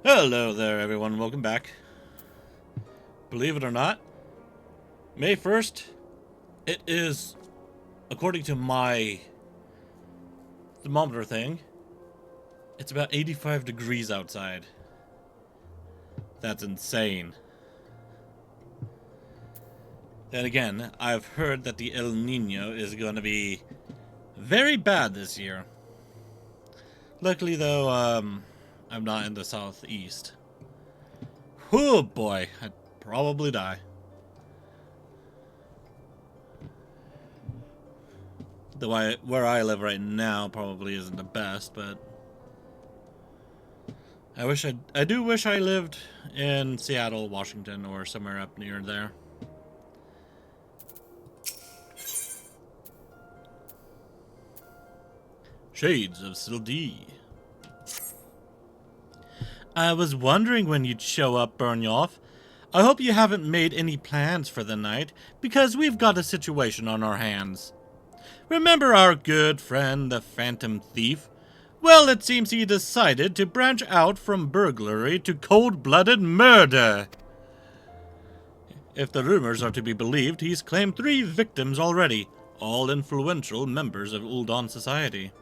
Hello there, everyone. Welcome back. Believe it or not, May 1st, it is, according to my thermometer thing, it's about 85 degrees outside. That's insane. Then again, I've heard that the El Nino is going to be very bad this year. Luckily, though, I'm not in the southeast. Oh boy, I'd probably die. Where I live right now probably isn't the best, but I do wish I lived in Seattle, Washington, or somewhere up near there. Shades of Sildee. I was wondering when you'd show up, Byrnjolf. I hope you haven't made any plans for the night, because we've got a situation on our hands. Remember our good friend, the Phantom Thief? Well, it seems he decided to branch out from burglary to cold-blooded murder. If the rumors are to be believed, he's claimed 3 victims already, all influential members of Uldan society.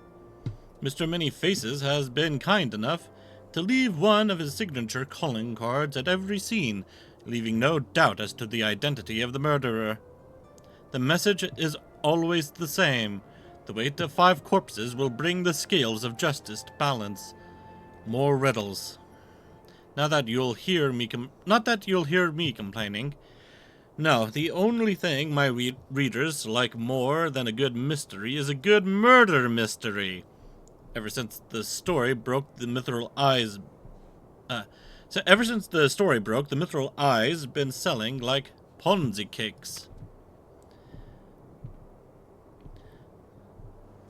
Mr. Many Faces has been kind enough to leave one of his signature calling cards at every scene, leaving no doubt as to the identity of the murderer. The message is always the same. The weight of 5 corpses will bring the scales of justice to balance. More riddles. Not that you'll hear me complaining. No, the only thing my readers like more than a good mystery is a good murder mystery. Ever since the story broke, the Mithril Eyes been selling like Ponzi cakes.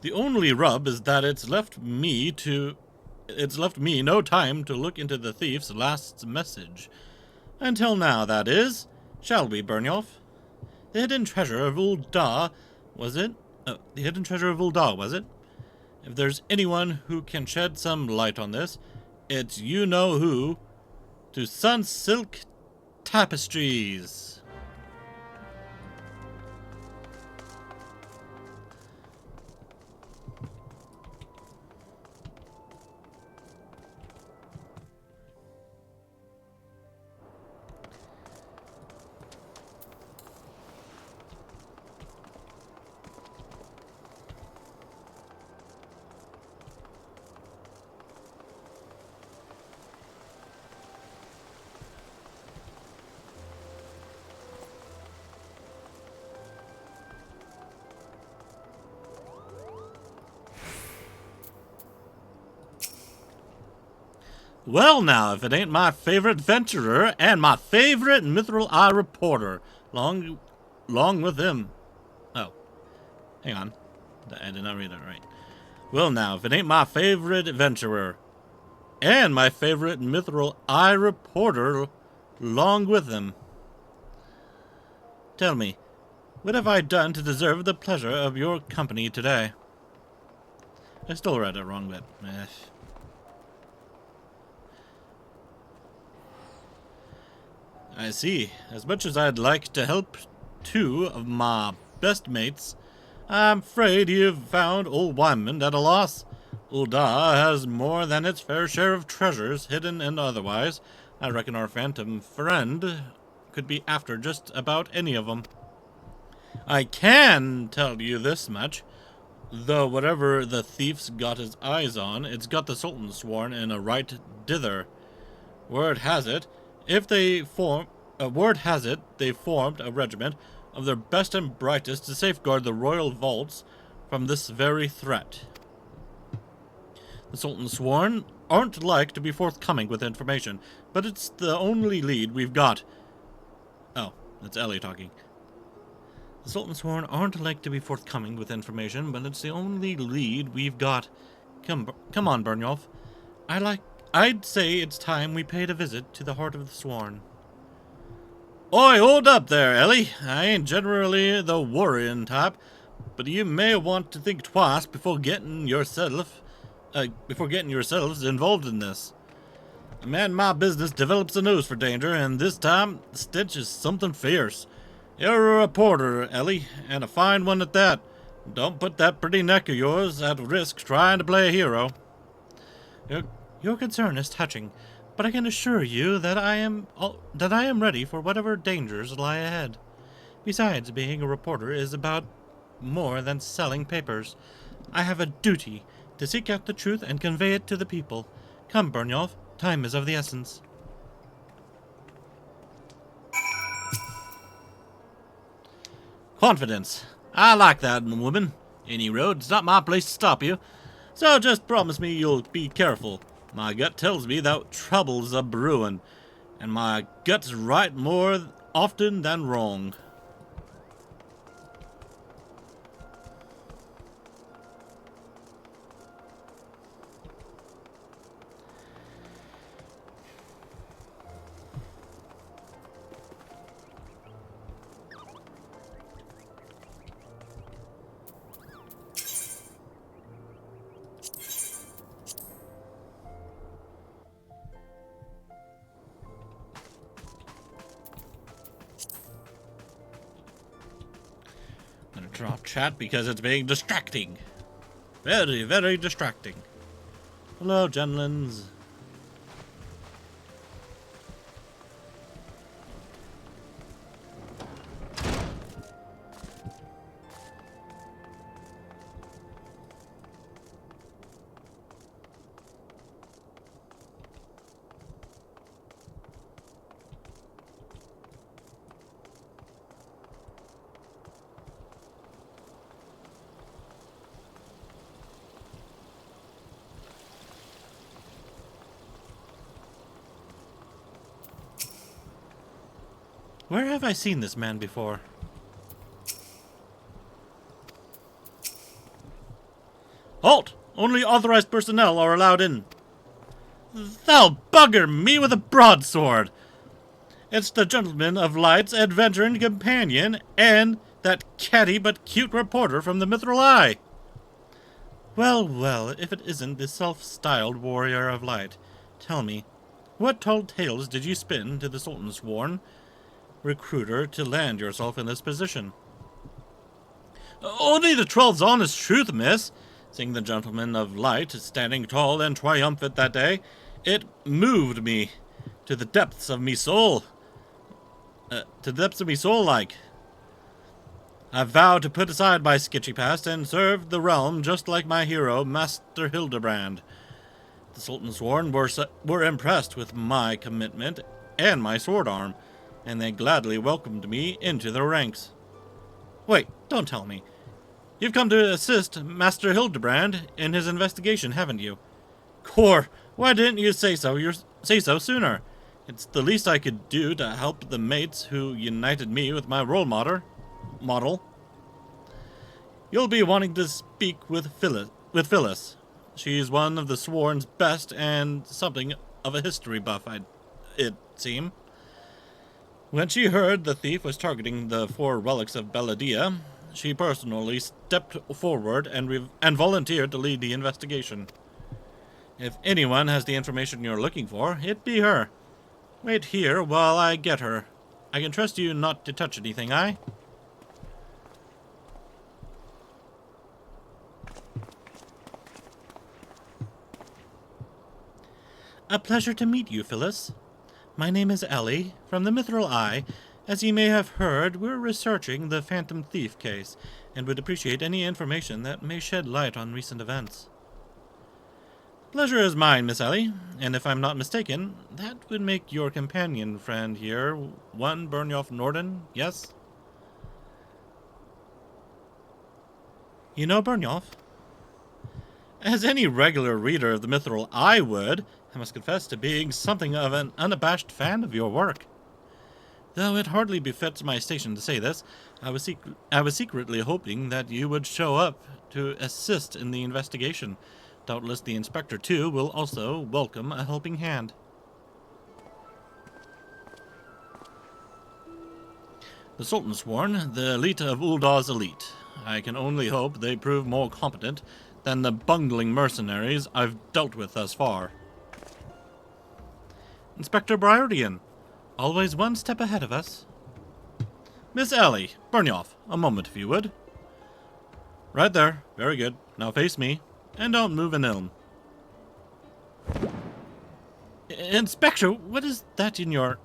The only rub is that it's left me no time to look into the thief's last message. Until now, that is. Shall we, Byrnjolf? The hidden treasure of Ulda, was it? The hidden treasure of Ulda, was it? If there's anyone who can shed some light on this, it's you-know-who, to Sun Silk Tapestries. Well now, if it ain't my favorite venturer and my favorite Mithril Eye reporter, long with him. Oh, hang on. I did not read that right. Well now, if it ain't my favorite adventurer and my favorite Mithril Eye reporter, long with him. Tell me, what have I done to deserve the pleasure of your company today? I still read it wrong, but I see. As much as I'd like to help 2 of my best mates, I'm afraid you've found old Wyman at a loss. Ulda has more than its fair share of treasures, hidden and otherwise. I reckon our phantom friend could be after just about any of them. I can tell you this much, though whatever the thief's got his eyes on, it's got the Sultan sworn in a right dither. Word has it, they formed a regiment of their best and brightest to safeguard the royal vaults from this very threat. The Sultan sworn aren't like to be forthcoming with information, but it's the only lead we've got. Oh, that's Ellie talking. The Sultan sworn aren't like to be forthcoming with information, but it's the only lead we've got. Come on, Byrnjolf. I'd say it's time we paid a visit to the Heart of the Sworn. Oi, hold up there, Ellie. I ain't generally the worrying type, but you may want to think twice before getting yourselves involved in this. A man in my business develops a nose for danger, and this time the stench is something fierce. You're a reporter, Ellie, and a fine one at that. Don't put that pretty neck of yours at risk trying to play a hero. Your concern is touching, but I can assure you that I am ready for whatever dangers lie ahead. Besides, being a reporter is about more than selling papers. I have a duty to seek out the truth and convey it to the people. Come, Byrnjolf, time is of the essence. Confidence. I like that in a woman. Any road, it's not my place to stop you. So just promise me you'll be careful. My gut tells me that trouble's a brewing, and my gut's right more often than wrong. Drop chat because it's being distracting. Very, very distracting. Hello, gentlins. Where have I seen this man before? Halt! Only authorized personnel are allowed in. Thou bugger me with a broadsword! It's the gentleman of Light's adventuring companion and that catty but cute reporter from the Mithril Eye. Well, well, if it isn't the self-styled warrior of Light. Tell me, what tall tales did you spin to the Sultan's sworn recruiter to land yourself in this position? Only the troll's honest truth, miss, sang the gentleman of Light, standing tall and triumphant that day. It moved me to the depths of me soul. Like. I vowed to put aside my sketchy past and serve the realm just like my hero, Master Hildebrand. The Sultan's sworn were impressed with my commitment and my sword arm, and they gladly welcomed me into their ranks. Wait, don't tell me. You've come to assist Master Hildebrand in his investigation, haven't you? Cor, why didn't you say so sooner? It's the least I could do to help the mates who united me with my role model. You'll be wanting to speak with Phyllis. She's one of the Sworn's best and something of a history buff, it seems. When she heard the thief was targeting the 4 relics of Belladia, she personally stepped forward and volunteered to lead the investigation. If anyone has the information you're looking for, it be her. Wait here while I get her. I can trust you not to touch anything, aye? A pleasure to meet you, Phyllis. My name is Ellie, from the Mithril Eye. As you may have heard, we're researching the Phantom Thief case, and would appreciate any information that may shed light on recent events. Pleasure is mine, Miss Ellie, and if I'm not mistaken, that would make your companion friend here one Byrnjolf Nordin, yes? You know Byrnjolf? As any regular reader of the Mithril Eye would, I must confess to being something of an unabashed fan of your work. Though it hardly befits my station to say this, I was secretly hoping that you would show up to assist in the investigation. Doubtless the inspector, too, will also welcome a helping hand. The Sultan sworn, the elite of Uldah's elite. I can only hope they prove more competent than the bungling mercenaries I've dealt with thus far. Inspector Byrnjolf, always one step ahead of us. Miss Ellie, Byrnjolf, a moment if you would. Right there. Very good. Now face me, and don't move an ilm. Inspector, what is that in your...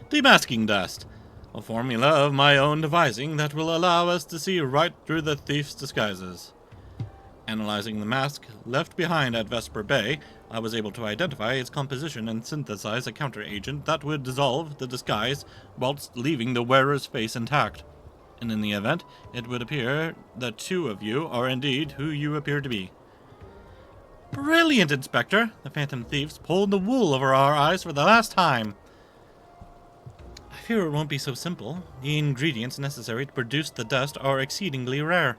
Demasking dust. A formula of my own devising that will allow us to see right through the thief's disguises. Analyzing the mask left behind at Vesper Bay, I was able to identify its composition and synthesize a counter-agent that would dissolve the disguise whilst leaving the wearer's face intact. And in the event, it would appear that two of you are indeed who you appear to be. Brilliant, Inspector! The Phantom Thieves pulled the wool over our eyes for the last time. I fear it won't be so simple. The ingredients necessary to produce the dust are exceedingly rare.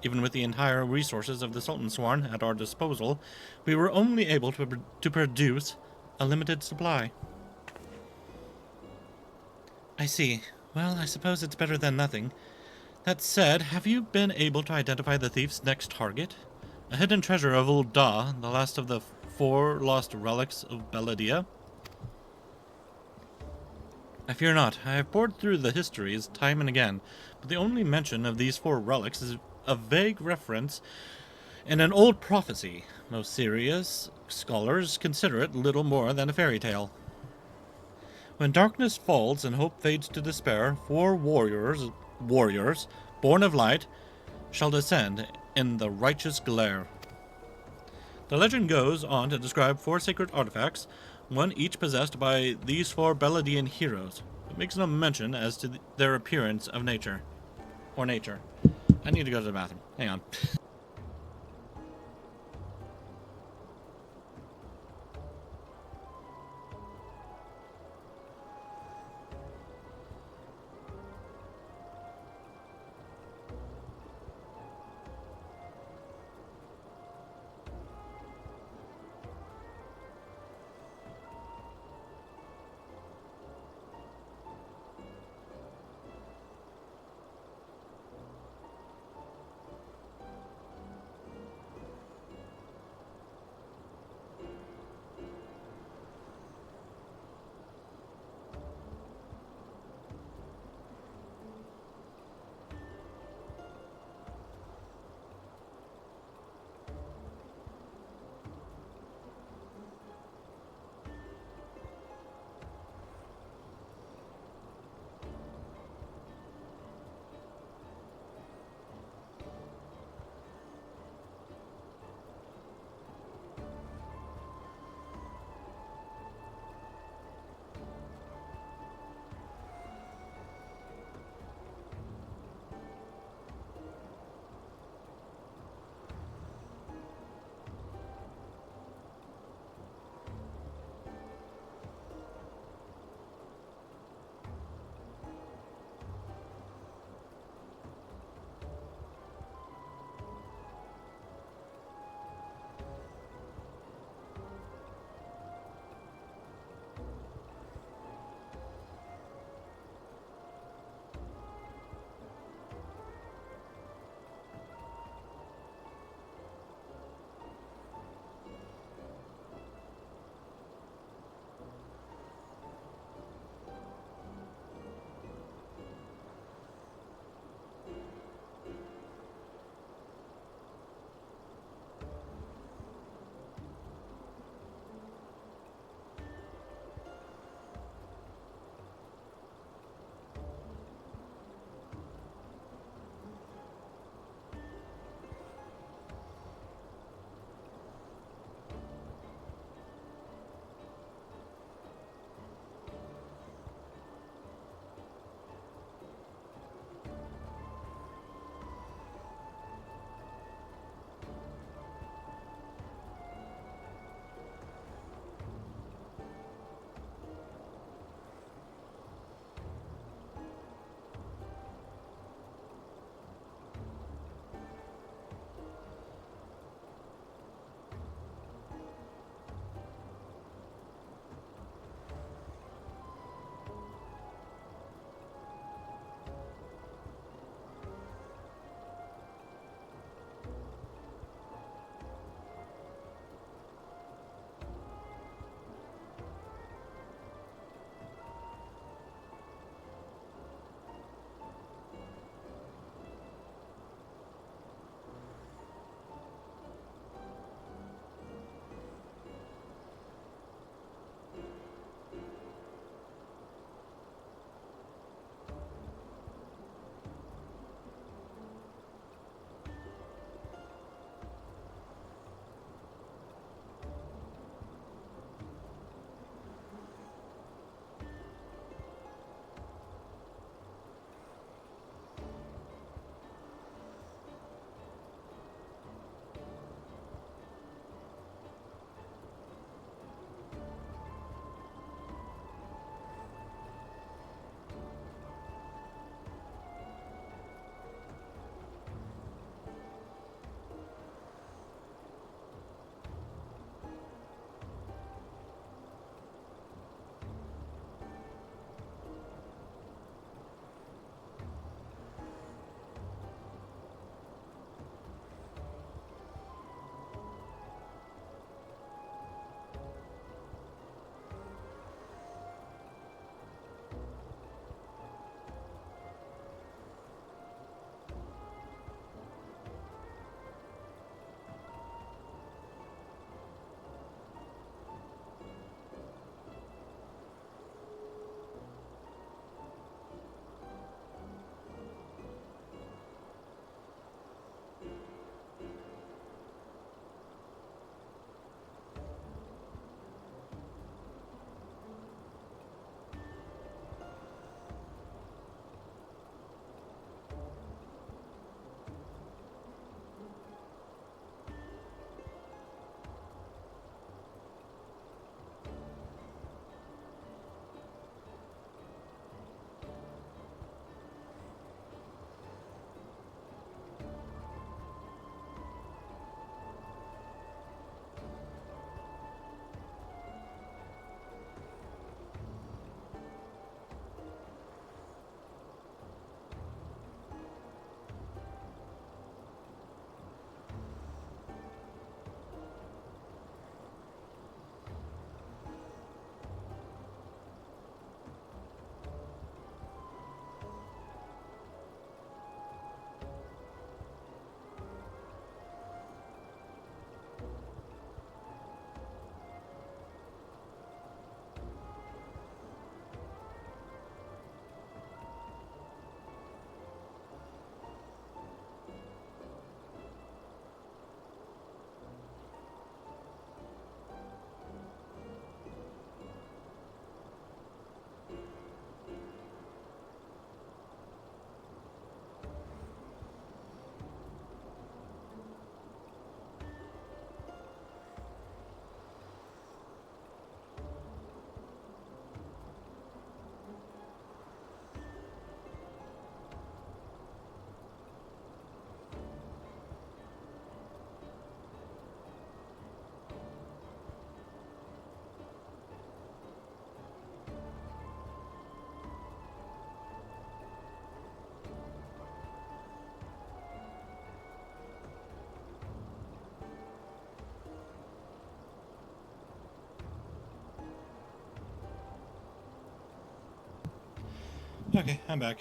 Even with the entire resources of the Sultan Sworn at our disposal, we were only able to produce a limited supply. I see. Well, I suppose it's better than nothing. That said, have you been able to identify the thief's next target? A hidden treasure of Old Da, the last of the 4 lost relics of Belladia? I fear not. I have pored through the histories time and again, but the only mention of these 4 relics is a vague reference in an old prophecy. Most serious scholars consider it little more than a fairy tale. When darkness falls and hope fades to despair, 4 warriors, born of light, shall descend in the righteous glare. The legend goes on to describe 4 sacred artifacts, one each possessed by these 4 Belladian heroes. It makes no mention as to their appearance of nature. I need to go to the bathroom. Hang on. Okay, I'm back.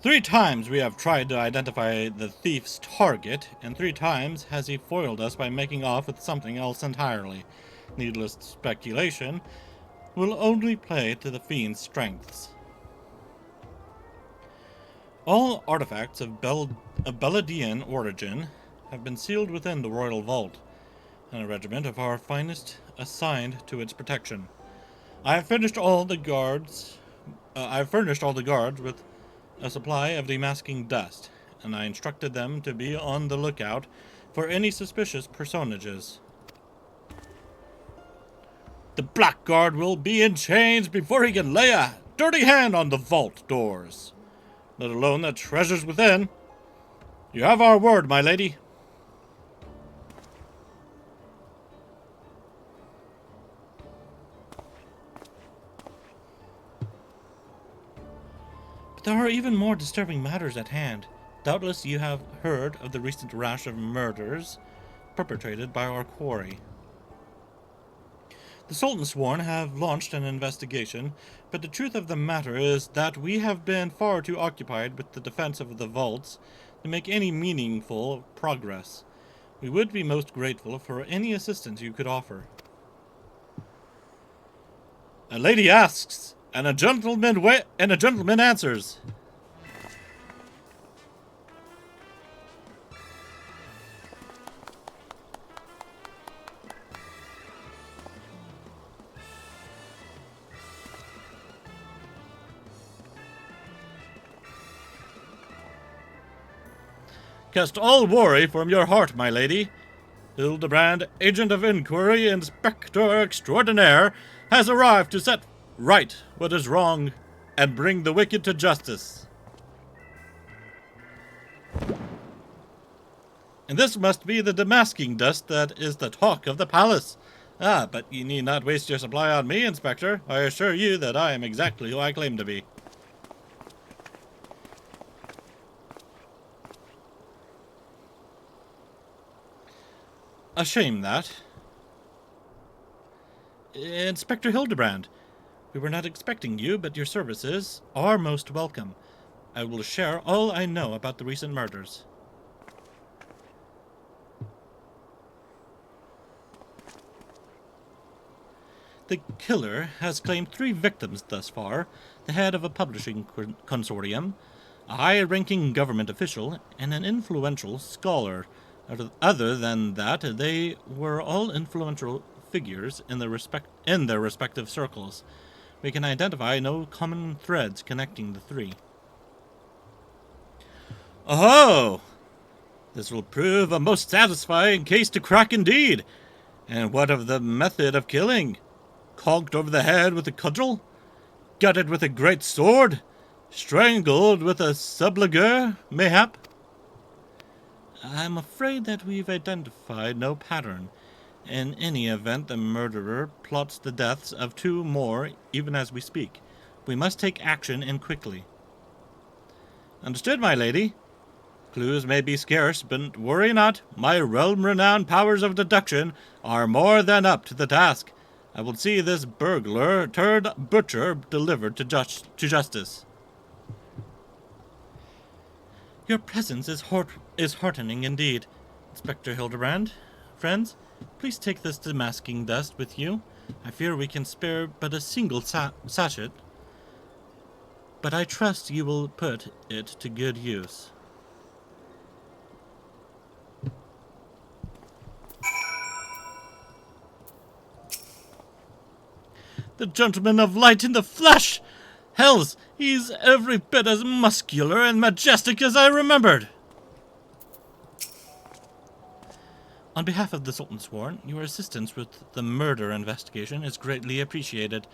Three times we have tried to identify the thief's target, and 3 times has he foiled us by making off with something else entirely. Needless speculation will only play to the fiend's strengths. All artifacts of Beladian origin have been sealed within the royal vault, and a regiment of our finest assigned to its protection. I have furnished all the guards with a supply of demasking dust, and I instructed them to be on the lookout for any suspicious personages. The blackguard will be in chains before he can lay a dirty hand on the vault doors, let alone the treasures within. You have our word, my lady. But there are even more disturbing matters at hand. Doubtless you have heard of the recent rash of murders perpetrated by our quarry. The Sultan Sworn have launched an investigation, but the truth of the matter is that we have been far too occupied with the defense of the vaults to make any meaningful progress. We would be most grateful for any assistance you could offer. A lady asks, and a gentleman answers. Cast all worry from your heart, my lady. Hildebrand, agent of inquiry, inspector extraordinaire, has arrived to set right what is wrong and bring the wicked to justice. And this must be the demasking dust that is the talk of the palace. Ah, but you need not waste your supply on me, Inspector. I assure you that I am exactly who I claim to be. A shame that. Inspector Hildebrand, we were not expecting you, but your services are most welcome. I will share all I know about the recent murders. The killer has claimed 3 victims thus far, the head of a publishing consortium, a high-ranking government official, and an influential scholar. Other than that, they were all influential figures in their respective circles. We can identify no common threads connecting the 3. Oh! This will prove a most satisfying case to crack indeed. And what of the method of killing? Conked over the head with a cudgel? Gutted with a great sword? Strangled with a subligueur, mayhap? I'm afraid that we've identified no pattern. In any event, the murderer plots the deaths of 2 more even as we speak. We must take action, and quickly. Understood, my lady. Clues may be scarce, but worry not. My realm-renowned powers of deduction are more than up to the task. I will see this burglar turned butcher delivered to justice. Your presence is heartening indeed, Inspector Hildebrand. Friends, please take this demasking dust with you. I fear we can spare but a single sachet, but I trust you will put it to good use. The gentleman of light in the flesh! Hells, he's every bit as muscular and majestic as I remembered! On behalf of the Sultan Sworn, your assistance with the murder investigation is greatly appreciated.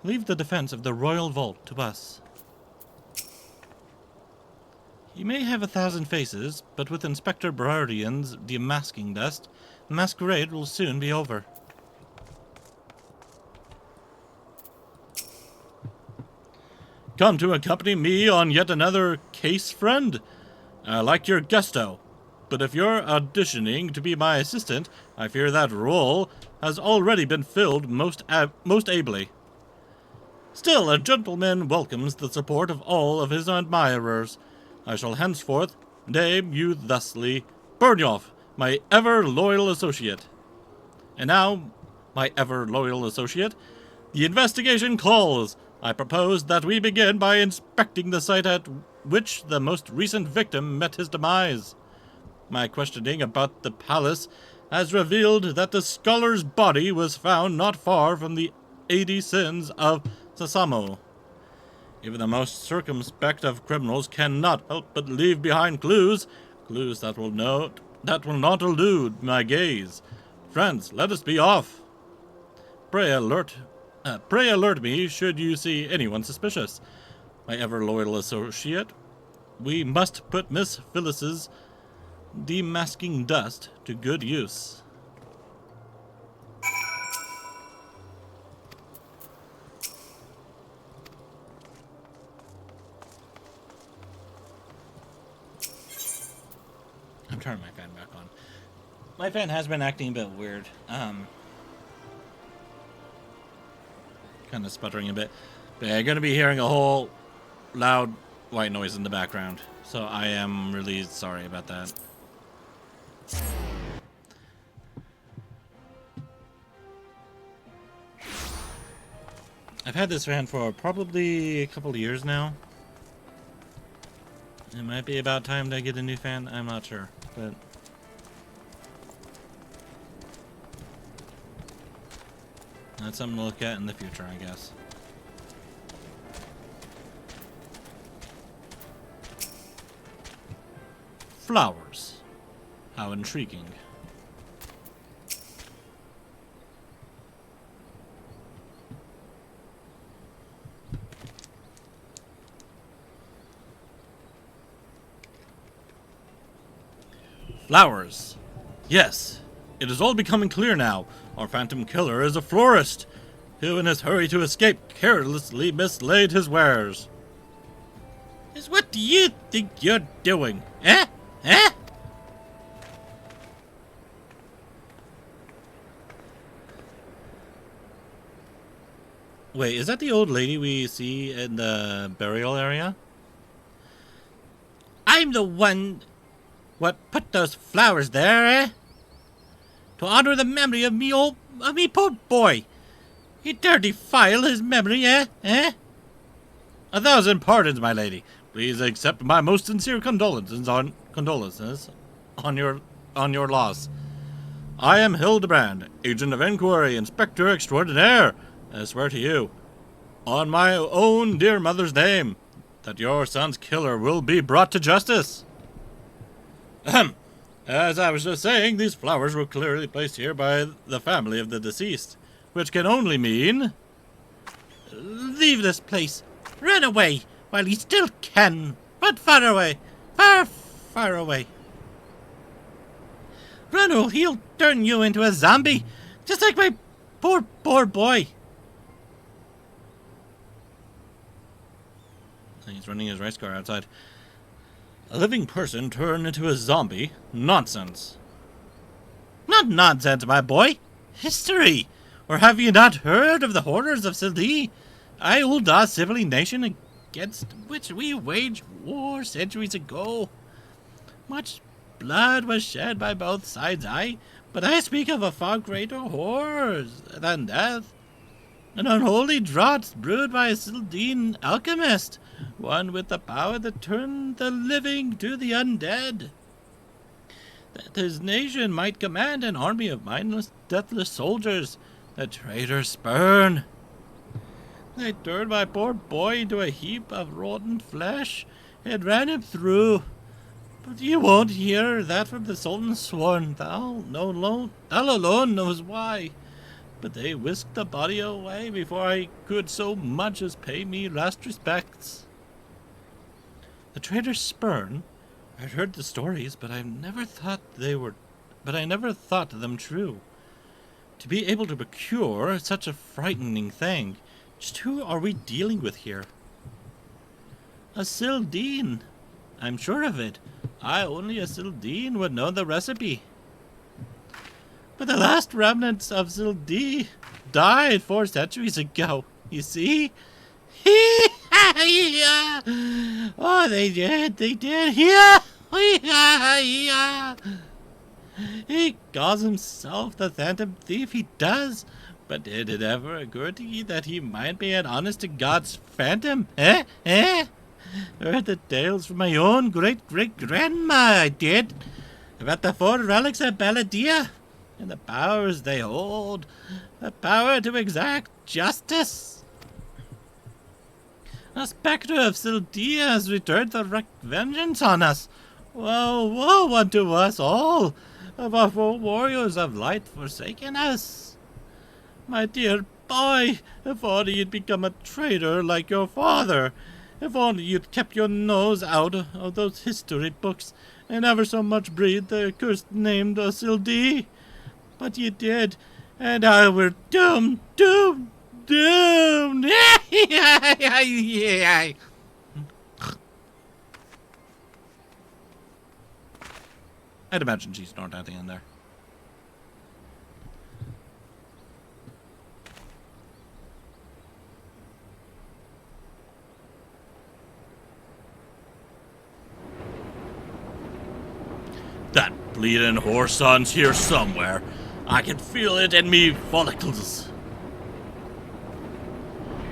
Leave the defense of the royal vault to us. You may have 1,000 faces, but with Inspector Byrnjolf's demasking dust, the masquerade will soon be over. Come to accompany me on yet another case, friend? I like your gusto. But if you're auditioning to be my assistant, I fear that role has already been filled most ably. Still, a gentleman welcomes the support of all of his admirers. I shall henceforth name you thusly Byrnjolf, my ever-loyal associate. And now, my ever-loyal associate, the investigation calls. I propose that we begin by inspecting the site at which the most recent victim met his demise. My questioning about the palace has revealed that the scholar's body was found not far from the 80 sins of Sasamo. Even the most circumspect of criminals cannot help but leave behind clues that will not elude my gaze. Friends, let us be off. Pray alert me should you see anyone suspicious. My ever-loyal associate, we must put Miss Phyllis's demasking dust to good use. I'm turning my fan back on. My fan has been acting a bit weird. Kind of sputtering a bit. But I'm going to be hearing a whole loud white noise in the background. So I am really sorry about that. I've had this fan for probably a couple of years now. It might be about time to get a new fan. I'm not sure, but that's something to look at in the future, I guess. Flowers. How intriguing. Flowers. Yes, it is all becoming clear now. Our phantom killer is a florist, who in his hurry to escape carelessly mislaid his wares. What do you think you're doing? Eh? Eh? Wait, is that the old lady we see in the burial area? I'm the one what put those flowers there, eh? To honor the memory of me poor boy. You dare defile his memory, eh? Eh? 1,000 pardons, my lady. Please accept my most sincere condolences on your loss. I am Hildebrand, agent of inquiry, inspector extraordinaire. I swear to you, on my own dear mother's name, that your son's killer will be brought to justice. Ahem. As I was just saying, these flowers were clearly placed here by the family of the deceased, which can only mean... Leave this place. Run away while you still can. Run far away. Far, far away. Run or he'll turn you into a zombie, just like my poor boy. He's running his race car outside. A living person turned into a zombie? Nonsense. Not nonsense, my boy. History. Or have you not heard of the horrors of Sildee? I old civilization against which we waged war centuries ago. Much blood was shed by both sides, but I speak of a far greater horrors than death. An unholy draught brewed by a Sildeen alchemist, one with the power that turned the living to the undead. That his nation might command an army of mindless, deathless soldiers, the traitors spurn. They turned my poor boy into a heap of rotten flesh and ran him through. But you won't hear that from the Sultan's sworn. Thou alone knows why. But they whisked the body away before I could so much as pay me last respects. The traitors spurn? I'd heard the stories, but I never thought them true. To be able to procure such a frightening thing, just who are we dealing with here? A Sildeen, I'm sure of it. only a Sildine would know the recipe. But the last remnants of Sildee died 4 centuries ago, you see? Oh, they did, yeah. He calls himself the Phantom Thief, he does. But did it ever occur to you that he might be an honest-to-God's phantom? Eh? I heard the tales from my own great-great-grandma, I did. About the 4 relics of Balladia, and the powers they hold. The power to exact justice. A spectre of Sildea has returned to wreak vengeance on us. Woe unto us all, of our 4 warriors of light forsaken us. My dear boy, if only you'd become a traitor like your father. If only you'd kept your nose out of those history books, and ever so much breathed the accursed name of Sildee. But you did, and I were doomed. I'd imagine she's not at the end there. That bleeding whoreson's here somewhere. I can feel it in me follicles.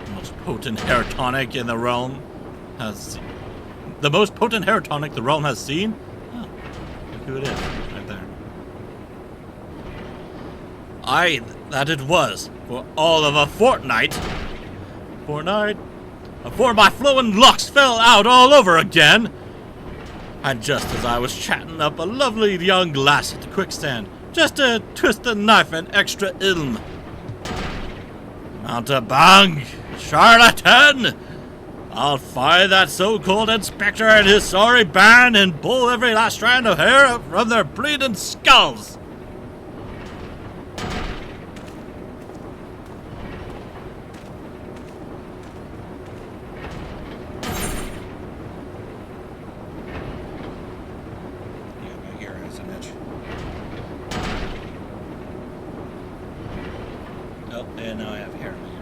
The most potent hair tonic in the realm has... The most potent hair tonic the realm has seen? Oh, look who it is, right there. Aye, that it was, for all of a fortnight. Before my flowing locks fell out all over again. And just as I was chatting up a lovely young lass at the quickstand, just to twist the knife an extra ilm. Mountebank, charlatan! I'll fire that so-called inspector and his sorry band and pull every last strand of hair from their bleeding skulls. And now I have hair in my ear.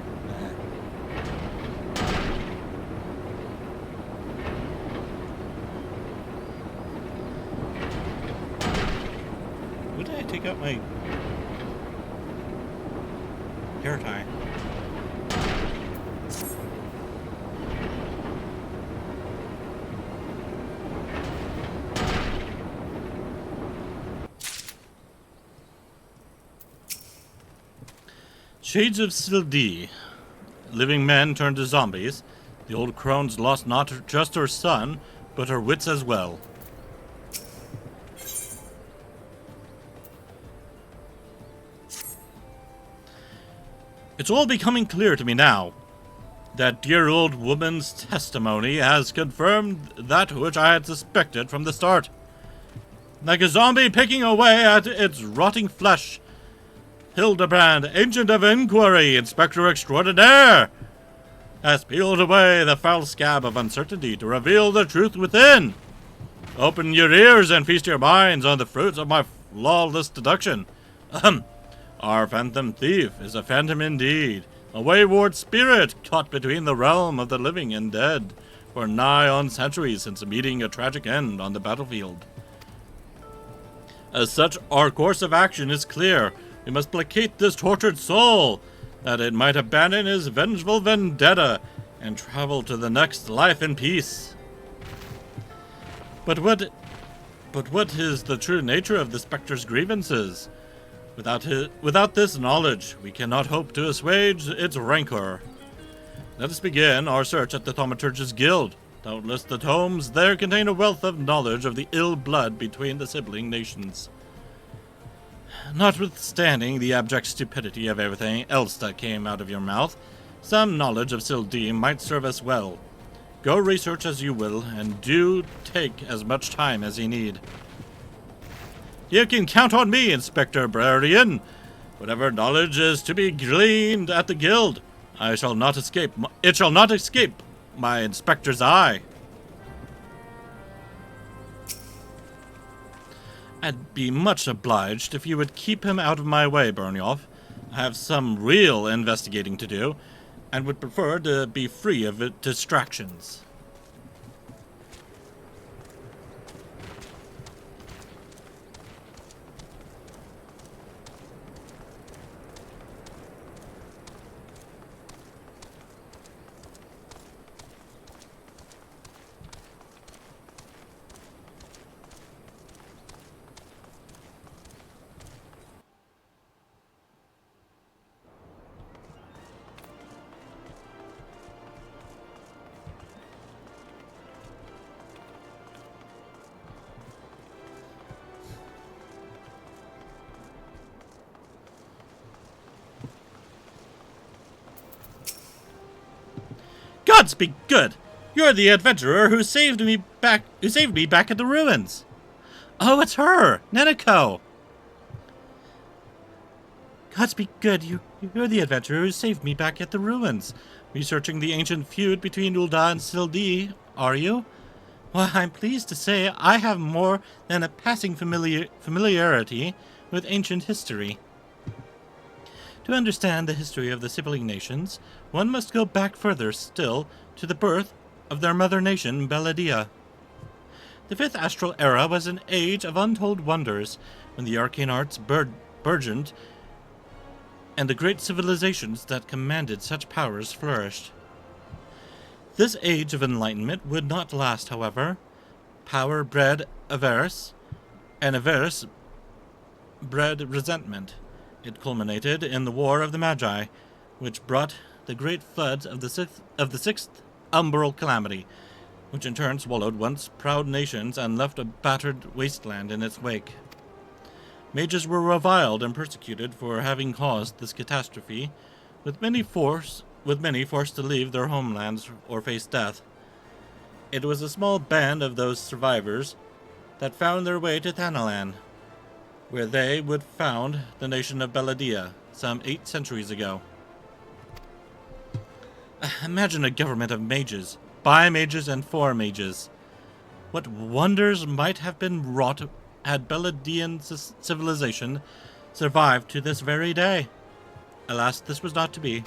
When did I take out my hair tie? Shades of Sildee. Living men turned to zombies. The old crone's lost not just her son, but her wits as well. It's all becoming clear to me now. That dear old woman's testimony has confirmed that which I had suspected from the start. Like a zombie picking away at its rotting flesh, Hildebrand, Agent of Inquiry, Inspector Extraordinaire, has peeled away the foul scab of uncertainty to reveal the truth within. Open your ears and feast your minds on the fruits of my flawless deduction. Our phantom thief is a phantom indeed, a wayward spirit caught between the realm of the living and dead, for nigh on centuries since meeting a tragic end on the battlefield. As such, our course of action is clear. We must placate this tortured soul, that it might abandon his vengeful vendetta and travel to the next life in peace. But what is the true nature of the spectre's grievances? Without this knowledge, we cannot hope to assuage its rancor. Let us begin our search at the Thaumaturge's Guild. Doubtless the tomes there contain a wealth of knowledge of the ill blood between the sibling nations. Notwithstanding the abject stupidity of everything else that came out of your mouth, some knowledge of Sildee might serve us well. Go research as you will, and do take as much time as you need. You can count on me, Inspector Byrnjolf. Whatever knowledge is to be gleaned at the guild, it shall not escape my inspector's eye. I'd be much obliged if you would keep him out of my way, Byrnjolf. I have some real investigating to do, and would prefer to be free of distractions. Gods be good! You're the adventurer who saved me back at the ruins. Oh, it's her, Neneko. Gods be good! You're the adventurer who saved me back at the ruins. Researching the ancient feud between Ul'dah and Sil'Dee, are you? Well, I'm pleased to say I have more than a passing familiarity with ancient history. To understand the history of the sibling nations, one must go back further still to the birth of their mother nation, Belladia. The Fifth Astral Era was an age of untold wonders, when the arcane arts burgeoned and the great civilizations that commanded such powers flourished. This age of enlightenment would not last, however. Power bred avarice, and avarice bred resentment. It culminated in the War of the Magi, which brought the great floods of the sixth umbral calamity, which in turn swallowed once proud nations and left a battered wasteland in its wake. Mages were reviled and persecuted for having caused this catastrophe, with many forced to leave their homelands or face death. It was a small band of those survivors that found their way to Thanalan, where they would found the nation of Belladia some 8 centuries ago. Imagine a government of mages, by mages and for mages. What wonders might have been wrought had Belladian civilization survived to this very day. Alas, this was not to be.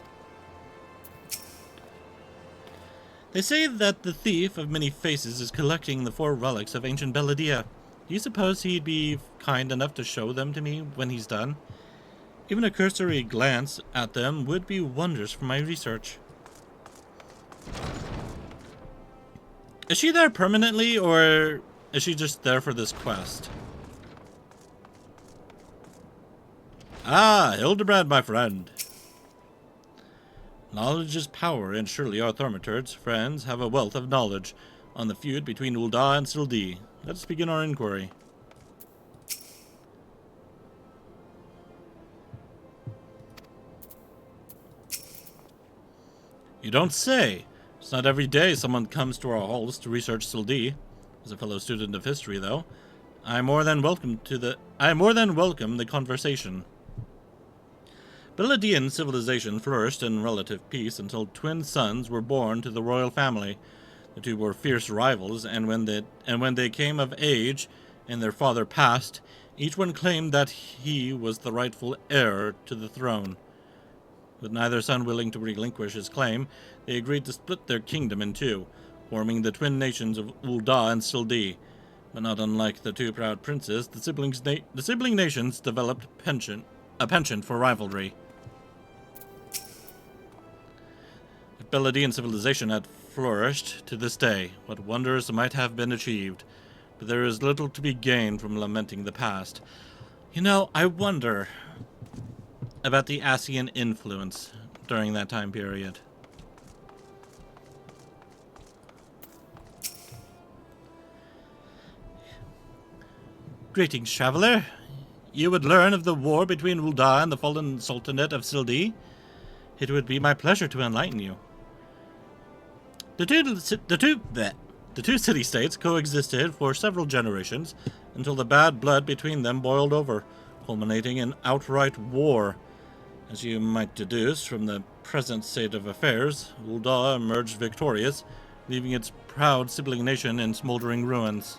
They say that the thief of many faces is collecting the 4 relics of ancient Belladia. Do you suppose he'd be kind enough to show them to me when he's done? Even a cursory glance at them would be wonders for my research. Is she there permanently, or is she just there for this quest? Ah, Hildebrand, my friend. Knowledge is power, and surely our Thaumaturge's friends have a wealth of knowledge on the feud between Ul'dah and Sil'Dee. Let us begin our inquiry. You don't say. It's not every day someone comes to our halls to research Sil'Dee. As a fellow student of history, though, I more than welcome the conversation. Belladian civilization flourished in relative peace until twin sons were born to the royal family. The two were fierce rivals, and when they came of age and their father passed, each one claimed that he was the rightful heir to the throne. With neither son willing to relinquish his claim, they agreed to split their kingdom in 2, forming the twin nations of Ul'dah and Sil'Dee. But not unlike the 2 proud princes, the sibling nations developed a penchant for rivalry. If Belladian civilization had flourished to this day, what wonders might have been achieved. But there is little to be gained from lamenting the past. You know, I wonder about the Ascian influence during that time period. Greetings, traveler. You would learn of the war between Ul'dah and the fallen Sultanate of Sil'Dee? It would be my pleasure to enlighten you. The two city-states coexisted for several generations until the bad blood between them boiled over, culminating in outright war. As you might deduce from the present state of affairs, Ul'dah emerged victorious, leaving its proud sibling nation in smoldering ruins.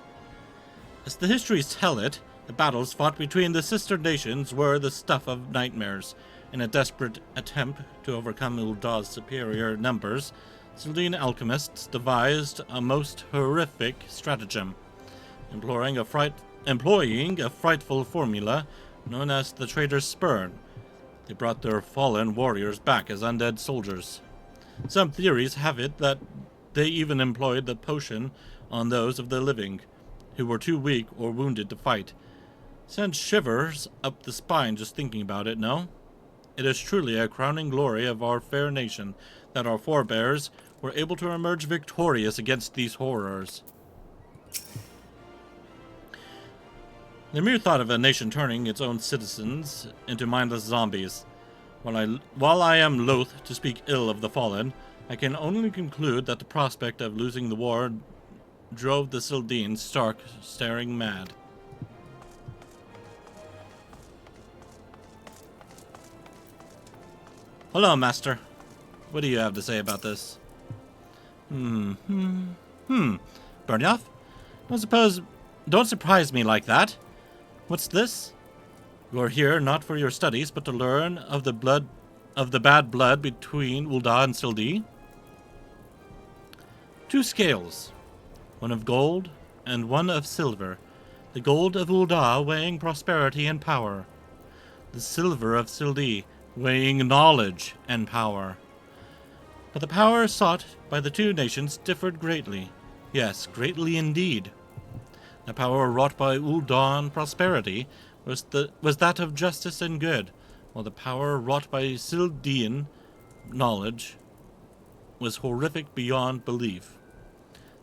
As the histories tell it, The battles fought between the sister nations were the stuff of nightmares. In a desperate attempt to overcome Uldah's superior numbers, Sildene alchemists devised a most horrific stratagem, employing a frightful formula known as the Traitor's Spurn. They brought their fallen warriors back as undead soldiers. Some theories have it that they even employed the potion on those of the living, who were too weak or wounded to fight. Sends shivers up the spine just thinking about it, no? It is truly a crowning glory of our fair nation that our forebears were able to emerge victorious against these horrors. The mere thought of a nation turning its own citizens into mindless zombies. While I am loath to speak ill of the fallen, I can only conclude that the prospect of losing the war drove the Sildene stark, staring mad. Hello, Master. What do you have to say about this? Byrnjolf? Don't surprise me like that. What's this? You are here not for your studies, but to learn of the bad blood between Uldah and Sildene? 2 scales, one of gold and one of silver. The gold of Uldah weighing prosperity and power. The silver of Sildene weighing knowledge and power. But the power sought by the 2 nations differed greatly. Yes, greatly indeed. The power wrought by Uldah prosperity was that of justice and good, while the power wrought by Sildene knowledge was horrific beyond belief.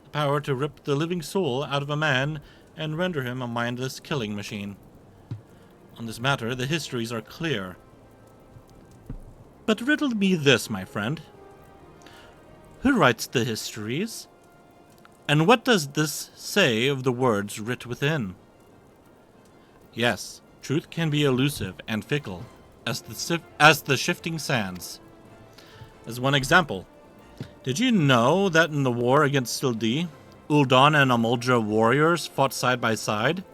The power to rip the living soul out of a man and render him a mindless killing machine. On this matter, the histories are clear. But riddle me this, my friend. Who writes the histories? And what does this say of the words writ within? Yes, truth can be elusive and fickle, as the shifting sands. As one example, did you know that in the war against Sildene, Uldah and Amuldra warriors fought side by side?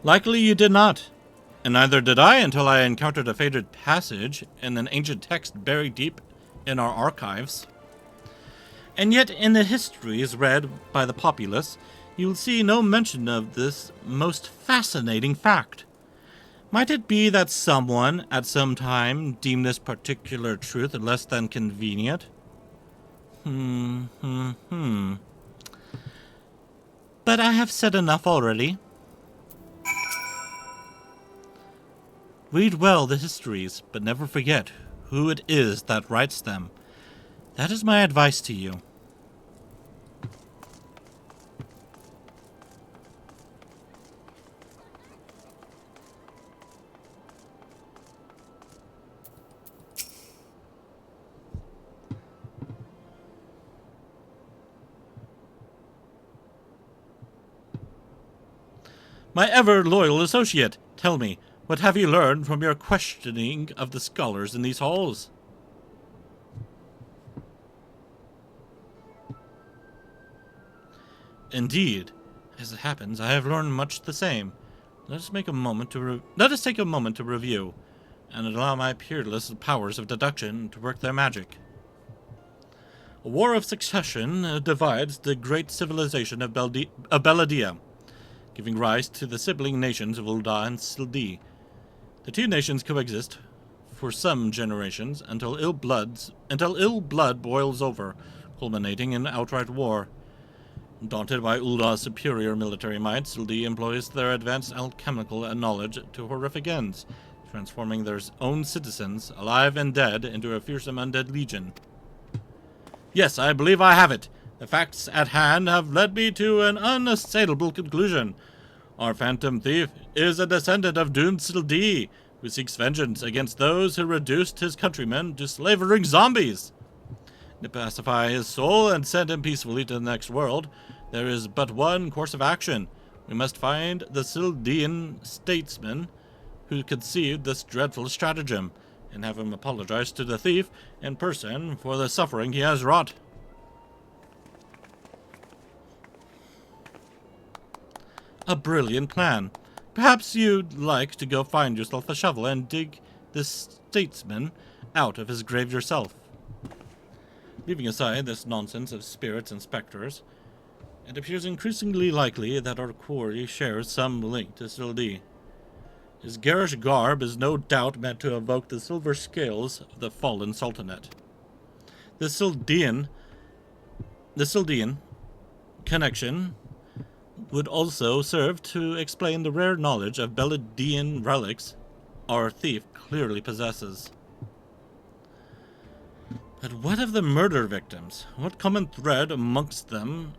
Likely you did not, and neither did I until I encountered a faded passage in an ancient text buried deep in our archives. And yet in the histories read by the populace, you will see no mention of this most fascinating fact. Might it be that someone at some time deemed this particular truth less than convenient? But I have said enough already. Read well the histories, but never forget who it is that writes them. That is my advice to you. My ever-loyal associate, tell me, what have you learned from your questioning of the scholars in these halls? Indeed. As it happens, I have learned much the same. Let us take a moment to review, and allow my peerless powers of deduction to work their magic. A war of succession divides the great civilization of Belladia, giving rise to the sibling nations of Uldah and Sildene. The 2 nations coexist for some generations until ill blood boils over, culminating in outright war. Daunted by Uldah's superior military might, Sildene employs their advanced alchemical knowledge to horrific ends, transforming their own citizens, alive and dead, into a fearsome undead legion. Yes, I believe I have it. The facts at hand have led me to an unassailable conclusion. Our phantom thief is a descendant of doomed Sildene, who seeks vengeance against those who reduced his countrymen to slavering zombies. To pacify his soul and send him peacefully to the next world, there is but one course of action. We must find the Sildene statesman who conceived this dreadful stratagem, and have him apologize to the thief in person for the suffering he has wrought. a brilliant plan. Perhaps you'd like to go find yourself a shovel and dig this statesman out of his grave yourself. Leaving aside this nonsense of spirits and specters, it appears increasingly likely that our quarry shares some link to Sildi. His garish garb is no doubt meant to evoke the silver scales of the fallen Sultanate. The Sildian connection would also serve to explain the rare knowledge of Beledian relics our thief clearly possesses. But what of the murder victims? What common thread amongst them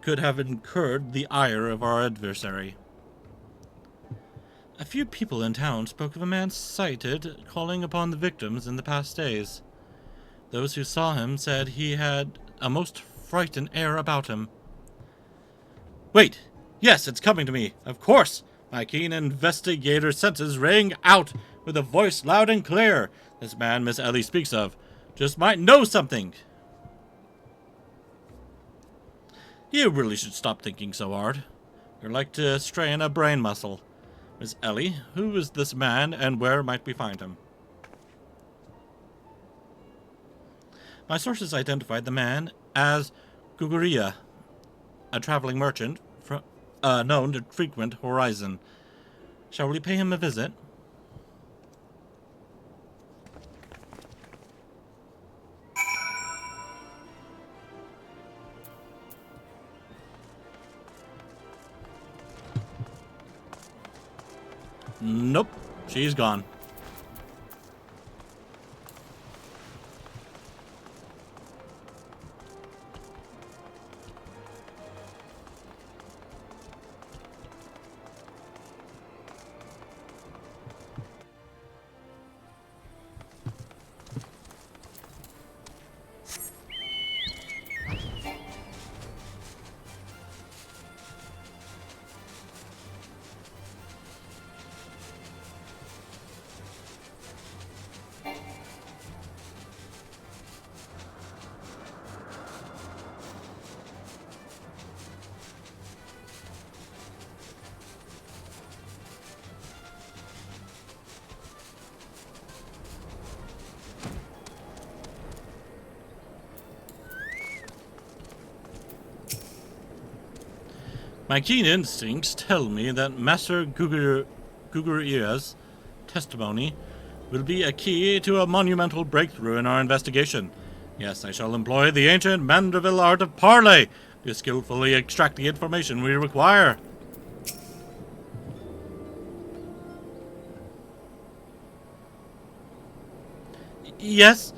could have incurred the ire of our adversary? A few people in town spoke of a man sighted calling upon the victims in the past days. Those who saw him said he had a most frightened air about him. Wait! Yes, it's coming to me. Of course! My keen investigator senses rang out with a voice loud and clear. This man Miss Ellie speaks of just might know something. You really should stop thinking so hard. You're like to strain a brain muscle. Miss Ellie, who is this man and where might we find him? My sources identified the man as Guguria, a traveling merchant known to frequent Horizon. Shall we pay him a visit? Nope, she's gone. My keen instincts tell me that Master Guguria's testimony will be a key to a monumental breakthrough in our investigation. Yes, I shall employ the ancient Mandeville art of parley to skillfully extract the information we require. Yes,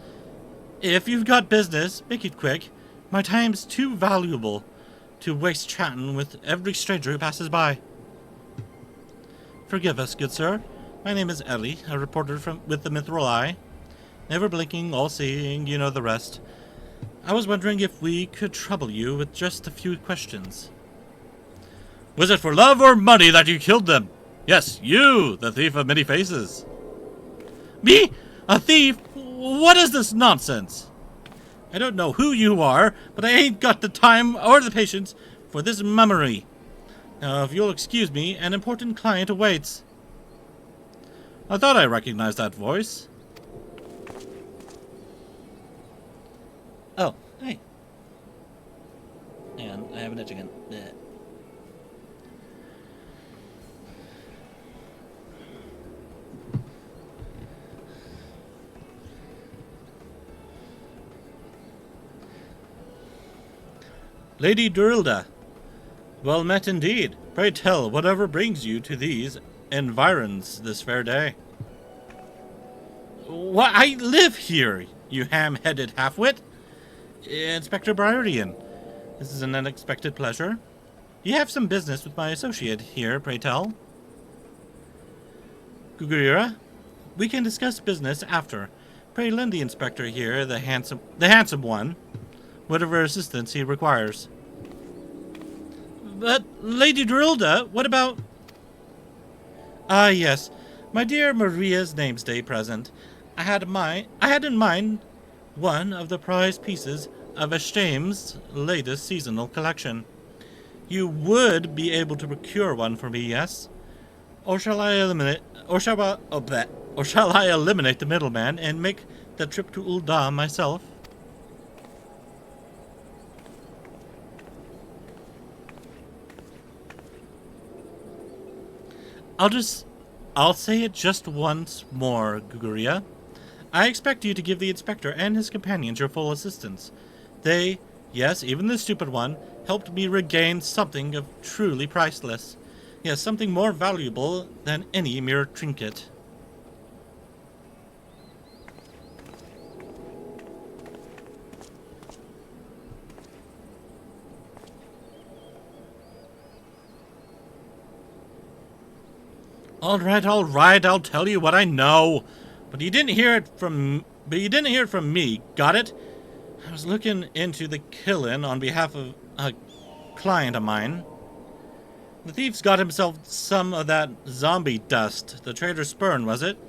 if you've got business, make it quick. My time's too valuable to waste chatting with every stranger who passes by. Forgive us, good sir. My name is Ellie, a reporter with the Mithril Eye. Never blinking, all-seeing, you know the rest. I was wondering if we could trouble you with just a few questions. Was it for love or money that you killed them? Yes, you, the thief of many faces. Me? A thief? What is this nonsense? I don't know who you are, but I ain't got the time or the patience for this mummery. Now, if you'll excuse me, an important client awaits. I thought I recognized that voice. Oh, hey. Hang on, I have an itch again. Blech. Lady Durilda, well met indeed. Pray tell, whatever brings you to these environs this fair day? Why, I live here, you ham-headed half-wit. Inspector Byrnjolf, this is an unexpected pleasure. You have some business with my associate here, pray tell. Guguria, we can discuss business after. Pray lend the inspector here, the handsome one, whatever assistance he requires. But, Lady Durilda, what about... Ah, yes. My dear Maria's namesday present. I had in mind one of the prize pieces of Ashtame's latest seasonal collection. You would be able to procure one for me, yes? Or shall I eliminate the middleman and make the trip to Ul'dah myself? I'll say it just once more, Guguria. I expect you to give the inspector and his companions your full assistance. They, yes, even the stupid one, helped me regain something of truly priceless. Yes, something more valuable than any mere trinket. All right, I'll tell you what I know. But you didn't hear it from me, got it? I was looking into the killing on behalf of a client of mine. The thief's got himself some of that zombie dust, the traitor spurn, was it?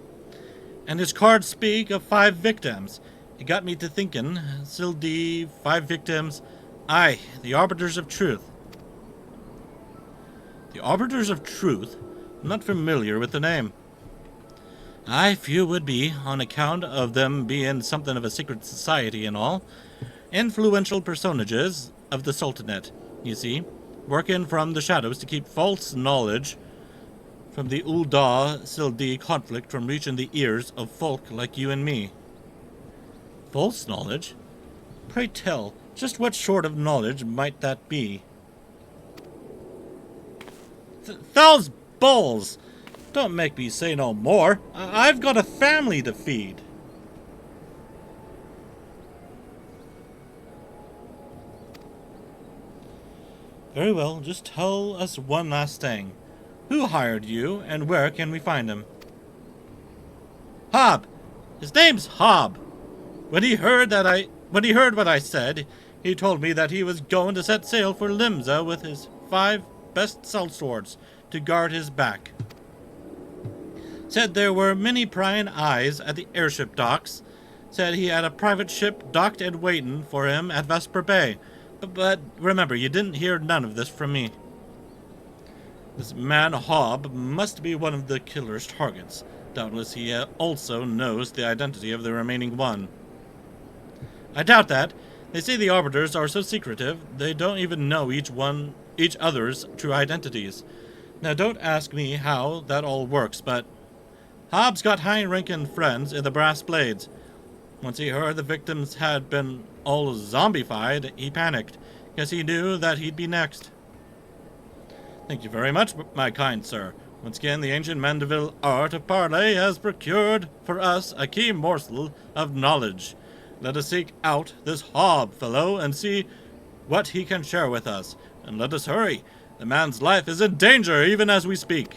And his cards speak of 5 victims. It got me to thinking, Sildee, 5 victims, aye, the Arbiters of Truth. The Arbiters of Truth? I'm not familiar with the name. Aye, few would be, on account of them being something of a secret society and all. Influential personages of the Sultanate, you see, working from the shadows to keep false knowledge from the Ul'dah-Sildee conflict from reaching the ears of folk like you and me. False knowledge? Pray tell, just what sort of knowledge might that be? Thou's balls! Don't make me say no more. I've got a family to feed. Very well, just tell us one last thing. Who hired you, and where can we find him? Hob! His name's Hob! When he heard what I said, he told me that he was going to set sail for Limsa with his 5 best sellswords to guard his back. Said there were many prying eyes at the airship docks. Said he had a private ship docked and waiting for him at Vesper Bay. But remember, you didn't hear none of this from me. This man Hob must be one of the killer's targets. Doubtless he also knows the identity of the remaining one. I doubt that. They say the Arbiters are so secretive, they don't even know each other's true identities. Now don't ask me how that all works, but Hobbs got high-ranking friends in the Brass Blades. Once he heard the victims had been all zombified, he panicked, because he knew that he'd be next. Thank you very much, my kind sir. Once again, the ancient Mandeville art of parley has procured for us a key morsel of knowledge. Let us seek out this Hob fellow and see what he can share with us. And let us hurry. The man's life is in danger even as we speak.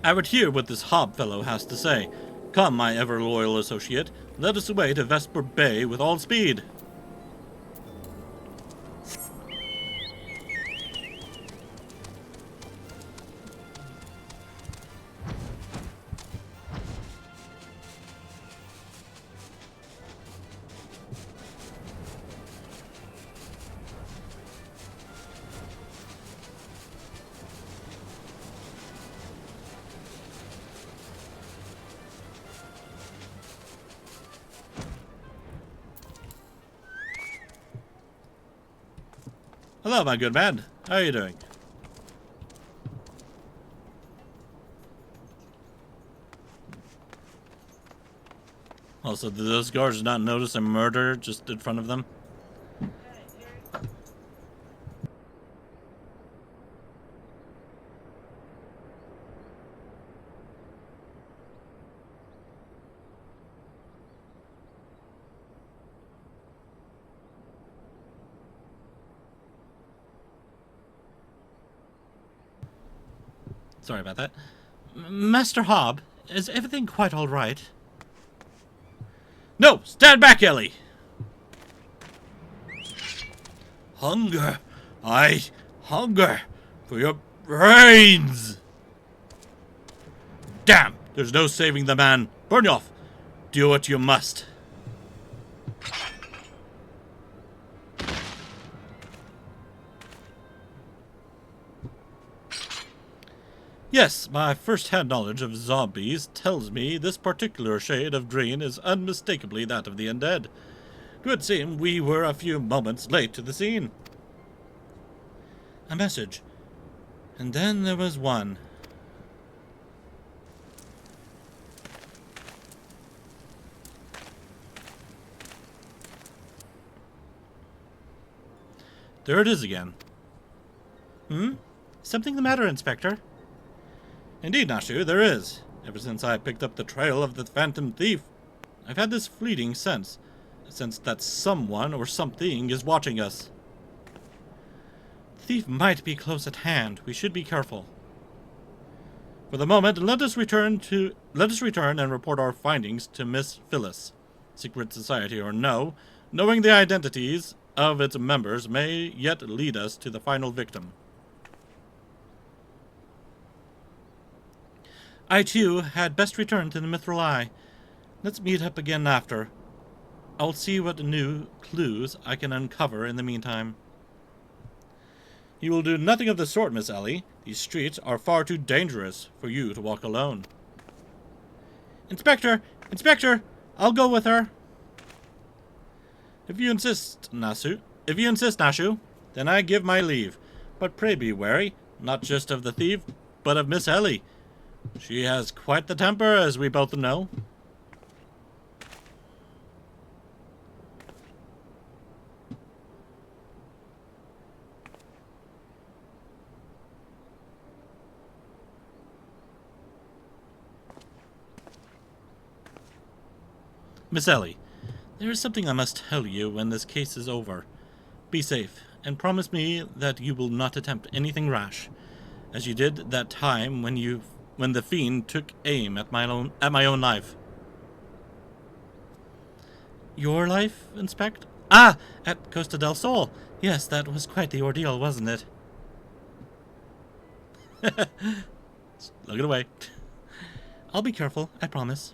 I would hear what this Hob fellow has to say. Come, my ever-loyal associate, let us away to Vesper Bay with all speed. Hello, my good man. How are you doing? Also, did those guards not notice a murder just in front of them? Sorry about that. Master Hob, is everything quite all right? No! Stand back, Ellie! Hunger. I hunger for your brains! Damn! There's no saving the man. Byrnjolf, do what you must. Yes, my first-hand knowledge of zombies tells me this particular shade of green is unmistakably that of the undead. It would seem we were a few moments late to the scene. A message. And then there was one. There it is again. Something the matter, Inspector? Indeed, Nashu, there is. Ever since I picked up the trail of the phantom thief, I've had this fleeting sense. A sense that someone or something is watching us. The thief might be close at hand. We should be careful. For the moment, let us return and report our findings to Miss Phyllis. Secret society or no, knowing the identities of its members may yet lead us to the final victim. I, too, had best return to the Mithril Eye. Let's meet up again after. I'll see what new clues I can uncover in the meantime. You will do nothing of the sort, Miss Ellie. These streets are far too dangerous for you to walk alone. Inspector! Inspector! I'll go with her. If you insist, Nashu, then I give my leave. But pray be wary, not just of the thief, but of Miss Ellie. She has quite the temper, as we both know. Miss Ellie, there is something I must tell you when this case is over. Be safe, and promise me that you will not attempt anything rash, as you did that time when the fiend took aim at my own life. Your life, Inspect? Ah, at Costa del Sol. Yes, that was quite the ordeal, wasn't it? Look it away. I'll be careful, I promise.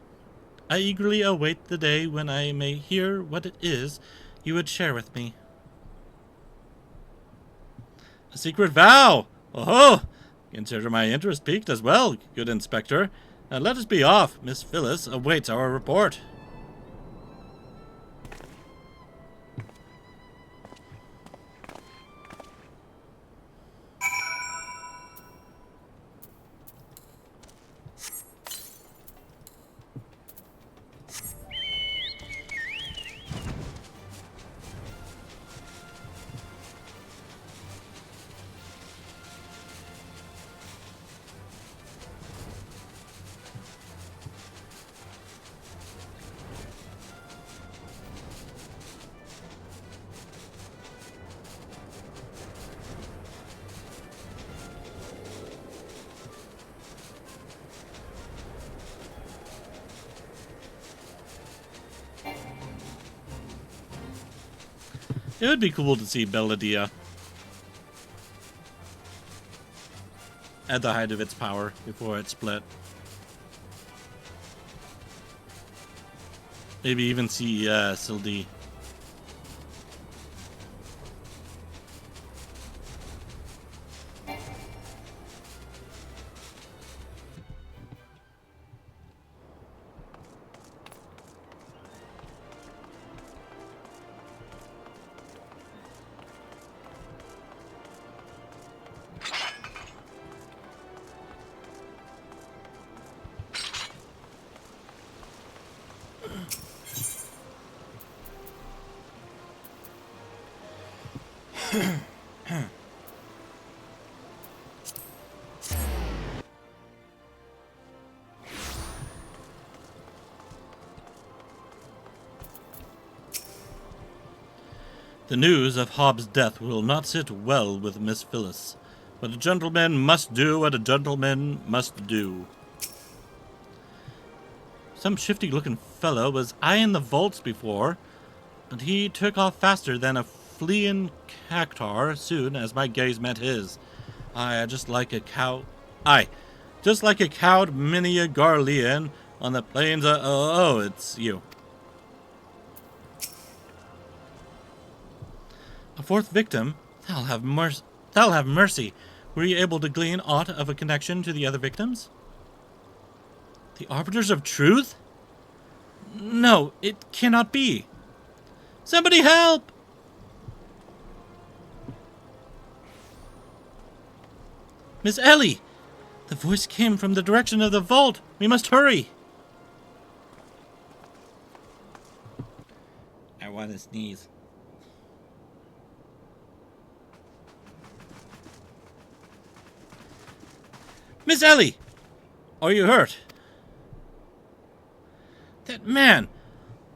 I eagerly await the day when I may hear what it is you would share with me. A secret vow! Oh-ho! Consider my interest piqued as well, good Inspector. Now let us be off. Miss Phyllis awaits our report. It would be cool to see Belladia at the height of its power before it split. Maybe even see Sildee. The news of Hobbs' death will not sit well with Miss Phyllis, but a gentleman must do what a gentleman must do. Some shifty-looking fellow was eyeing the vaults before, but he took off faster than a fleeing cactar soon as my gaze met his. Just like a cowed mini Garlean on the plains of... Oh, it's you. A fourth victim? Thou have mercy. Were you able to glean aught of a connection to the other victims? The Arbiters of Truth? No, it cannot be. Somebody help! Miss Ellie! The voice came from the direction of the vault. We must hurry. I want to sneeze. Miss Ellie! Are you hurt? That man!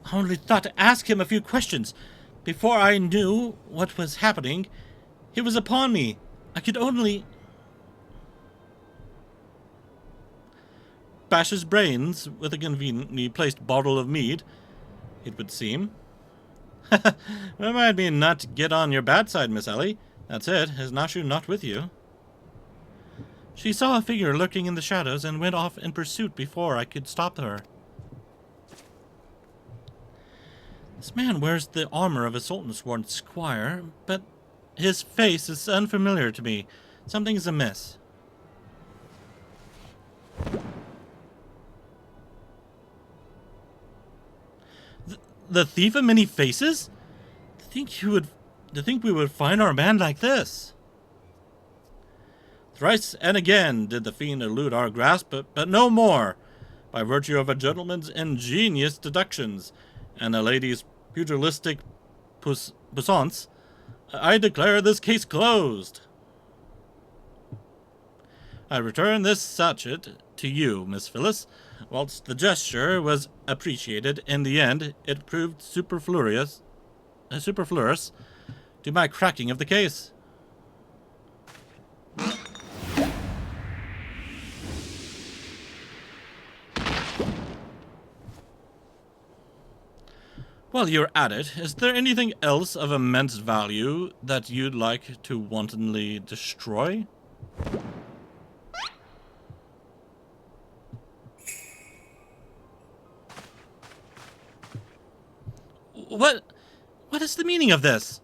I only thought to ask him a few questions. Before I knew what was happening, he was upon me. I could only... bash his brains with a conveniently placed bottle of mead, it would seem. Remind me not to get on your bad side, Miss Ellie. That's it. Is Nashu not with you? She saw a figure lurking in the shadows and went off in pursuit before I could stop her. This man wears the armor of a sultan-sworn squire, but his face is unfamiliar to me. Something is amiss. The thief of many faces? To think we would find our man like this. Thrice and again did the fiend elude our grasp, but no more. By virtue of a gentleman's ingenious deductions, and a lady's pugilistic puissance, I declare this case closed. I return this sachet to you, Miss Phyllis. Whilst the gesture was appreciated, in the end it proved superfluous to my cracking of the case. While you're at it, is there anything else of immense value that you'd like to wantonly destroy? What is the meaning of this?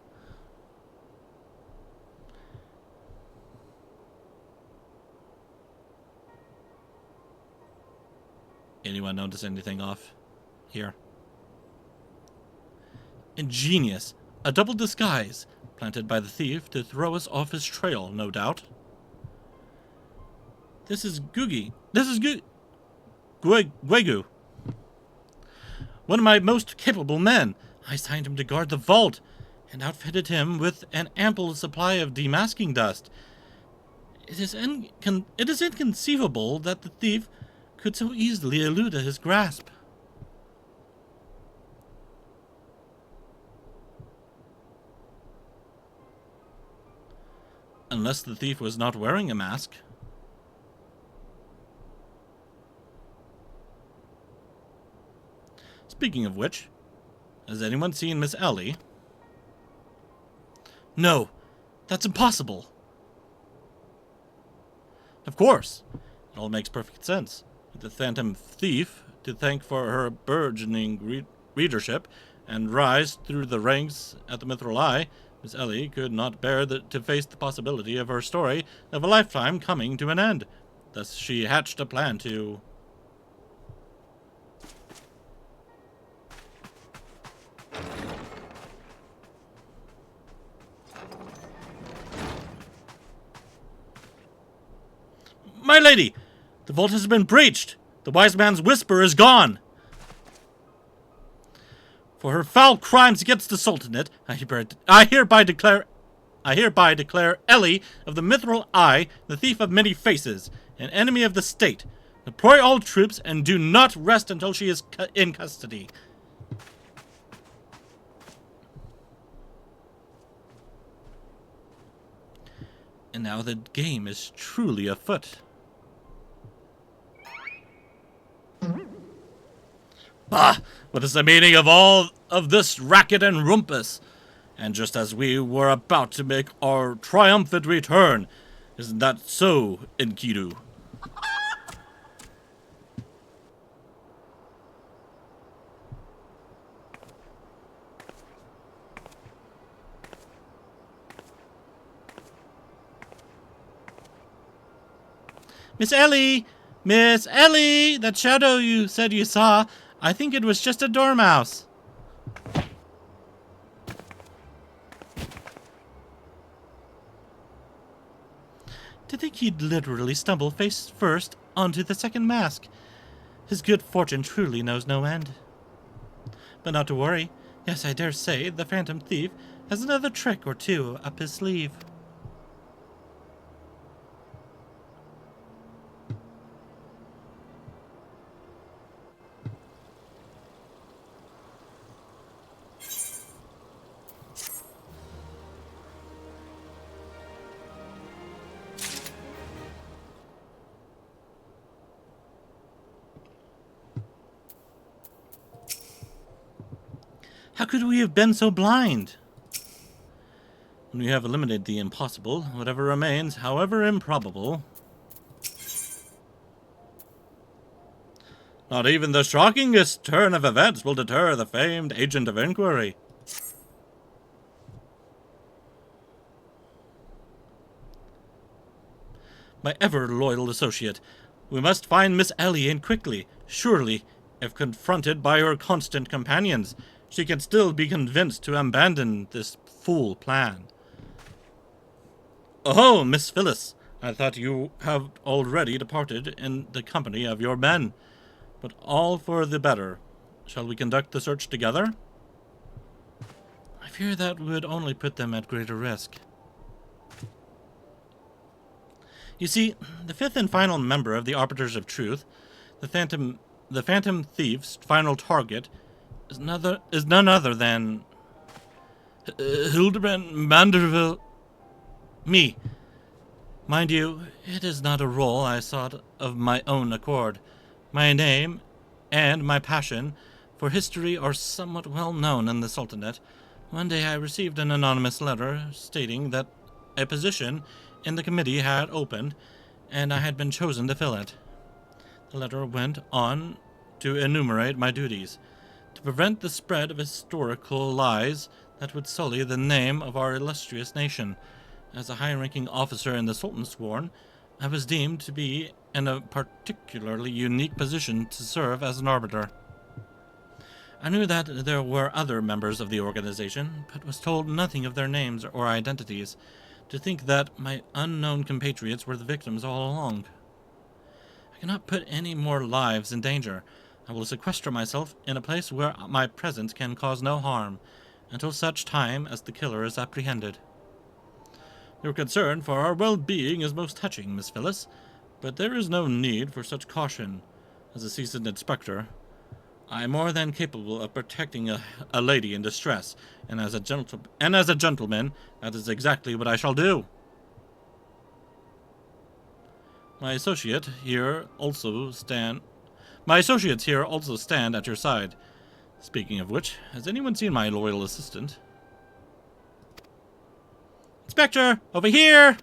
Anyone notice anything off here? Ingenious. A double disguise, planted by the thief to throw us off his trail, no doubt. This is Gugu. Guegu. One of my most capable men. I signed him to guard the vault, and outfitted him with an ample supply of demasking dust. It is inconceivable that the thief could so easily elude his grasp. Unless the thief was not wearing a mask. Speaking of which, has anyone seen Miss Ellie? No, that's impossible. Of course, it all makes perfect sense. With the phantom thief to thank for her burgeoning readership and rise through the ranks at the Mithril Eye, Miss Ellie could not bear to face the possibility of her story of a lifetime coming to an end. Thus she hatched a plan to... My lady! The vault has been breached! The wise man's whisper is gone! For her foul crimes against the Sultanate, I hereby declare Ellie of the Mithril Eye, the thief of many faces, an enemy of the state. Deploy all troops and do not rest until she is in custody. And now the game is truly afoot. Bah! What is the meaning of all of this racket and rumpus? And just as we were about to make our triumphant return, isn't that so, Enkidu? Miss Ellie! Miss Ellie! That shadow you said you saw, I think it was just a dormouse. To think he'd literally stumble face first onto the second mask. His good fortune truly knows no end. But not to worry. Yes, I dare say the Phantom Thief has another trick or two up his sleeve. How could we have been so blind? When we have eliminated the impossible, whatever remains, however improbable. Not even the shockingest turn of events will deter the famed agent of inquiry. My ever-loyal associate, we must find Miss Ellie and quickly. Surely, if confronted by her constant companions, she can still be convinced to abandon this fool plan. Oh, Miss Phyllis, I thought you had already departed in the company of your men. But all for the better. Shall we conduct the search together? I fear that would only put them at greater risk. You see, the fifth and final member of the Arbiters of Truth, the Phantom Thief's final target, is none other than Hildebrand Manderville. Me. Mind you, it is not a role I sought of my own accord. My name and my passion for history are somewhat well known in the Sultanate. One day I received an anonymous letter stating that a position in the committee had opened, and I had been chosen to fill it. The letter went on to enumerate my duties. To prevent the spread of historical lies that would sully the name of our illustrious nation. As a high-ranking officer in the Sultan's sworn, I was deemed to be in a particularly unique position to serve as an arbiter. I knew that there were other members of the organization, but was told nothing of their names or identities. To think that my unknown compatriots were the victims all along. I cannot put any more lives in danger. I will sequester myself in a place where my presence can cause no harm, until such time as the killer is apprehended. Your concern for our well-being is most touching, Miss Phyllis, but there is no need for such caution. As a seasoned inspector, I am more than capable of protecting a lady in distress, and as a gentleman, that is exactly what I shall do. My associates here also stand at your side. Speaking of which, has anyone seen my loyal assistant? Inspector, over here!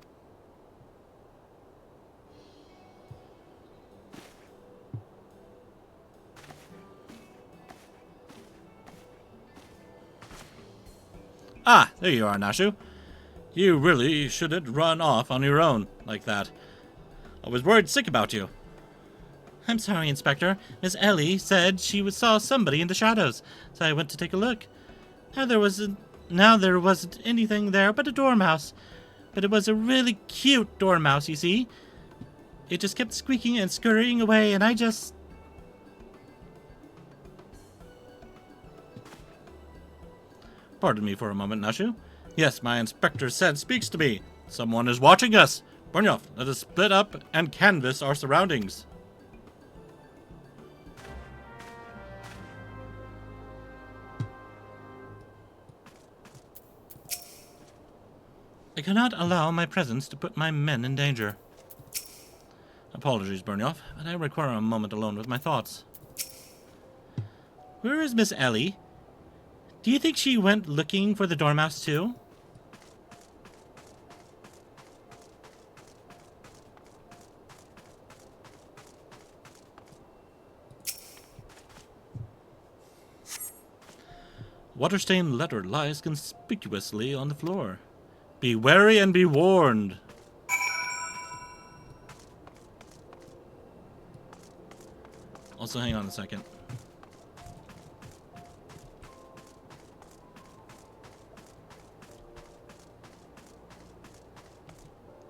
Ah, there you are, Nashu. You really shouldn't run off on your own like that. I was worried sick about you. I'm sorry, Inspector. Miss Ellie said she saw somebody in the shadows, so I went to take a look. Now there wasn't anything there but a dormouse. But it was a really cute dormouse, you see. It just kept squeaking and scurrying away, and I just... Pardon me for a moment, Nashu. Yes, my inspector said speaks to me. Someone is watching us. Byrnjolf, let us split up and canvass our surroundings. I cannot allow my presence to put my men in danger. Apologies, Byrnjolf, but I require a moment alone with my thoughts. Where is Miss Ellie? Do you think she went looking for the dormouse too? Water-stained letter lies conspicuously on the floor. Be wary and be warned. Also, hang on a second.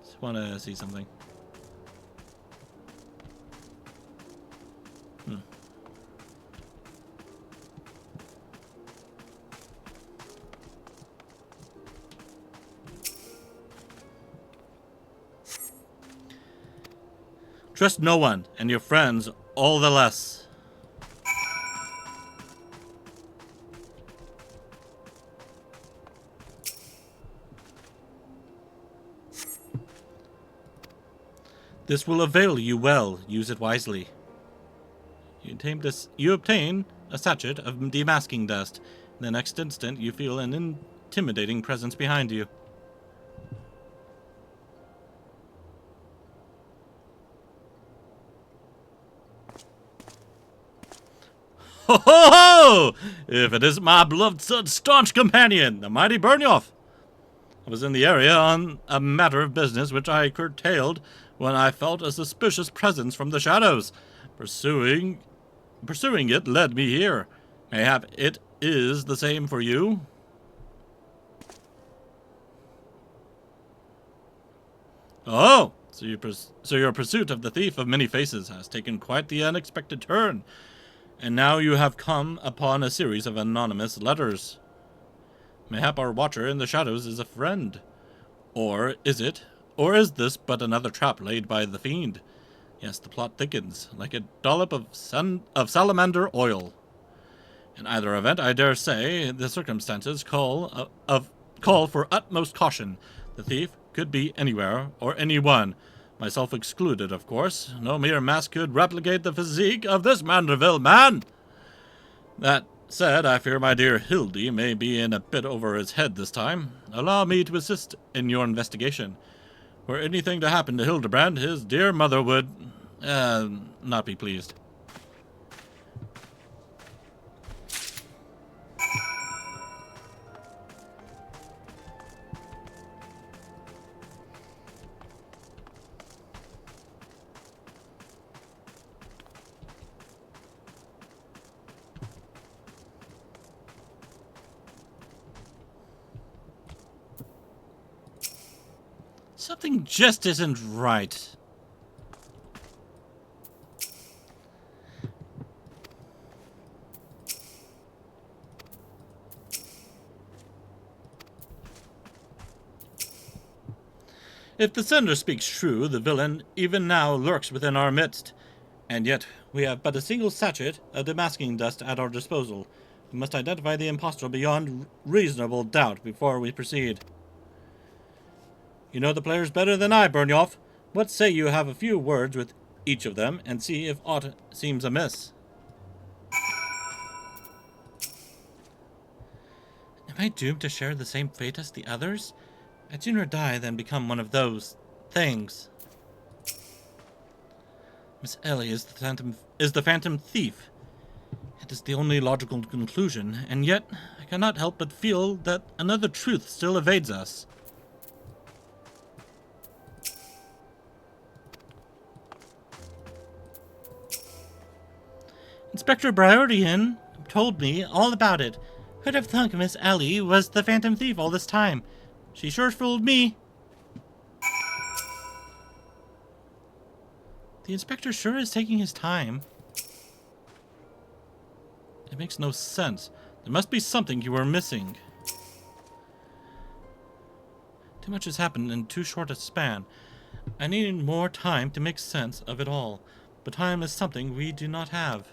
Just want to see something. Trust no one, and your friends all the less. This will avail you well. Use it wisely. You obtain a sachet of demasking dust. In the next instant, you feel an intimidating presence behind you. Ho ho ho! If it isn't my beloved staunch companion, the mighty Byrnjolf. I was in the area on a matter of business which I curtailed when I felt a suspicious presence from the shadows. Pursuing it led me here. Mayhap it is the same for you? Oh, so your pursuit of the thief of many faces has taken quite the unexpected turn. And now you have come upon a series of anonymous letters. Mayhap our watcher in the shadows is a friend. Or is this but another trap laid by the fiend? Yes, the plot thickens, like a dollop of salamander oil. In either event, I dare say, the circumstances call for utmost caution. The thief could be anywhere, or anyone. Myself excluded, of course. No mere mask could replicate the physique of this Manderville man. That said, I fear my dear Hildy may be in a bit over his head this time. Allow me to assist in your investigation. Were anything to happen to Hildebrand, his dear mother would, not be pleased. Something just isn't right. If the sender speaks true, the villain even now lurks within our midst. And yet, we have but a single sachet of demasking dust at our disposal. We must identify the impostor beyond reasonable doubt before we proceed. You know the players better than I, Byrnjolf. What say you have a few words with each of them and see if aught seems amiss? Am I doomed to share the same fate as the others? I'd sooner die than become one of those things. Miss Ellie is the phantom thief. It is the only logical conclusion, and yet I cannot help but feel that another truth still evades us. Inspector Byrnjolf told me all about it. Who'd have thunk Miss Ellie was the phantom thief all this time? She sure fooled me. The inspector sure is taking his time. It makes no sense. There must be something you are missing. Too much has happened in too short a span. I need more time to make sense of it all. But time is something we do not have.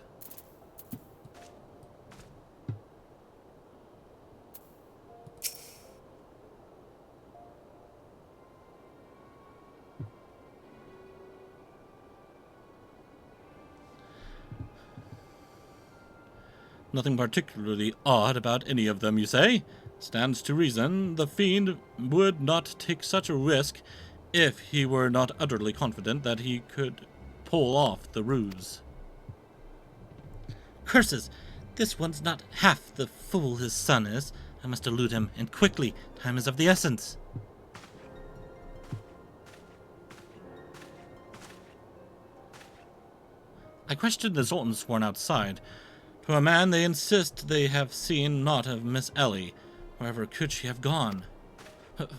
Nothing particularly odd about any of them, you say? Stands to reason the fiend would not take such a risk if he were not utterly confident that he could pull off the ruse. Curses! This one's not half the fool his son is. I must elude him, and quickly. Time is of the essence. I questioned the Zoltan sworn outside. To a man they insist they have seen naught of Miss Ellie. Wherever could she have gone?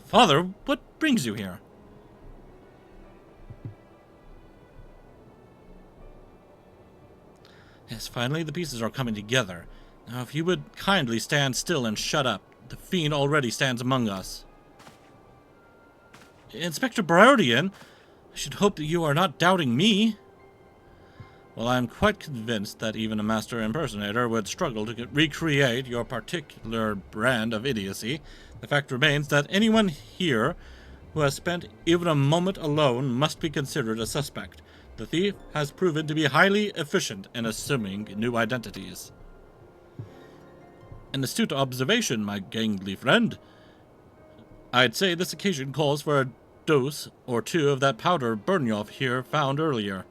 Father, what brings you here? Yes, finally the pieces are coming together. Now, if you would kindly stand still and shut up. The fiend already stands among us. Inspector Byrnjolf, I should hope that you are not doubting me. Well, I am quite convinced that even a master impersonator would struggle to recreate your particular brand of idiocy. The fact remains that anyone here who has spent even a moment alone must be considered a suspect. The thief has proven to be highly efficient in assuming new identities. An astute observation, my gangly friend. I'd say this occasion calls for a dose or two of that powder Byrnjolf here found earlier.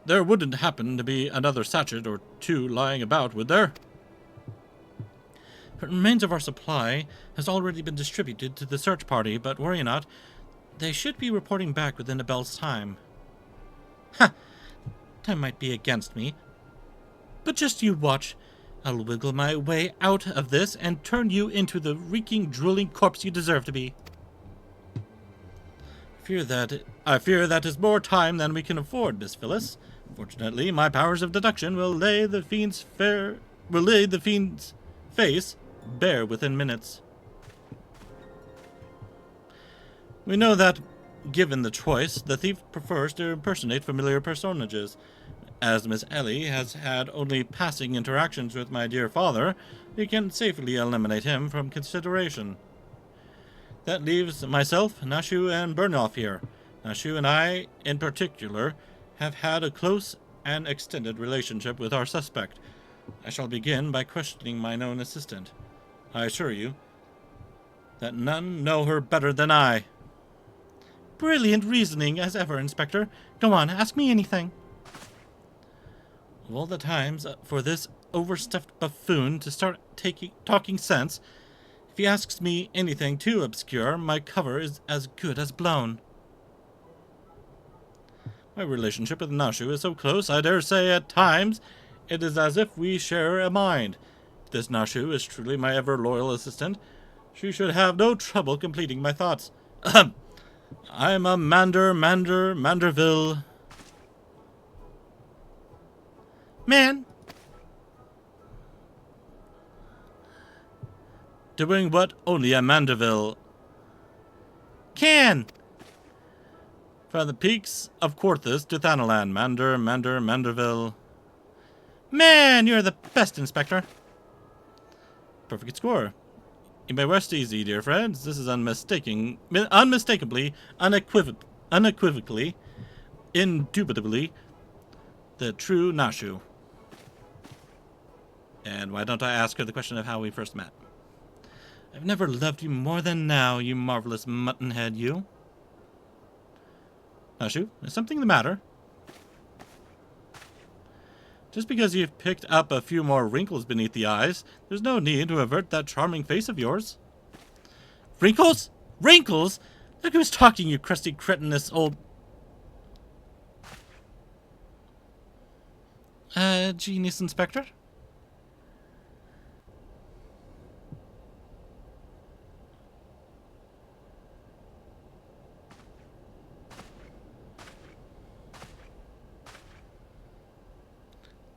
There wouldn't happen to be another sachet or two lying about, would there? The remains of our supply has already been distributed to the search party, but worry not. They should be reporting back within a bell's time. Ha! Time might be against me. But just you watch. I'll wiggle my way out of this and turn you into the reeking, drooling corpse you deserve to be. I fear that is more time than we can afford, Miss Phyllis. Fortunately, my powers of deduction will lay the fiend's face bare within minutes. We know that, given the choice, the thief prefers to impersonate familiar personages. As Miss Ellie has had only passing interactions with my dear father, we can safely eliminate him from consideration. That leaves myself, Nashu, and Byrnjolf here. Nashu and I, in particular, have had a close and extended relationship with our suspect. I shall begin by questioning my known assistant. I assure you that none know her better than I. Brilliant reasoning, as ever, Inspector. Go on, ask me anything. Of all the times for this overstuffed buffoon to start talking sense, if he asks me anything too obscure, my cover is as good as blown. My relationship with Nashu is so close, I dare say at times it is as if we share a mind. If this Nashu is truly my ever-loyal assistant, she should have no trouble completing my thoughts. I'm a Manderville. Man! Doing what only a Manderville can! From the peaks of Quarthus to Thanalan, Manderville. Man, you're the best, Inspector. Perfect score. You may rest easy, dear friends. This is unmistakably, unequivocally, indubitably, the true Nashu. And why don't I ask her the question of how we first met? I've never loved you more than now, you marvelous muttonhead, you. Nashu, is something the matter? Just because you've picked up a few more wrinkles beneath the eyes, there's no need to avert that charming face of yours. Wrinkles? Wrinkles? Look who's talking, you crusty cretinous old... Genius, Inspector?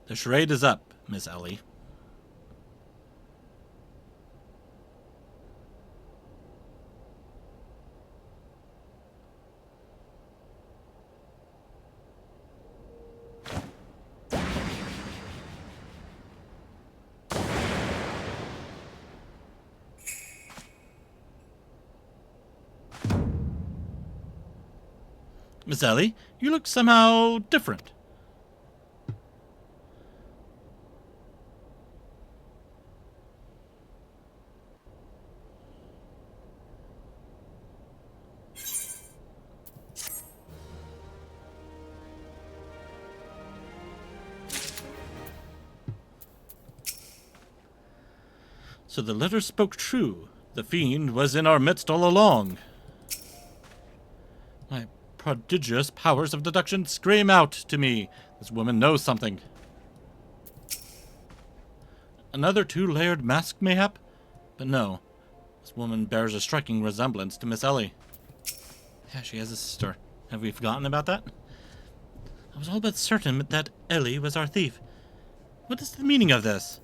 The charade is up, Miss Ellie. Miss Ellie, you look somehow different. So the letter spoke true. The fiend was in our midst all along. My prodigious powers of deduction scream out to me. This woman knows something. Another two-layered mask, mayhap? But no. This woman bears a striking resemblance to Miss Ellie. Yeah, she has a sister. Have we forgotten about that? I was all but certain that Ellie was our thief. What is the meaning of this?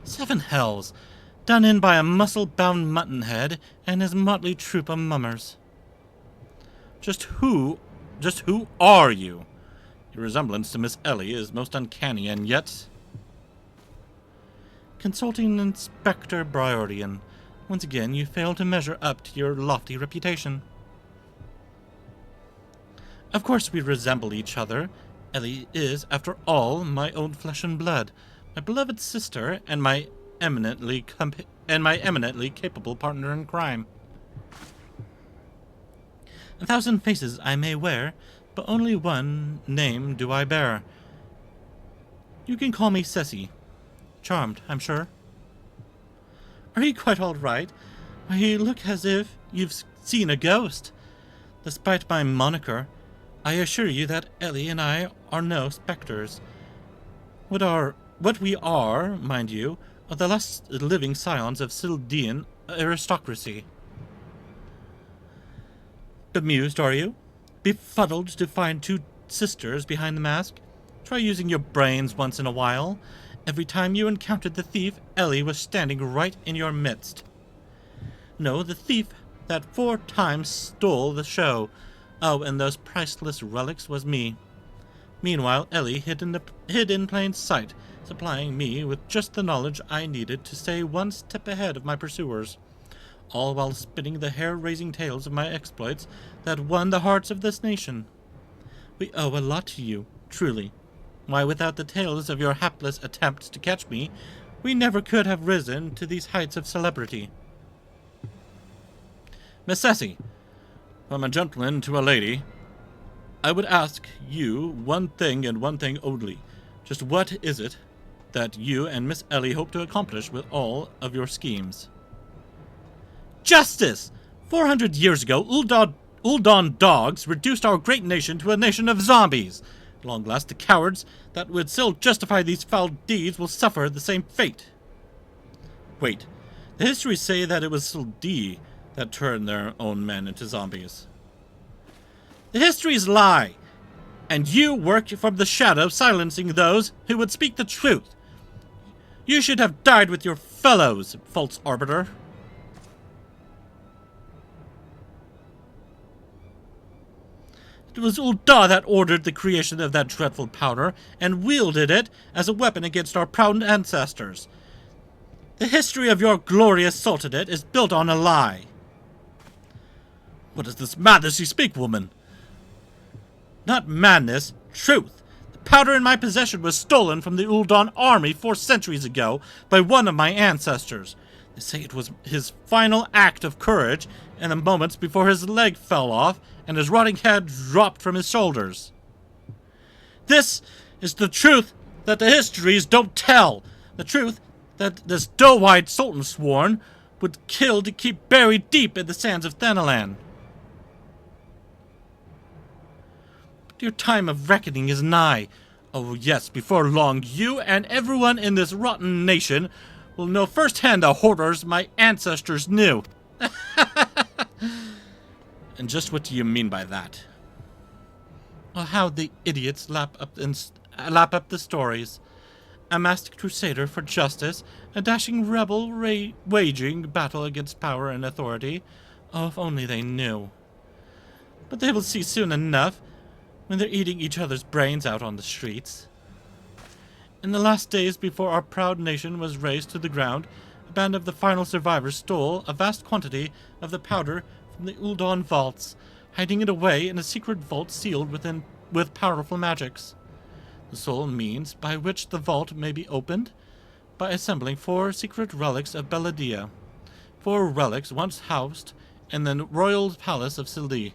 Seven hells! Done in by a muscle-bound muttonhead and his motley troop of mummers. Just who are you? Your resemblance to Miss Ellie is most uncanny, and yet... Consulting Inspector Byrnjolf, once again you fail to measure up to your lofty reputation. Of course we resemble each other. Ellie is, after all, my own flesh and blood, my beloved sister, and my eminently capable partner in crime. 1,000 faces I may wear, but only one name do I bear. You can call me Ceci. Charmed, I'm sure. Are you quite all right? Why, you look as if you've seen a ghost. Despite my moniker, I assure you that Ellie and I are no specters. What we are, mind you, are the last living scions of Sildian aristocracy. Bemused, are you? Befuddled to find two sisters behind the mask? Try using your brains once in a while. Every time you encountered the thief, Ellie was standing right in your midst. No, the thief that 4 times stole the show. Oh, and those priceless relics was me. Meanwhile, Ellie hid in plain sight, supplying me with just the knowledge I needed to stay one step ahead of my pursuers, all while spinning the hair-raising tales of my exploits that won the hearts of this nation. We owe a lot to you, truly. Why, without the tales of your hapless attempts to catch me, we never could have risen to these heights of celebrity. Miss Ceci, from a gentleman to a lady, I would ask you one thing and one thing only. Just what is it that you and Miss Ellie hope to accomplish with all of your schemes? Justice! 400 years ago, Uldan dogs reduced our great nation to a nation of zombies. At long last, the cowards that would still justify these foul deeds will suffer the same fate. Wait, the histories say that it was Sildi that turned their own men into zombies. The histories lie, and you work from the shadow, silencing those who would speak the truth. You should have died with your fellows, false arbiter. It was Ulda that ordered the creation of that dreadful powder, and wielded it as a weapon against our proud ancestors. The history of your glorious sultanate is built on a lie. What is this madness you speak, woman? Not madness, truth. The powder in my possession was stolen from the Uldan army 4 centuries ago by one of my ancestors. They say it was his final act of courage in the moments before his leg fell off and his rotting head dropped from his shoulders. This is the truth that the histories don't tell. The truth that this doe-eyed sultan sworn would kill to keep buried deep in the sands of Thanalan. Your time of reckoning is nigh. Oh yes, before long, you and everyone in this rotten nation will know firsthand the horrors my ancestors knew. And just what do you mean by that? Well, how the idiots lap up the stories. A masked crusader for justice, a dashing rebel waging battle against power and authority. Oh, if only they knew. But they will see soon enough, when they're eating each other's brains out on the streets. In the last days before our proud nation was razed to the ground, a band of the final survivors stole a vast quantity of the powder from the Uldan vaults, hiding it away in a secret vault sealed with powerful magics. The sole means by which the vault may be opened, by assembling 4 secret relics of Belladia. 4 relics once housed in the royal palace of Sildi.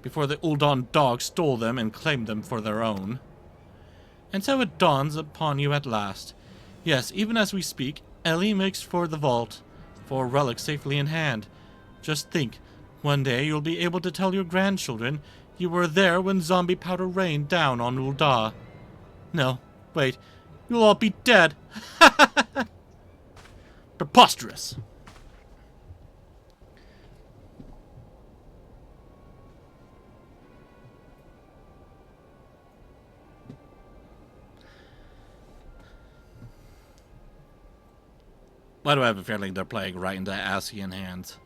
before the Uldon dog stole them and claimed them for their own. And so it dawns upon you at last. Yes, even as we speak, Ellie makes for the vault, for relics safely in hand. Just think, one day you'll be able to tell your grandchildren you were there when zombie powder rained down on Ul'dah. No, wait, you'll all be dead. Preposterous. Why do I have a feeling they're playing right into Asian hands?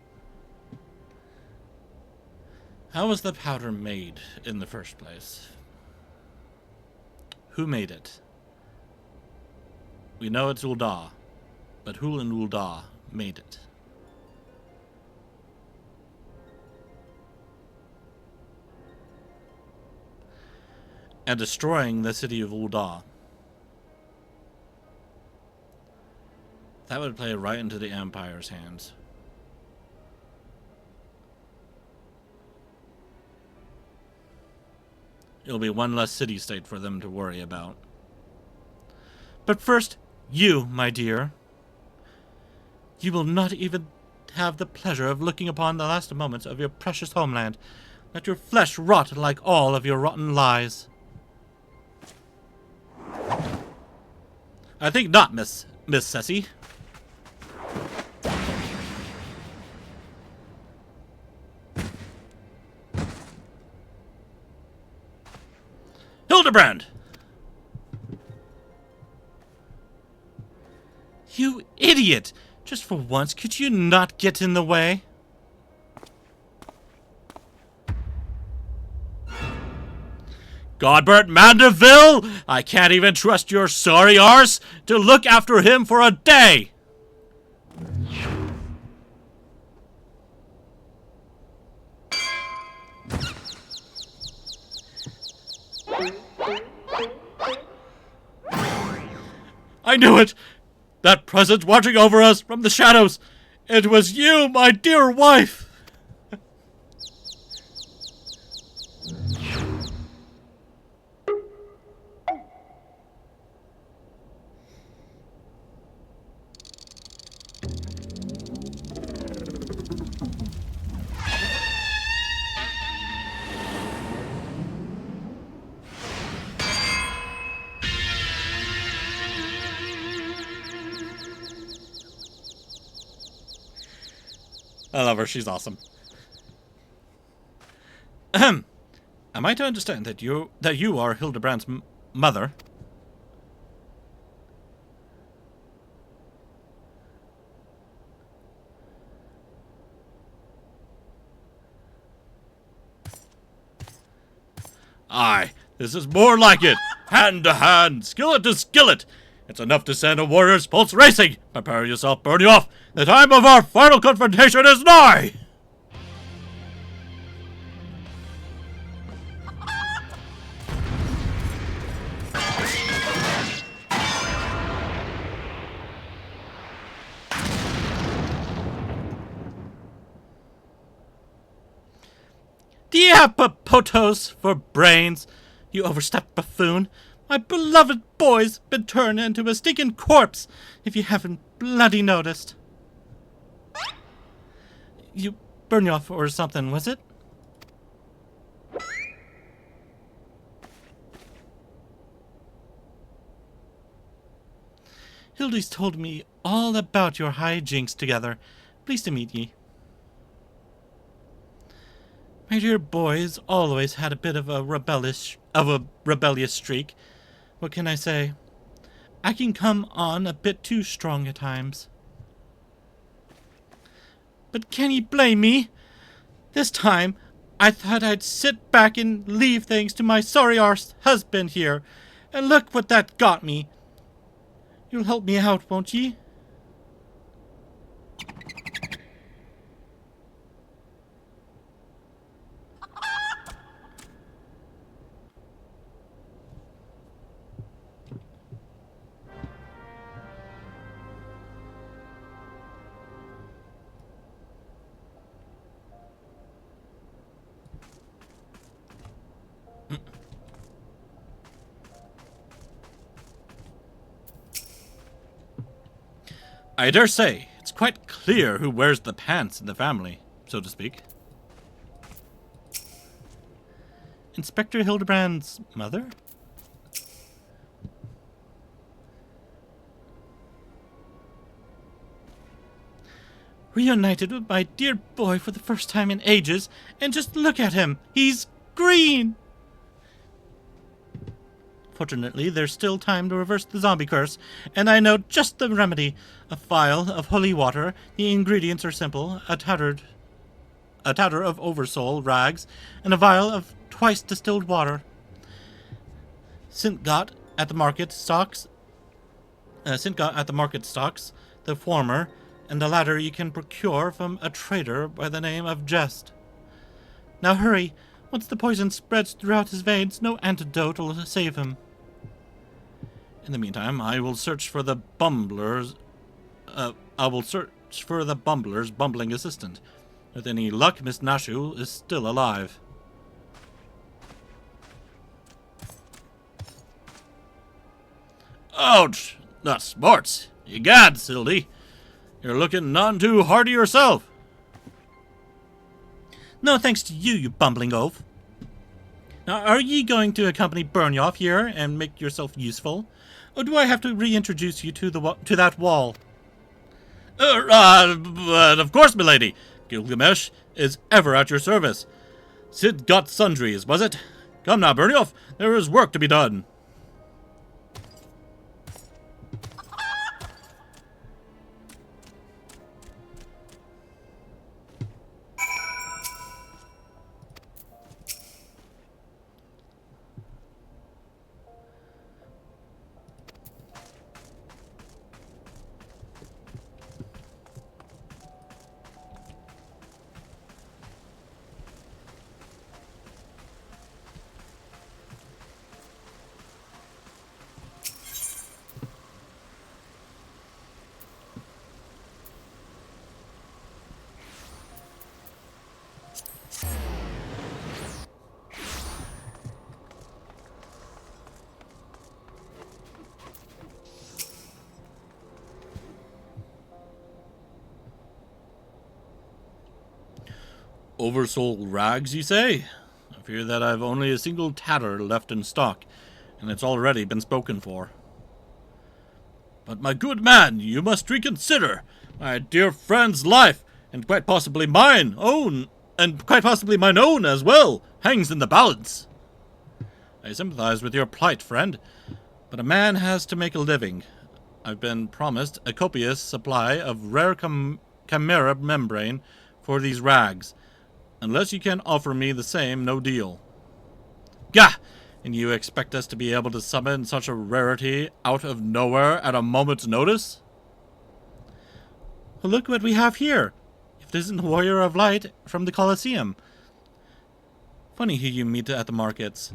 How was the powder made in the first place? Who made it? We know it's Ul'dah, but who in Ul'dah made it? And destroying the city of Ul'dah. That would play right into the Empire's hands. It'll be one less city-state for them to worry about. But first, you, my dear. You will not even have the pleasure of looking upon the last moments of your precious homeland. Let your flesh rot like all of your rotten lies. I think not, Miss Ceci. Hildebrand! You idiot! Just for once, could you not get in the way? Godbert Mandeville! I can't even trust your sorry arse to look after him for a day! I knew it! That presence watching over us from the shadows! It was you, my dear wife! I love her, she's awesome. Ahem. Am I to understand that you are Hildebrand's mother? Aye, this is more like it. Hand to hand, skillet to skillet. It's enough to send a warrior's pulse racing. Prepare yourself, Byrnjolf. The time of our final confrontation is nigh. Do you have potos for brains, you overstepped buffoon? My beloved boy's been turned into a stinking corpse, if you haven't bloody noticed. You Byrnjolf or something, was it? Hildy's told me all about your hijinks together. Pleased to meet ye. My dear boy's always had a bit of a rebellious streak. What can I say? I can come on a bit too strong at times. But can ye blame me? This time, I thought I'd sit back and leave things to my sorry-arse husband here. And look what that got me. You'll help me out, won't ye? I dare say it's quite clear who wears the pants in the family, so to speak. Inspector Hildebrand's mother? Reunited with my dear boy for the first time in ages, and just look at him! He's green! Fortunately, there's still time to reverse the zombie curse, and I know just the remedy. A vial of holy water. The ingredients are simple. A tatter of oversoul rags, and a vial of twice distilled water. Sint got at the market stocks. The former, and the latter you can procure from a trader by the name of Jest. Now hurry. Once the poison spreads throughout his veins, no antidote will save him. In the meantime, I will search for the bumbler's bumbling assistant. With any luck, Miss Nashu is still alive. Ouch! The sports! Egad, Sildy! You're looking none too hearty yourself. No thanks to you, you bumbling oaf. Now, are ye going to accompany Byrnjolf here and make yourself useful? Or do I have to reintroduce you to that wall? But of course, milady. Gilgamesh is ever at your service. Sid got sundries, was it? Come now, Byrnjolf, there is work to be done. Oversoul rags, you say? I fear that I've only a single tatter left in stock, and it's already been spoken for. But my good man, you must reconsider. My dear friend's life, and quite possibly mine own as well, hangs in the balance. I sympathize with your plight, friend, but a man has to make a living. I've been promised a copious supply of rare chimera membrane for these rags. Unless you can offer me the same, no deal. Gah! And you expect us to be able to summon such a rarity out of nowhere at a moment's notice? Well, look what we have here. If it isn't a warrior of light from the Colosseum. Funny who you meet at the markets.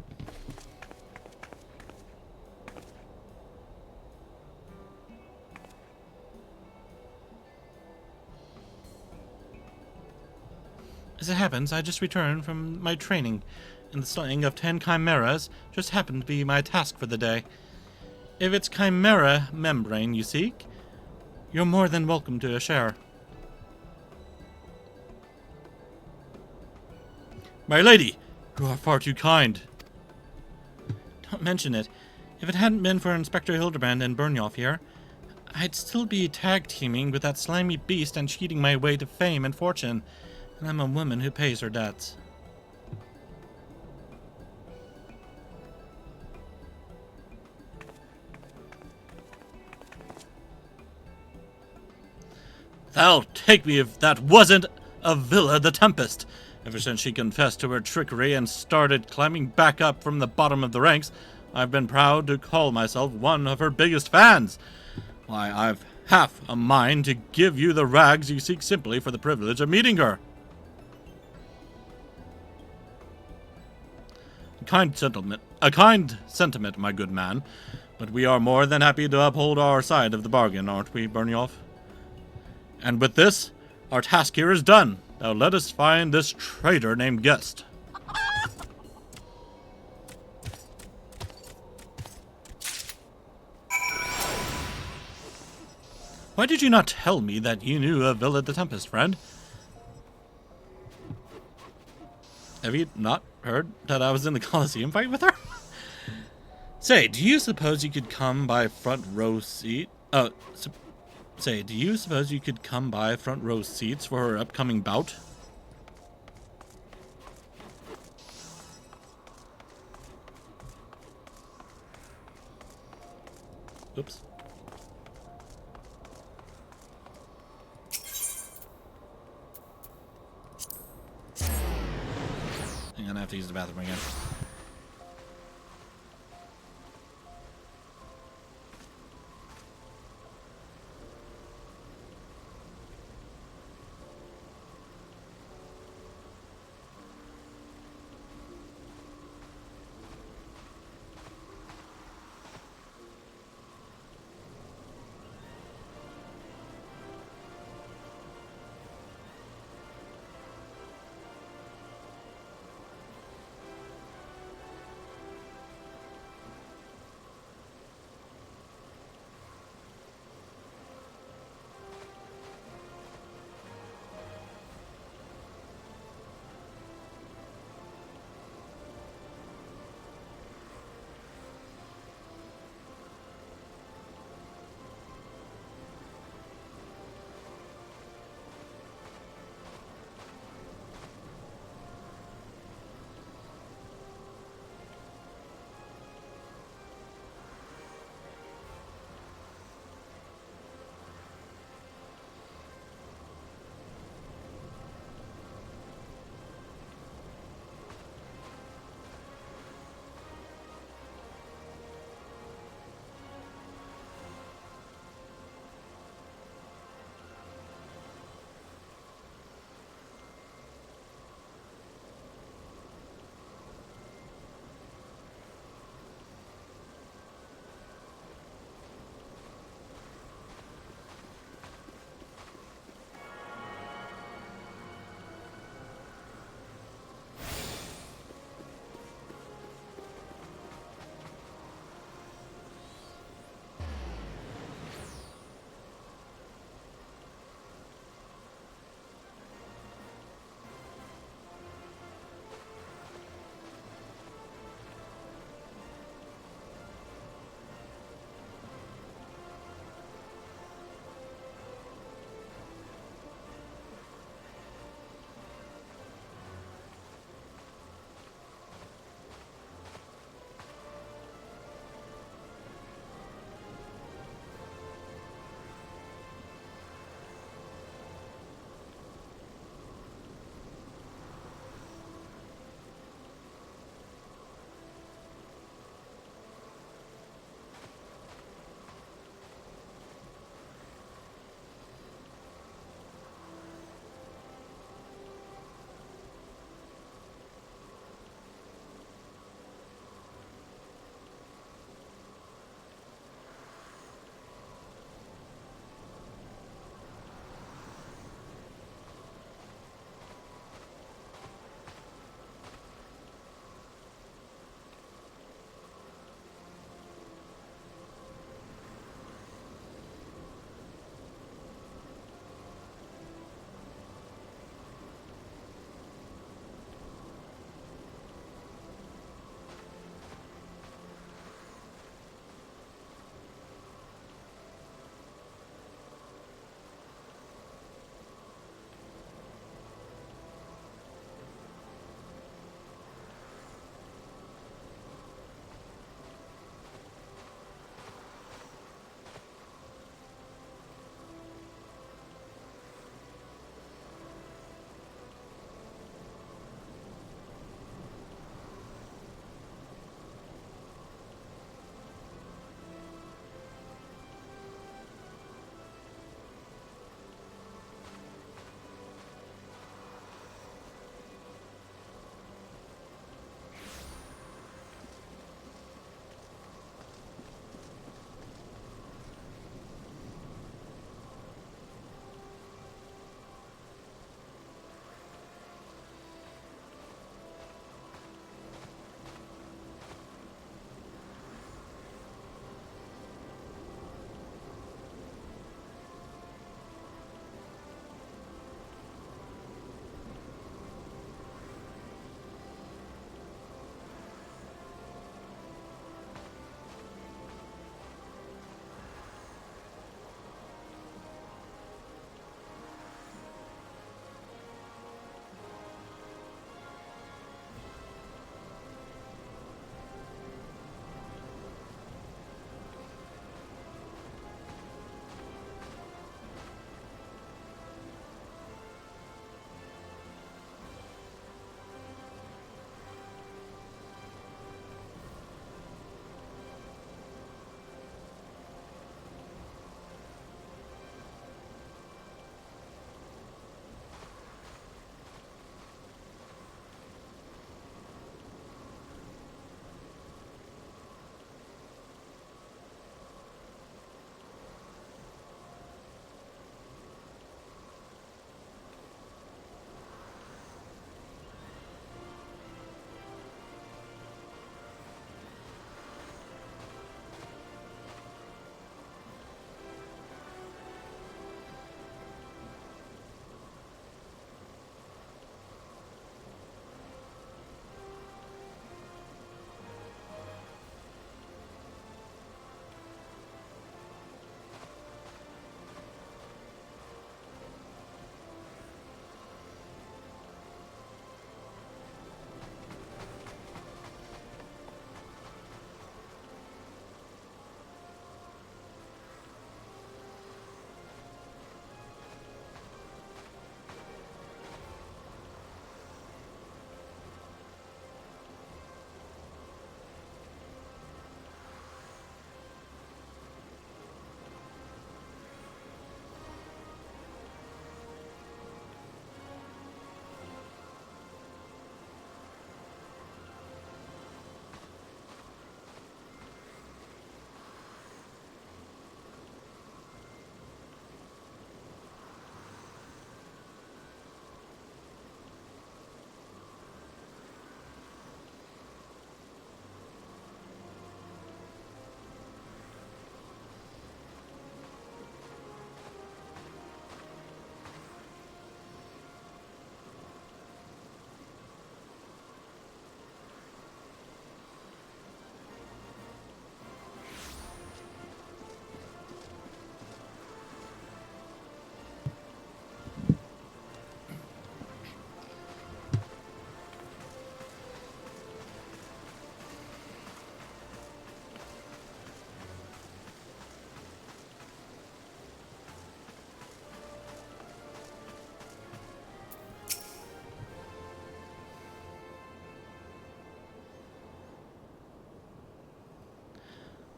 As it happens, I just returned from my training, and the slaying of 10 chimeras just happened to be my task for the day. If it's chimera membrane you seek, you're more than welcome to a share. My lady, you are far too kind. Don't mention it. If it hadn't been for Inspector Hildebrand and Byrnjolf here, I'd still be tag-teaming with that slimy beast and cheating my way to fame and fortune. And I'm a woman who pays her debts. Thou take me if that wasn't a Villa the Tempest. Ever since she confessed to her trickery and started climbing back up from the bottom of the ranks, I've been proud to call myself one of her biggest fans. Why, I've half a mind to give you the rags you seek simply for the privilege of meeting her. A kind sentiment, my good man, but we are more than happy to uphold our side of the bargain, aren't we, Byrnjolf? And with this, our task here is done. Now let us find this traitor named Guest. Why did you not tell me that you knew of Villa the Tempest, friend? Have you not heard that I was in the Colosseum fight with her? Say, do you suppose you could come by front row seat? Say, do you suppose you could come by front row seats for her upcoming bout? Oops. Hang on, I have to use the bathroom again.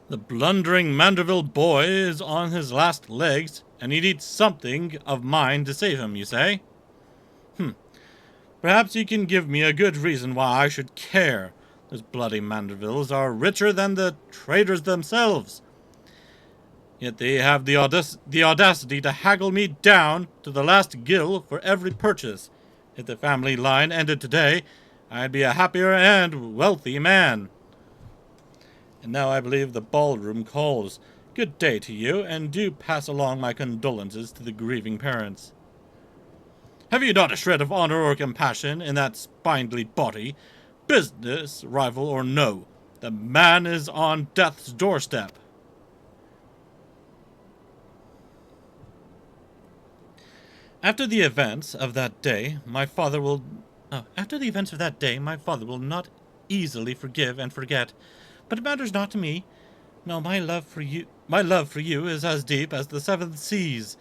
The blundering Manderville boy is on his last legs, and he needs something of mine to save him, you say? Perhaps you can give me a good reason why I should care. Those bloody Mandervilles are richer than the traders themselves. Yet they have the audacity to haggle me down to the last gill for every purchase. If the family line ended today, I'd be a happier and wealthy man. And now I believe the ballroom calls. Good day to you, and do pass along my condolences to the grieving parents. Have you not a shred of honor or compassion in that spindly body? Business, rival or no, the man is on death's doorstep. After the events of that day, my father will not easily forgive and forget. But it matters not to me. No, my love for you is as deep as the seven seas.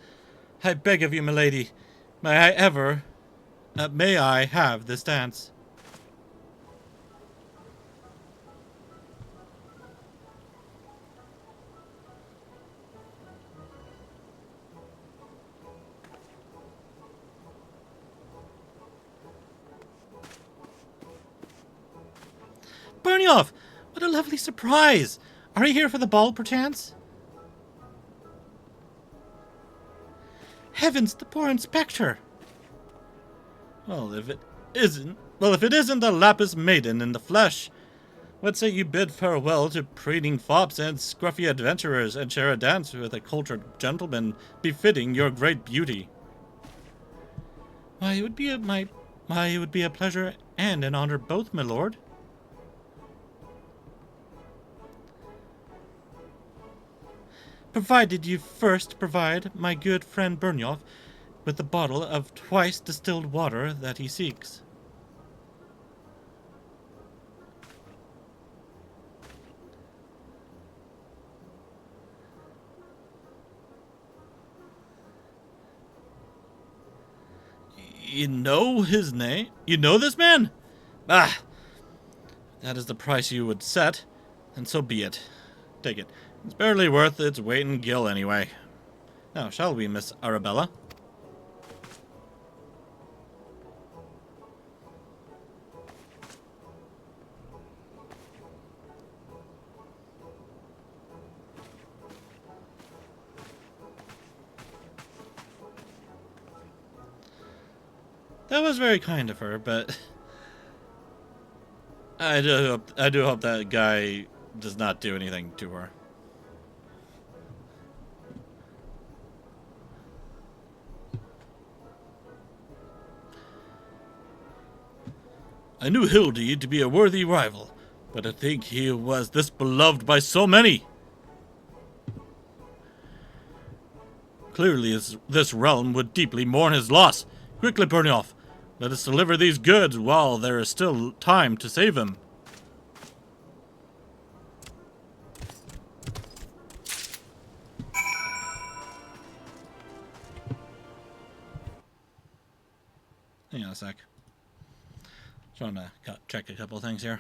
I beg of you, milady, may I have this dance? Byrnjolf! What a lovely surprise! Are you here for the ball, perchance? Heavens, the poor inspector! If it isn't the Lapis maiden in the flesh, what say you bid farewell to preening fops and scruffy adventurers and share a dance with a cultured gentleman befitting your great beauty? Why, it would be a pleasure and an honor both, my lord. Provided you first provide my good friend Byrnjolf with the bottle of twice distilled water that he seeks. You know his name? You know this man? Ah! That is the price you would set, and so be it. Take it. It's barely worth its weight in gill anyway. Now, shall we, Miss Arabella? That was very kind of her, but I do hope that guy does not do anything to her. I knew Hildy to be a worthy rival, but to think he was this beloved by so many. Clearly this realm would deeply mourn his loss. Quickly, Byrnjolf, let us deliver these goods while there is still time to save him. Hang on a sec. Trying to check a couple things here.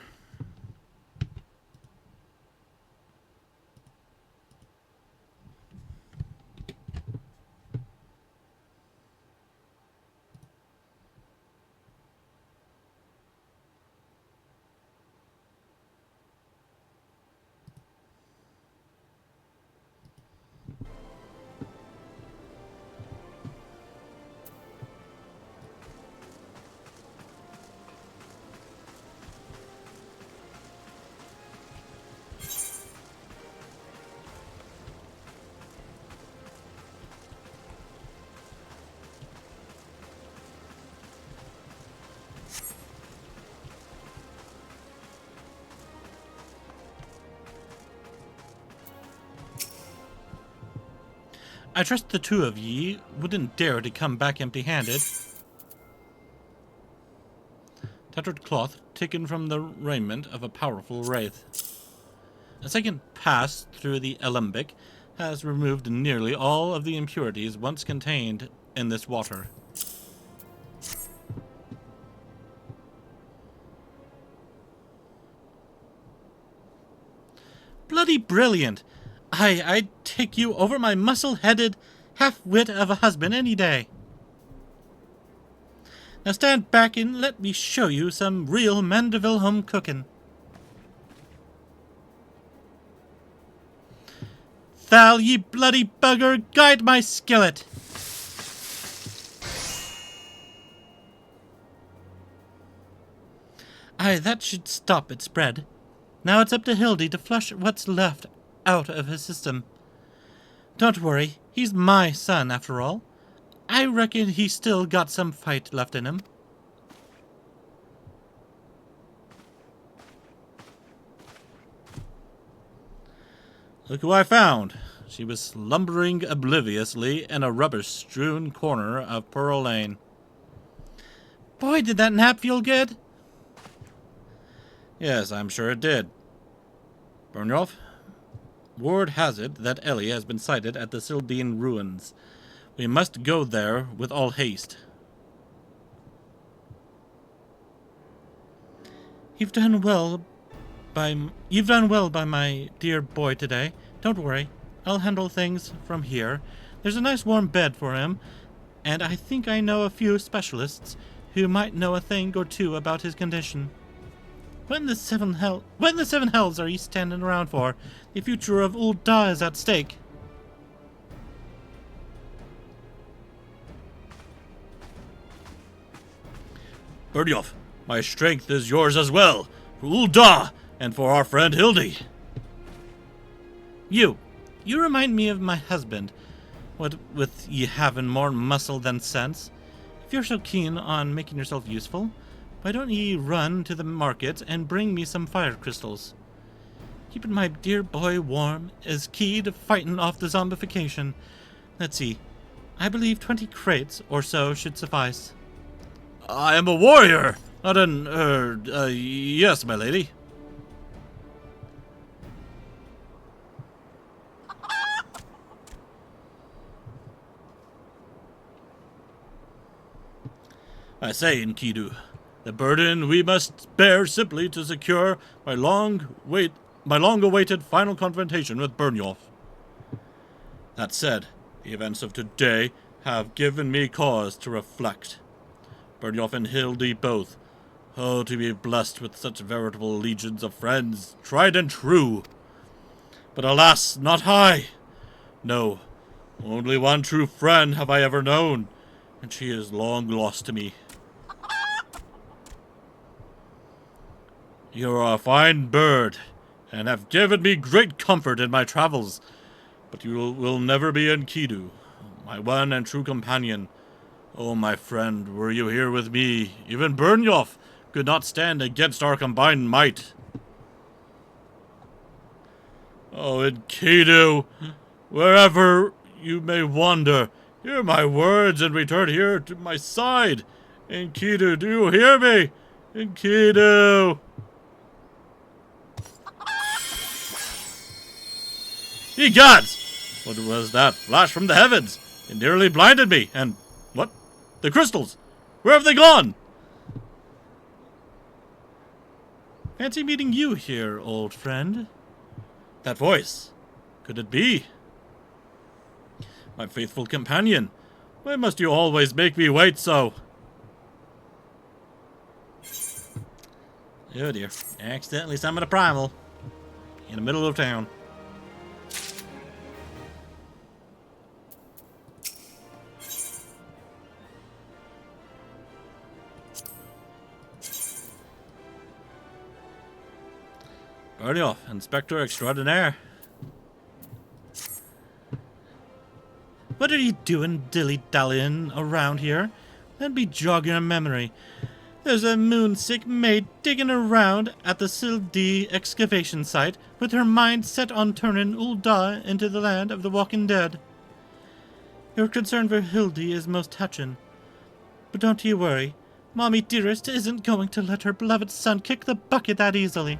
I trust the two of ye wouldn't dare to come back empty-handed. Tattered cloth taken from the raiment of a powerful wraith. A second pass through the alembic has removed nearly all of the impurities once contained in this water. bloody brilliant. I'd take you over my muscle-headed half-wit of a husband any day. Now stand back and let me show you some real Mandeville home cooking. Thou, ye bloody bugger, guide my skillet! Aye, that should stop its spread. Now it's up to Hildy to flush what's left out of his system. Don't worry, he's my son after all. I reckon he's still got some fight left in him. Look who I found. She was slumbering obliviously in a rubbish-strewn corner of Pearl Lane. Boy, did that nap feel good? Yes, I'm sure it did. Byrnjolf, word has it that Ellie has been sighted at the Sildine ruins. We must go there with all haste. You've done well by my dear boy today. Don't worry. I'll handle things from here. There's a nice warm bed for him, and I think I know a few specialists who might know a thing or two about his condition. What in the seven hells are you standing around for? The future of Ul'dah is at stake. Byrnjolf, my strength is yours as well, for Ul'dah and for our friend Hildy. You remind me of my husband, what with ye having more muscle than sense. If you're so keen on making yourself useful, why don't ye run to the market and bring me some fire crystals? Keeping my dear boy warm is key to fighting off the zombification. Let's see, I believe 20 crates or so should suffice. I am a warrior, not yes, my lady. I say, Enkidu, the burden we must bear simply to secure my long-awaited final confrontation with Byrnjolf. That said, the events of today have given me cause to reflect. Byrnjolf and Hildy both. Oh, to be blessed with such veritable legions of friends, tried and true. But alas, not I. No, only one true friend have I ever known, and she is long lost to me. You are a fine bird, and have given me great comfort in my travels, but you will never be Enkidu, my one and true companion. Oh, my friend, were you here with me, even Byrnjolf could not stand against our combined might. Oh, Enkidu, wherever you may wander, hear my words and return here to my side. Enkidu, do you hear me? Enkidu! Ye gods! What was that flash from the heavens? It nearly blinded me, and what? The crystals! Where have they gone? Fancy meeting you here, old friend. That voice. Could it be? My faithful companion. Why must you always make me wait so? Oh dear. Accidentally summoned a primal. In the middle of town. Byrnjolf, Inspector Extraordinaire. What are you doing dilly-dallying around here? Let me jog your memory. There's a moon-sick maid digging around at the Sildine excavation site with her mind set on turning Ul'dah into the land of the walking dead. Your concern for Hildy is most touching. But don't you worry. Mommy dearest isn't going to let her beloved son kick the bucket that easily.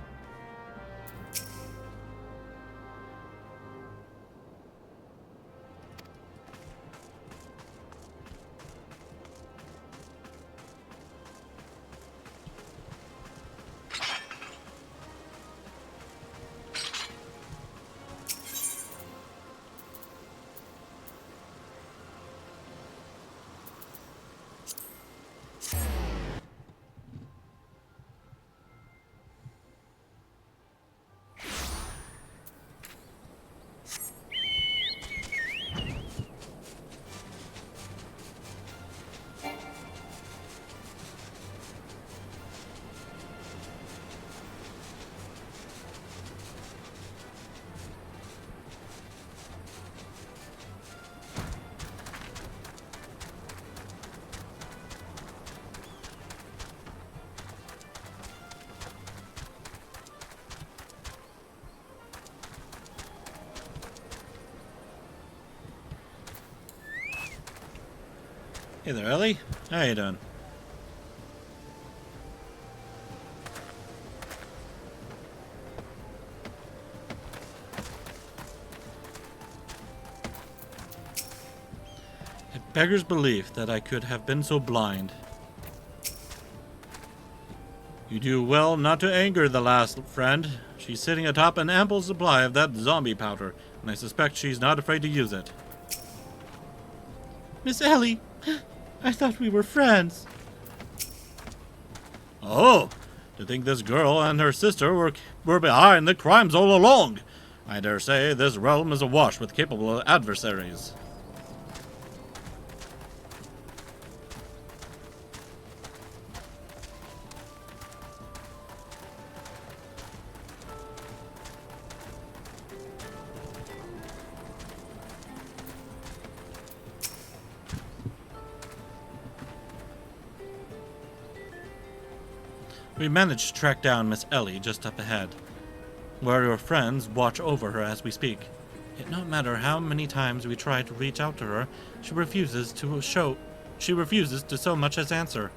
Hey there, Ellie. How you doing? It beggars belief that I could have been so blind. You do well not to anger the last friend. She's sitting atop an ample supply of that zombie powder, and I suspect she's not afraid to use it. Miss Ellie, I thought we were friends. Oh, to think this girl and her sister were behind the crimes all along. I dare say this realm is awash with capable adversaries. We managed to track down Miss Ellie just up ahead, where your friends watch over her as we speak. Yet no matter how many times we try to reach out to her, she refuses to so much as answer.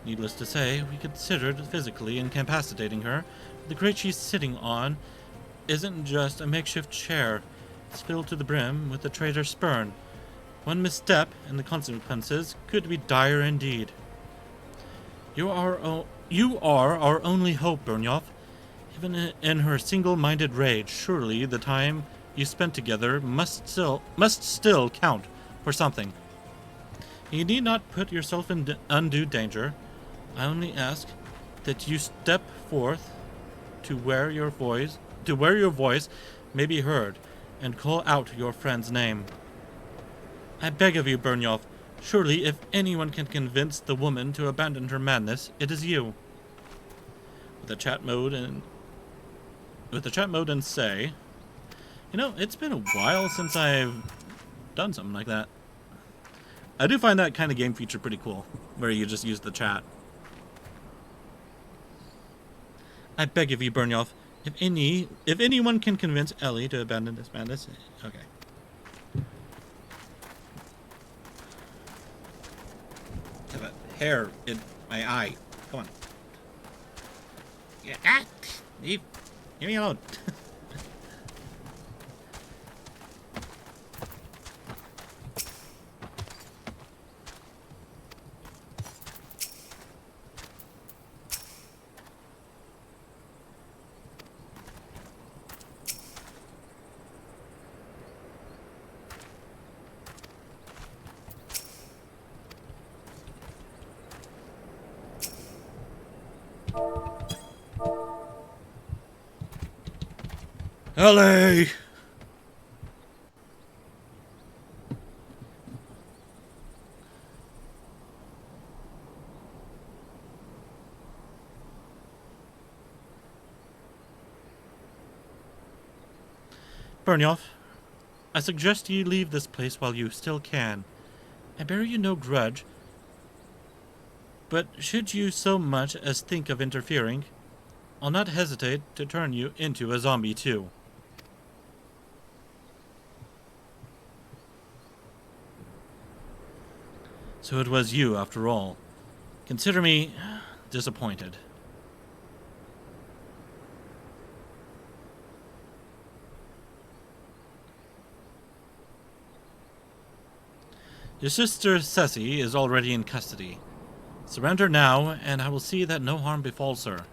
Needless to say, we considered physically incapacitating her. The crate she's sitting on isn't just a makeshift chair. It's filled to the brim with the traitor's spurn. One misstep, and the consequences could be dire indeed. You are our only hope, Byrnjolf. Even in her single-minded rage, surely the time you spent together must still count for something. You need not put yourself in undue danger. I only ask that you step forth to where your voice may be heard, and call out your friend's name. I beg of you, Byrnjolf. Surely, if anyone can convince the woman to abandon her madness, it is you. With the chat mode and say, you know, it's been a while since I've done something like that. I do find that kind of game feature pretty cool, where you just use the chat. I beg of you, Byrnjolf, if anyone can convince Ellie to abandon this madness, okay. I have a hair in my eye. Come on. Yeah, leave me alone. Ellie! Byrnjolf, I suggest you leave this place while you still can. I bear you no grudge, but should you so much as think of interfering, I'll not hesitate to turn you into a zombie too. So it was you, after all. Consider me disappointed. Your sister Ceci is already in custody. Surrender now, and I will see that no harm befalls her.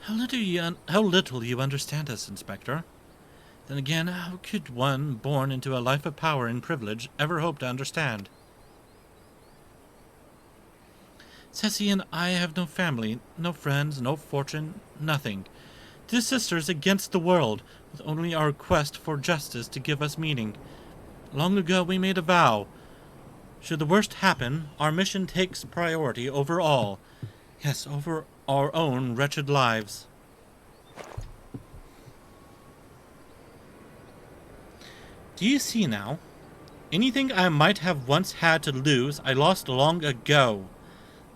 How little you understand us, Inspector. Then again, how could one born into a life of power and privilege ever hope to understand? Ceci and I have no family, no friends, no fortune, nothing. 'Tis sisters against the world, with only our quest for justice to give us meaning. Long ago we made a vow. Should the worst happen, our mission takes priority over all. Yes, over our own wretched lives. Do you see now? Anything I might have once had to lose, I lost long ago.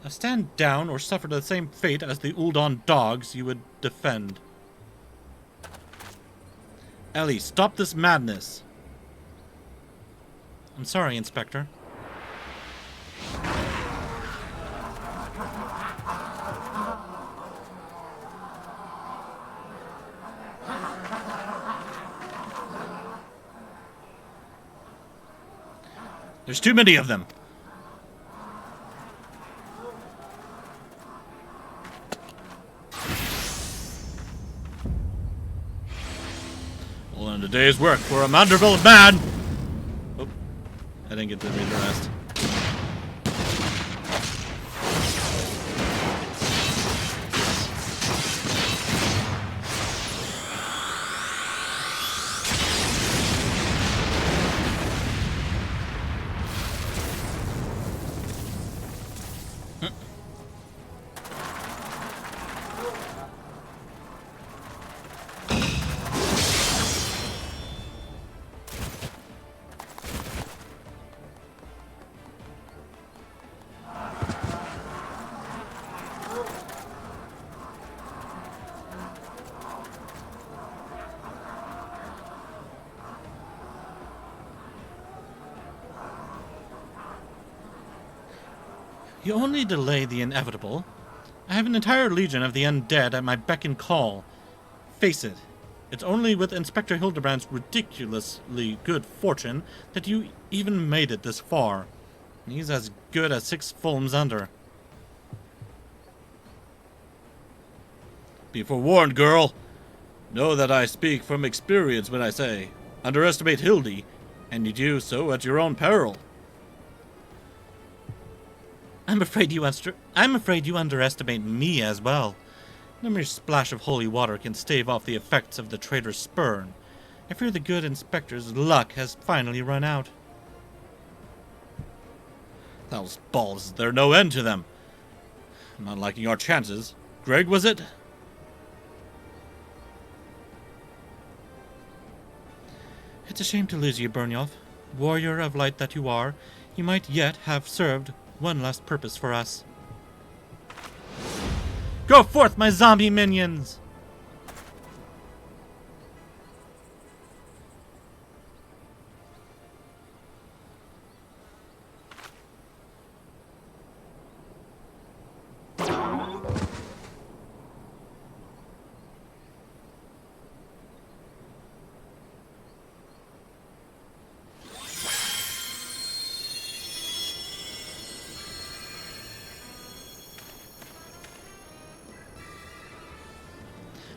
Stand down or suffer the same fate as the Uldon dogs you would defend. Ellie, stop this madness. I'm sorry, Inspector. There's too many of them. Well, in a day's work for a Manderville man. Oh, I didn't get to read the rest. You only delay the inevitable. I have an entire legion of the undead at my beck and call. Face it, it's only with Inspector Hildebrand's ridiculously good fortune that you even made it this far. He's as good as 6 fulms under. Be forewarned, girl. Know that I speak from experience when I say, underestimate Hildy, and you do so at your own peril. I'm afraid you underestimate me as well. No mere splash of holy water can stave off the effects of the traitor's spurn. I fear the good inspector's luck has finally run out. Those balls, there's no end to them. I'm not liking our chances. Greg, was it? It's a shame to lose you, Byrnjolf. Warrior of light that you are, you might yet have served one last purpose for us. Go forth, my zombie minions!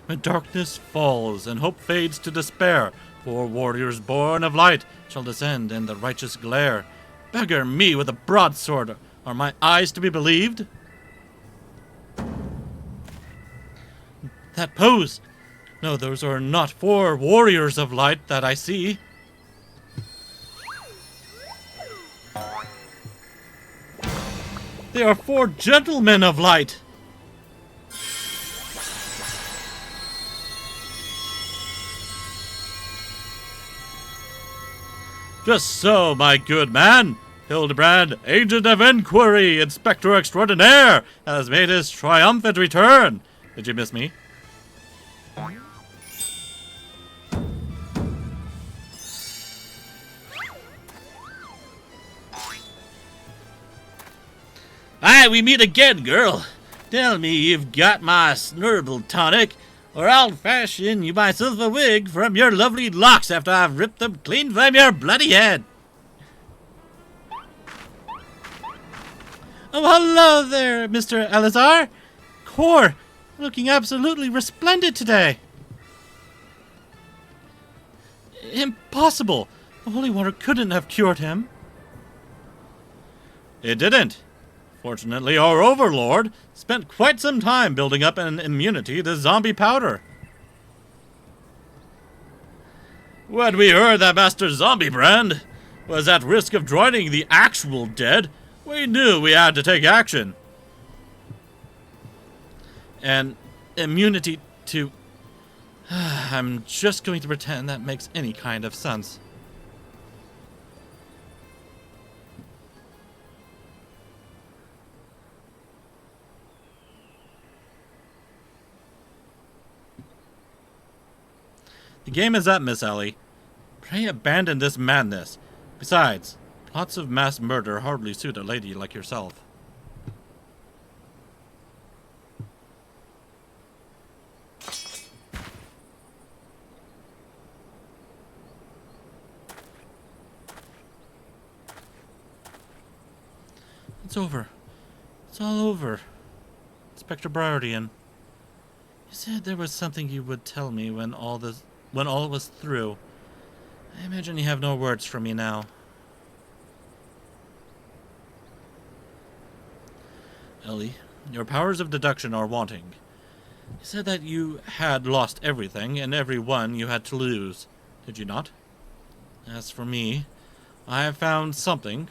When darkness falls and hope fades to despair, 4 warriors born of light shall descend in the righteous glare. Beggar me with a broadsword! Are my eyes to be believed? That pose! No, those are not 4 warriors of light that I see. They are 4 gentlemen of light! Just so, my good man. Hildebrand, agent of inquiry, inspector extraordinaire, has made his triumphant return. Did you miss me? Aye, we meet again, girl. Tell me you've got my snurble tonic, or I'll fashion you myself a wig from your lovely locks after I've ripped them clean from your bloody head. Oh, hello there, Mr. Elazar. Cor, looking absolutely resplendent today. Impossible. The holy water couldn't have cured him. It didn't. Fortunately, our overlord spent quite some time building up an immunity to zombie powder. When we heard that Master Zombiebrand was at risk of joining the actual dead, we knew we had to take action. An immunity to... I'm just going to pretend that makes any kind of sense. The game is up, Miss Ellie. Pray abandon this madness. Besides, plots of mass murder hardly suit a lady like yourself. It's over. It's all over. Inspector Byrnjolf. You said there was something you would tell me when all was through. I imagine you have no words for me now. Ellie, your powers of deduction are wanting. You said that you had lost everything, and every one you had to lose. Did you not? As for me, I have found someone,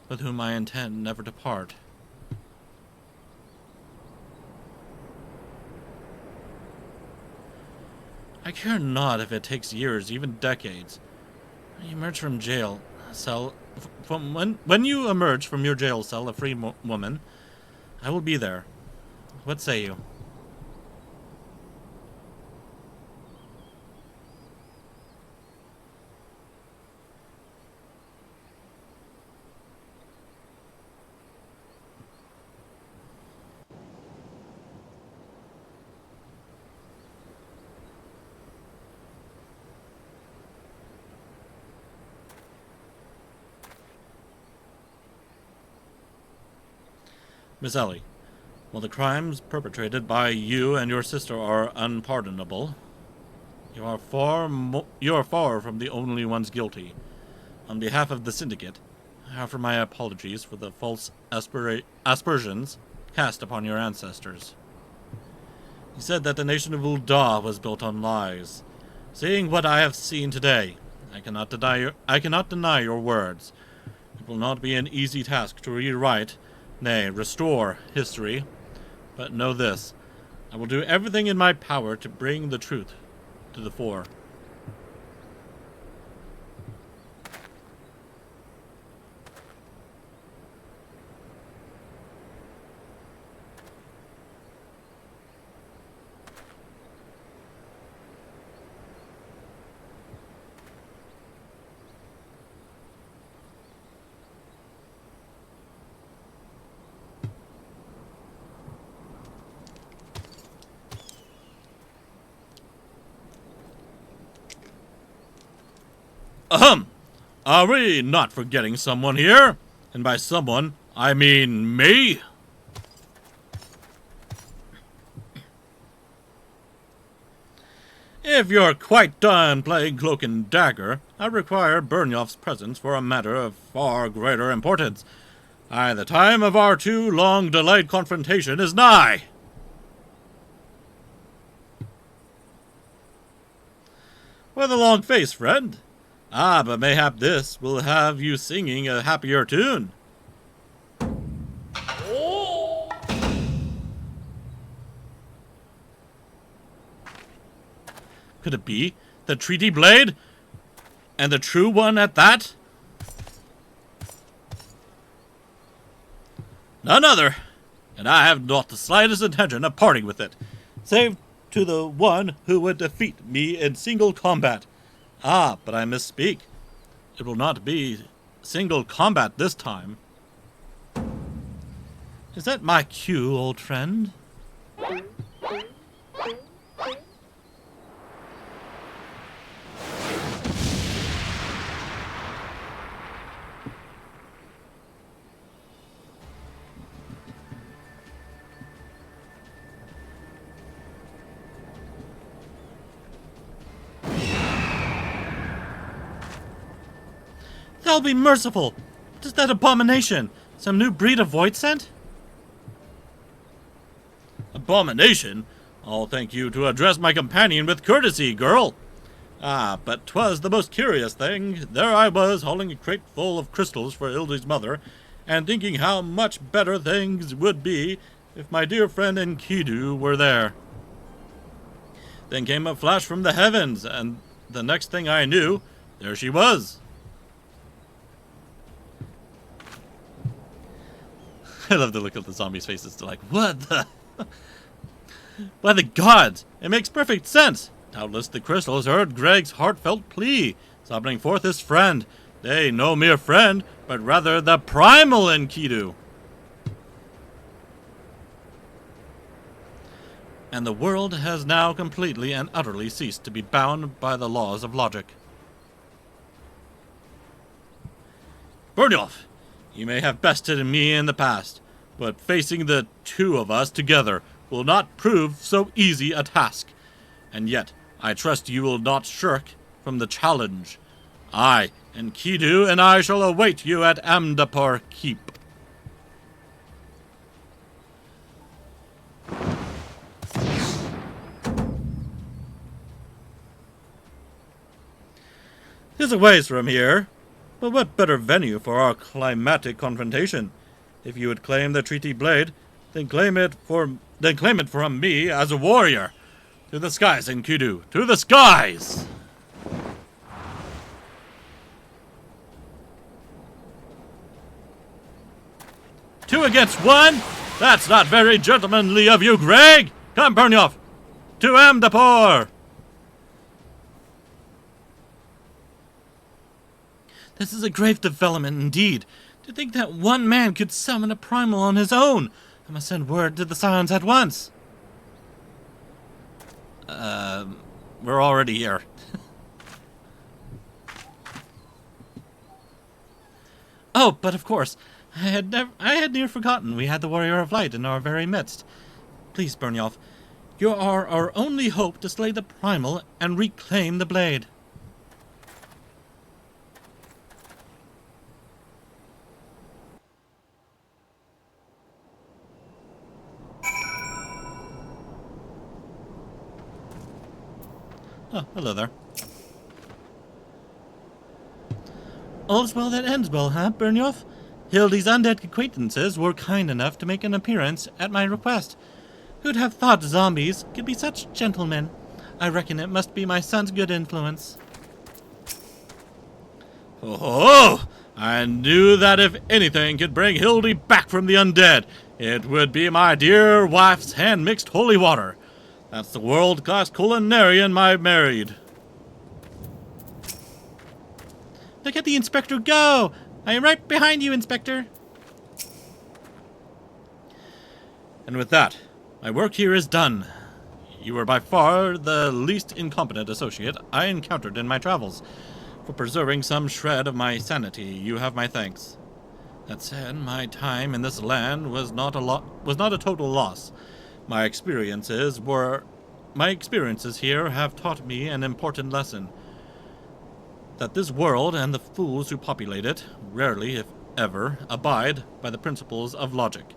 with whom I intend never to part. I care not if it takes years, even decades. When you emerge from jail cell, when you emerge from your jail cell, a free woman, I will be there. What say you? Miss Ellie, while the crimes perpetrated by you and your sister are unpardonable, you are far from the only ones guilty. On behalf of the Syndicate, I offer my apologies for the false aspersions cast upon your ancestors. You said that the nation of Ul'dah was built on lies. Seeing what I have seen today, I cannot deny your words. It will not be an easy task to rewrite, nay, restore history. But know this, I will do everything in my power to bring the truth to the fore. Ahem! Are we not forgetting someone here? And by someone, I mean me? If you're quite done playing cloak and dagger, I require Byrnjolf's presence for a matter of far greater importance. Aye, the time of our too long delayed confrontation is nigh. With a long face, friend. Ah, but mayhap this will have you singing a happier tune. Oh. Could it be the treaty blade? And the true one at that? None other, and I have not the slightest intention of parting with it, save to the one who would defeat me in single combat. Ah, but I misspeak. It will not be single combat this time. Is that my cue, old friend? They'll be merciful! What is that abomination? Some new breed of void scent? Abomination? I'll thank you to address my companion with courtesy, girl. Ah, but 'twas the most curious thing. There I was, hauling a crate full of crystals for Ildi's mother, and thinking how much better things would be if my dear friend Enkidu were there. Then came a flash from the heavens, and the next thing I knew, there she was. I love the look of the zombies' faces. They're like, what the... By the gods! It makes perfect sense! Doubtless the crystals heard Greg's heartfelt plea, summoning forth his friend. Nay, no mere friend, but rather the primal Enkidu. And the world has now completely and utterly ceased to be bound by the laws of logic. Byrnjolf, you may have bested me in the past, but facing the two of us together will not prove so easy a task. And yet, I trust you will not shirk from the challenge. I, Enkidu, and I shall await you at Amdapur Keep. "'Tis a ways from here, but what better venue for our climatic confrontation? If you would claim the treaty blade, then claim it from me as a warrior. To the skies, Enkidu, to the skies!" "Two against one? That's not very gentlemanly of you, Greg! Come, Byrnjolf! To Amdapur!" "This is a grave development indeed. To think that one man could summon a primal on his own! I must send word to the Scions at once." We're already here. Oh, but of course, I had near forgotten we had the Warrior of Light in our very midst. Please, Byrnjolf, you are our only hope to slay the primal and reclaim the blade. Oh, hello there. All's well that ends well, huh, Byrnjolf? Hildy's undead acquaintances were kind enough to make an appearance at my request. Who'd have thought zombies could be such gentlemen? I reckon it must be my son's good influence. Oh, I knew that if anything could bring Hildy back from the undead, it would be my dear wife's hand-mixed holy water. That's the world-class culinarian I married. Look at the Inspector go! I am right behind you, Inspector. And with that, my work here is done. You were by far the least incompetent associate I encountered in my travels. For preserving some shred of my sanity, you have my thanks. That said, my time in this land was not a total loss. My experiences here have taught me an important lesson. That this world and the fools who populate it rarely, if ever, abide by the principles of logic.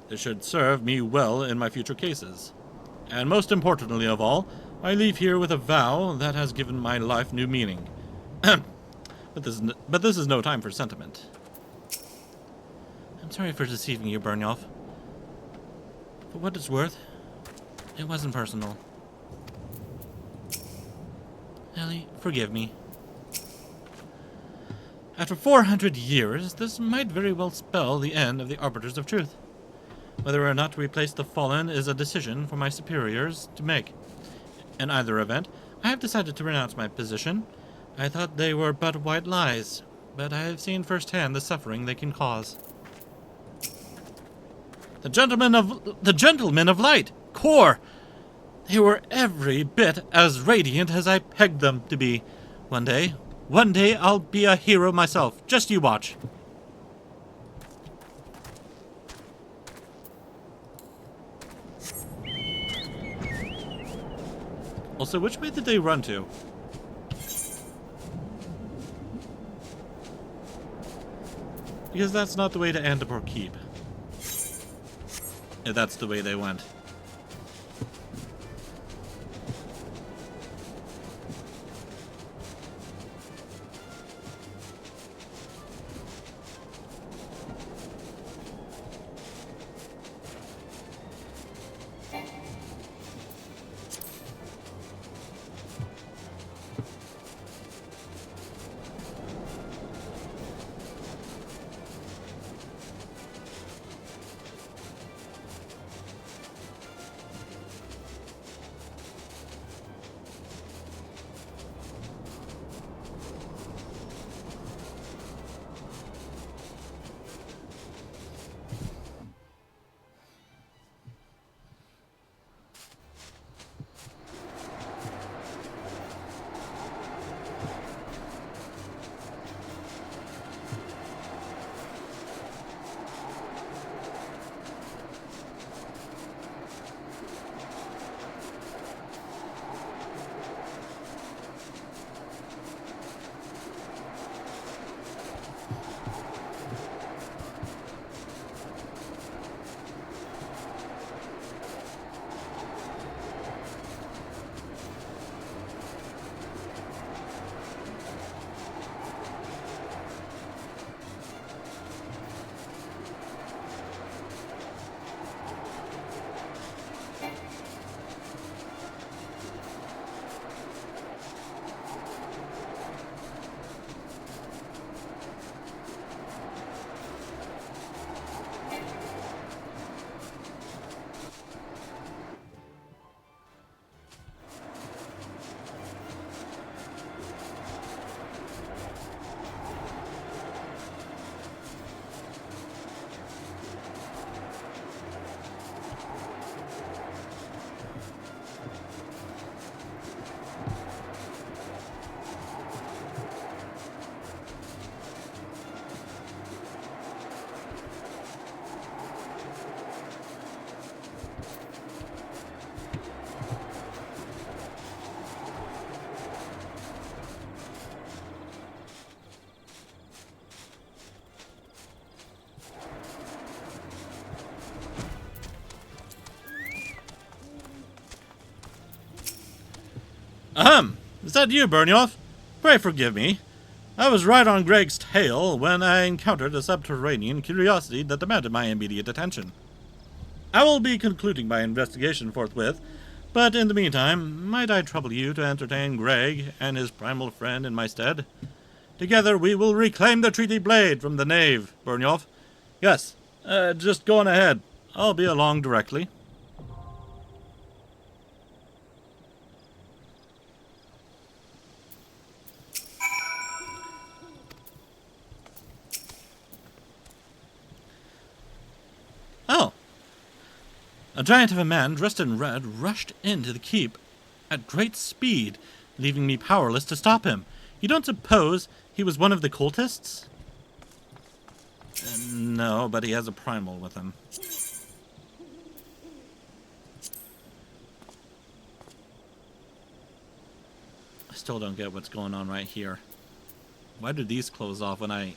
This should serve me well in my future cases. And most importantly of all, I leave here with a vow that has given my life new meaning. But this is no time for sentiment. I'm sorry for deceiving you, Byrnjolf. For what it's worth, it wasn't personal. Ellie, forgive me. After 400 years, this might very well spell the end of the Arbiters of Truth. Whether or not to replace the fallen is a decision for my superiors to make. In either event, I have decided to renounce my position. I thought they were but white lies, but I have seen firsthand the suffering they can cause. The gentlemen of light, Core! They were every bit as radiant as I pegged them to be. One day I'll be a hero myself. Just you watch. Also, which way did they run to? Because that's not the way to Amdapur Keep. If that's the way they went. Ahem! Is that you, Byrnjolf? Pray forgive me. I was right on Greg's tail when I encountered a subterranean curiosity that demanded my immediate attention. I will be concluding my investigation forthwith, but in the meantime, might I trouble you to entertain Greg and his primal friend in my stead? Together we will reclaim the treaty blade from the knave, Byrnjolf. Yes, just go on ahead. I'll be along directly. Oh! A giant of a man dressed in red rushed into the keep at great speed, leaving me powerless to stop him. You don't suppose he was one of the cultists? No, but he has a primal with him. I still don't get what's going on right here. Why did these close off when I...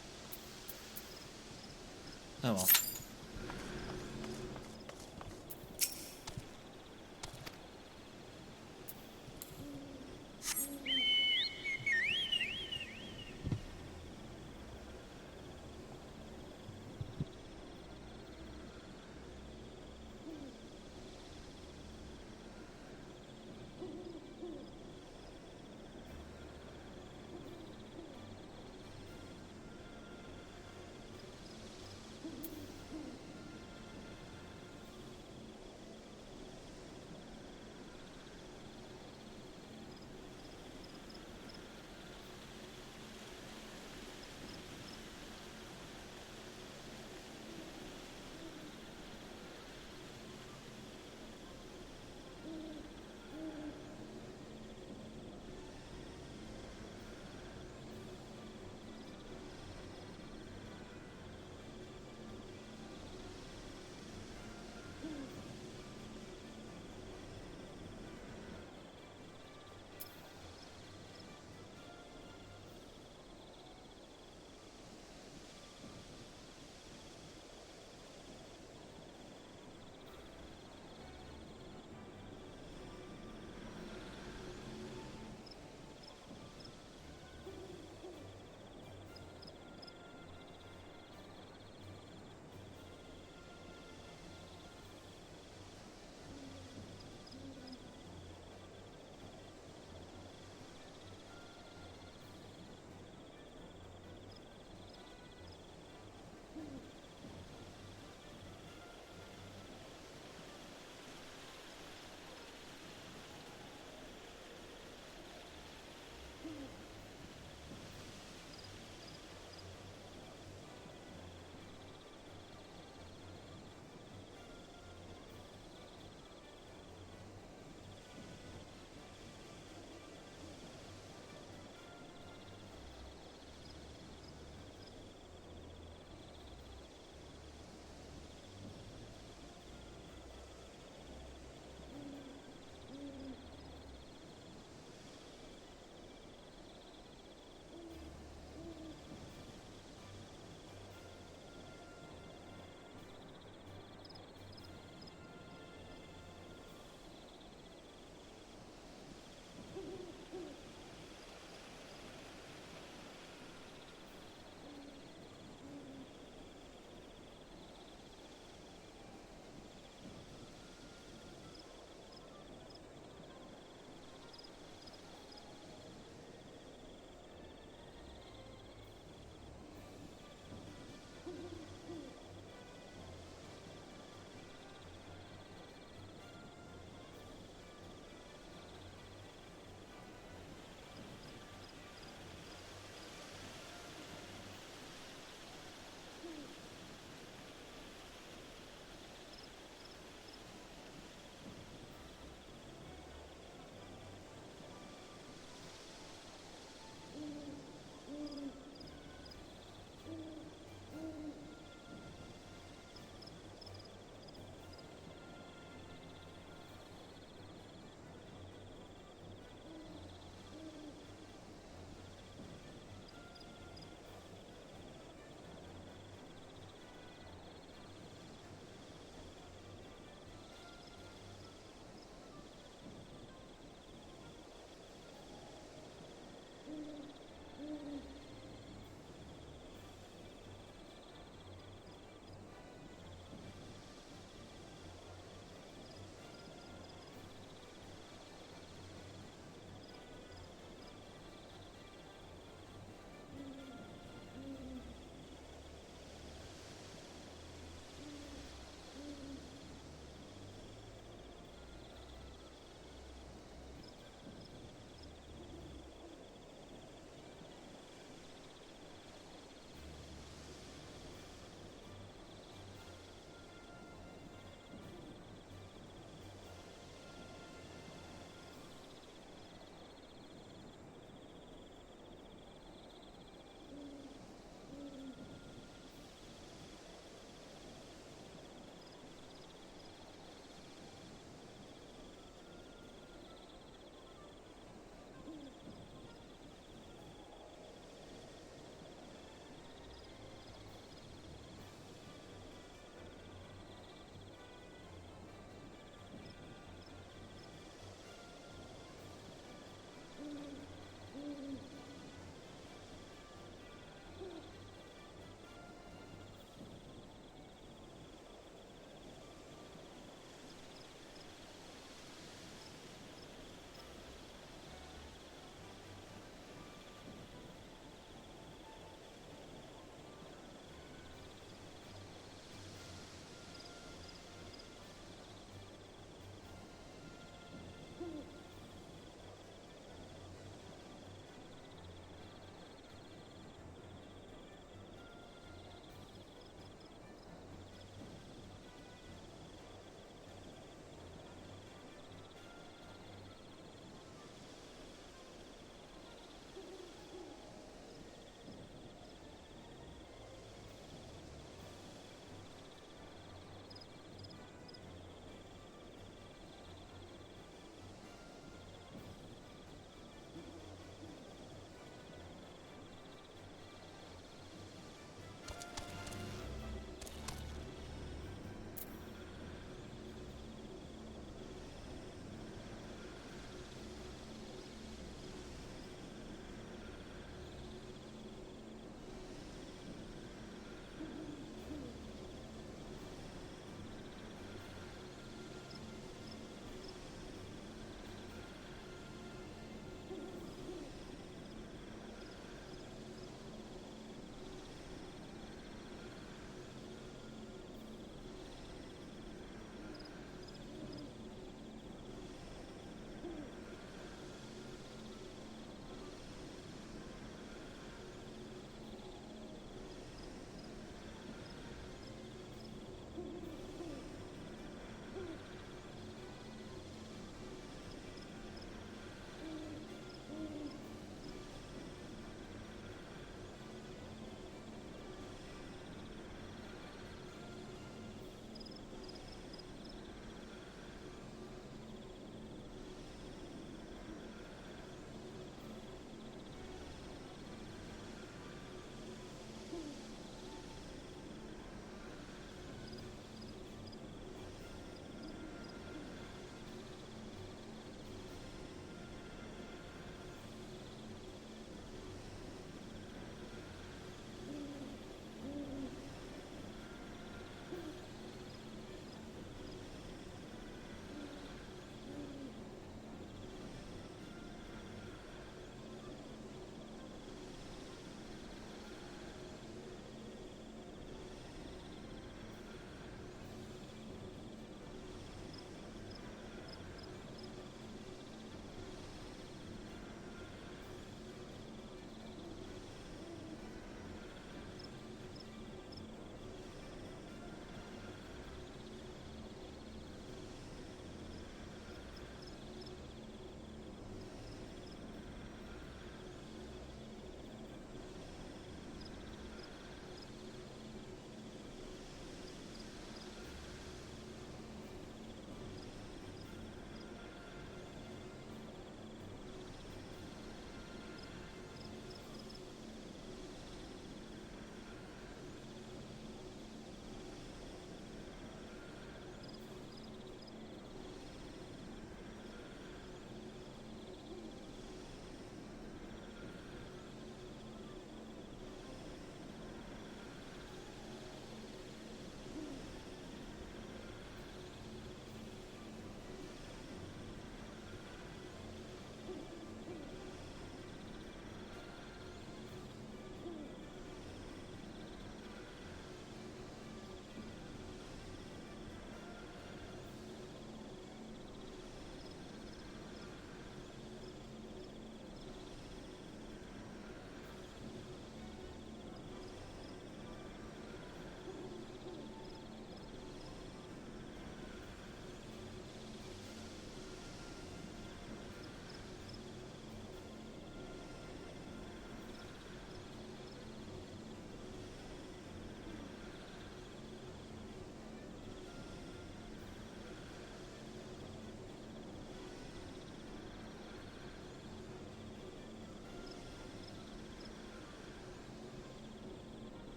Oh well.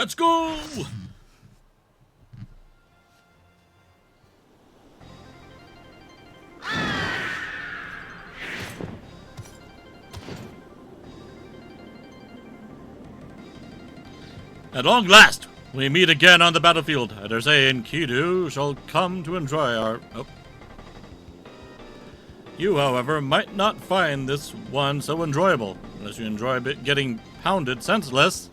Let's go! At long last, we meet again on the battlefield. I dare say Enkidu shall come to enjoy our... Oh. You, however, might not find this one so enjoyable, unless you enjoy getting pounded senseless.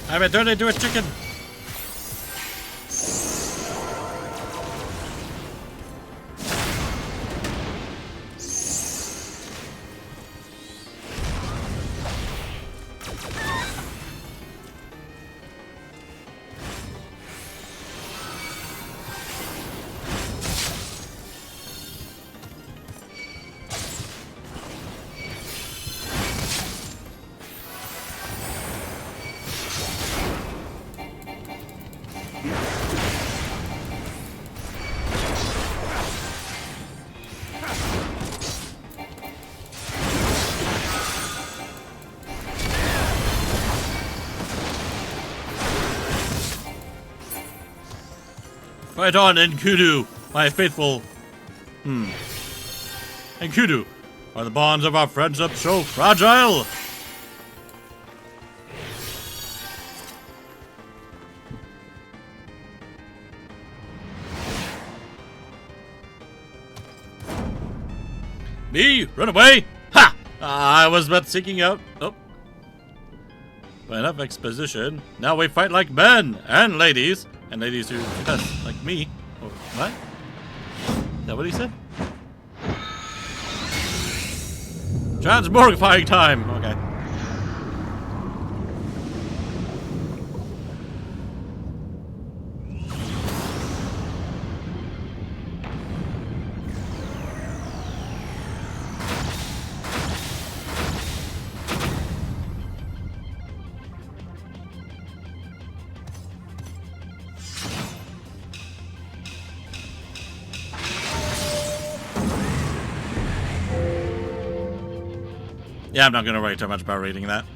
I'm a dirty to a chicken. Fight on, Enkudu, my faithful... Enkudu, are the bonds of our friendship so fragile? Me? Run away? Ha! I was but seeking out... Oh. Enough exposition. Now we fight like men and ladies. And ladies who dress like me. Or what? Is that what he said? Transmorgifying time! Okay. Yeah, I'm not going to worry too much about reading that.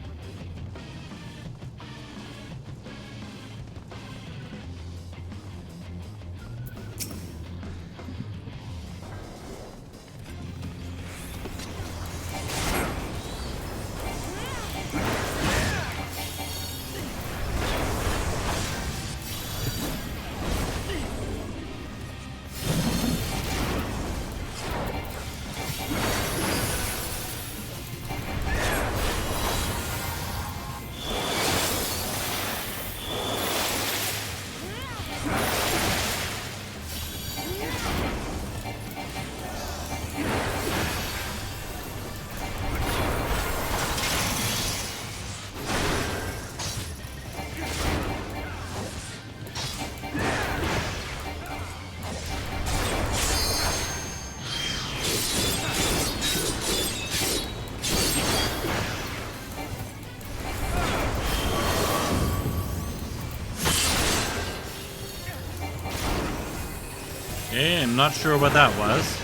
Okay, I'm not sure what that was.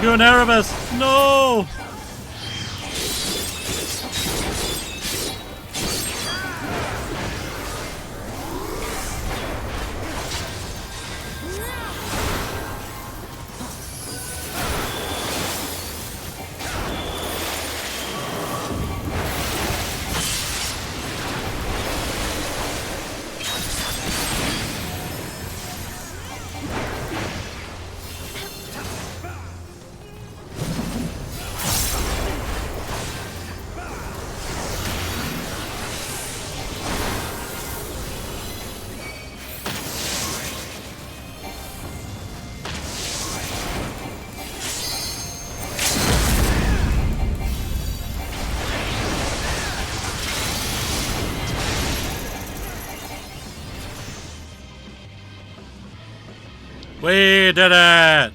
into an Erebus! No! We did it!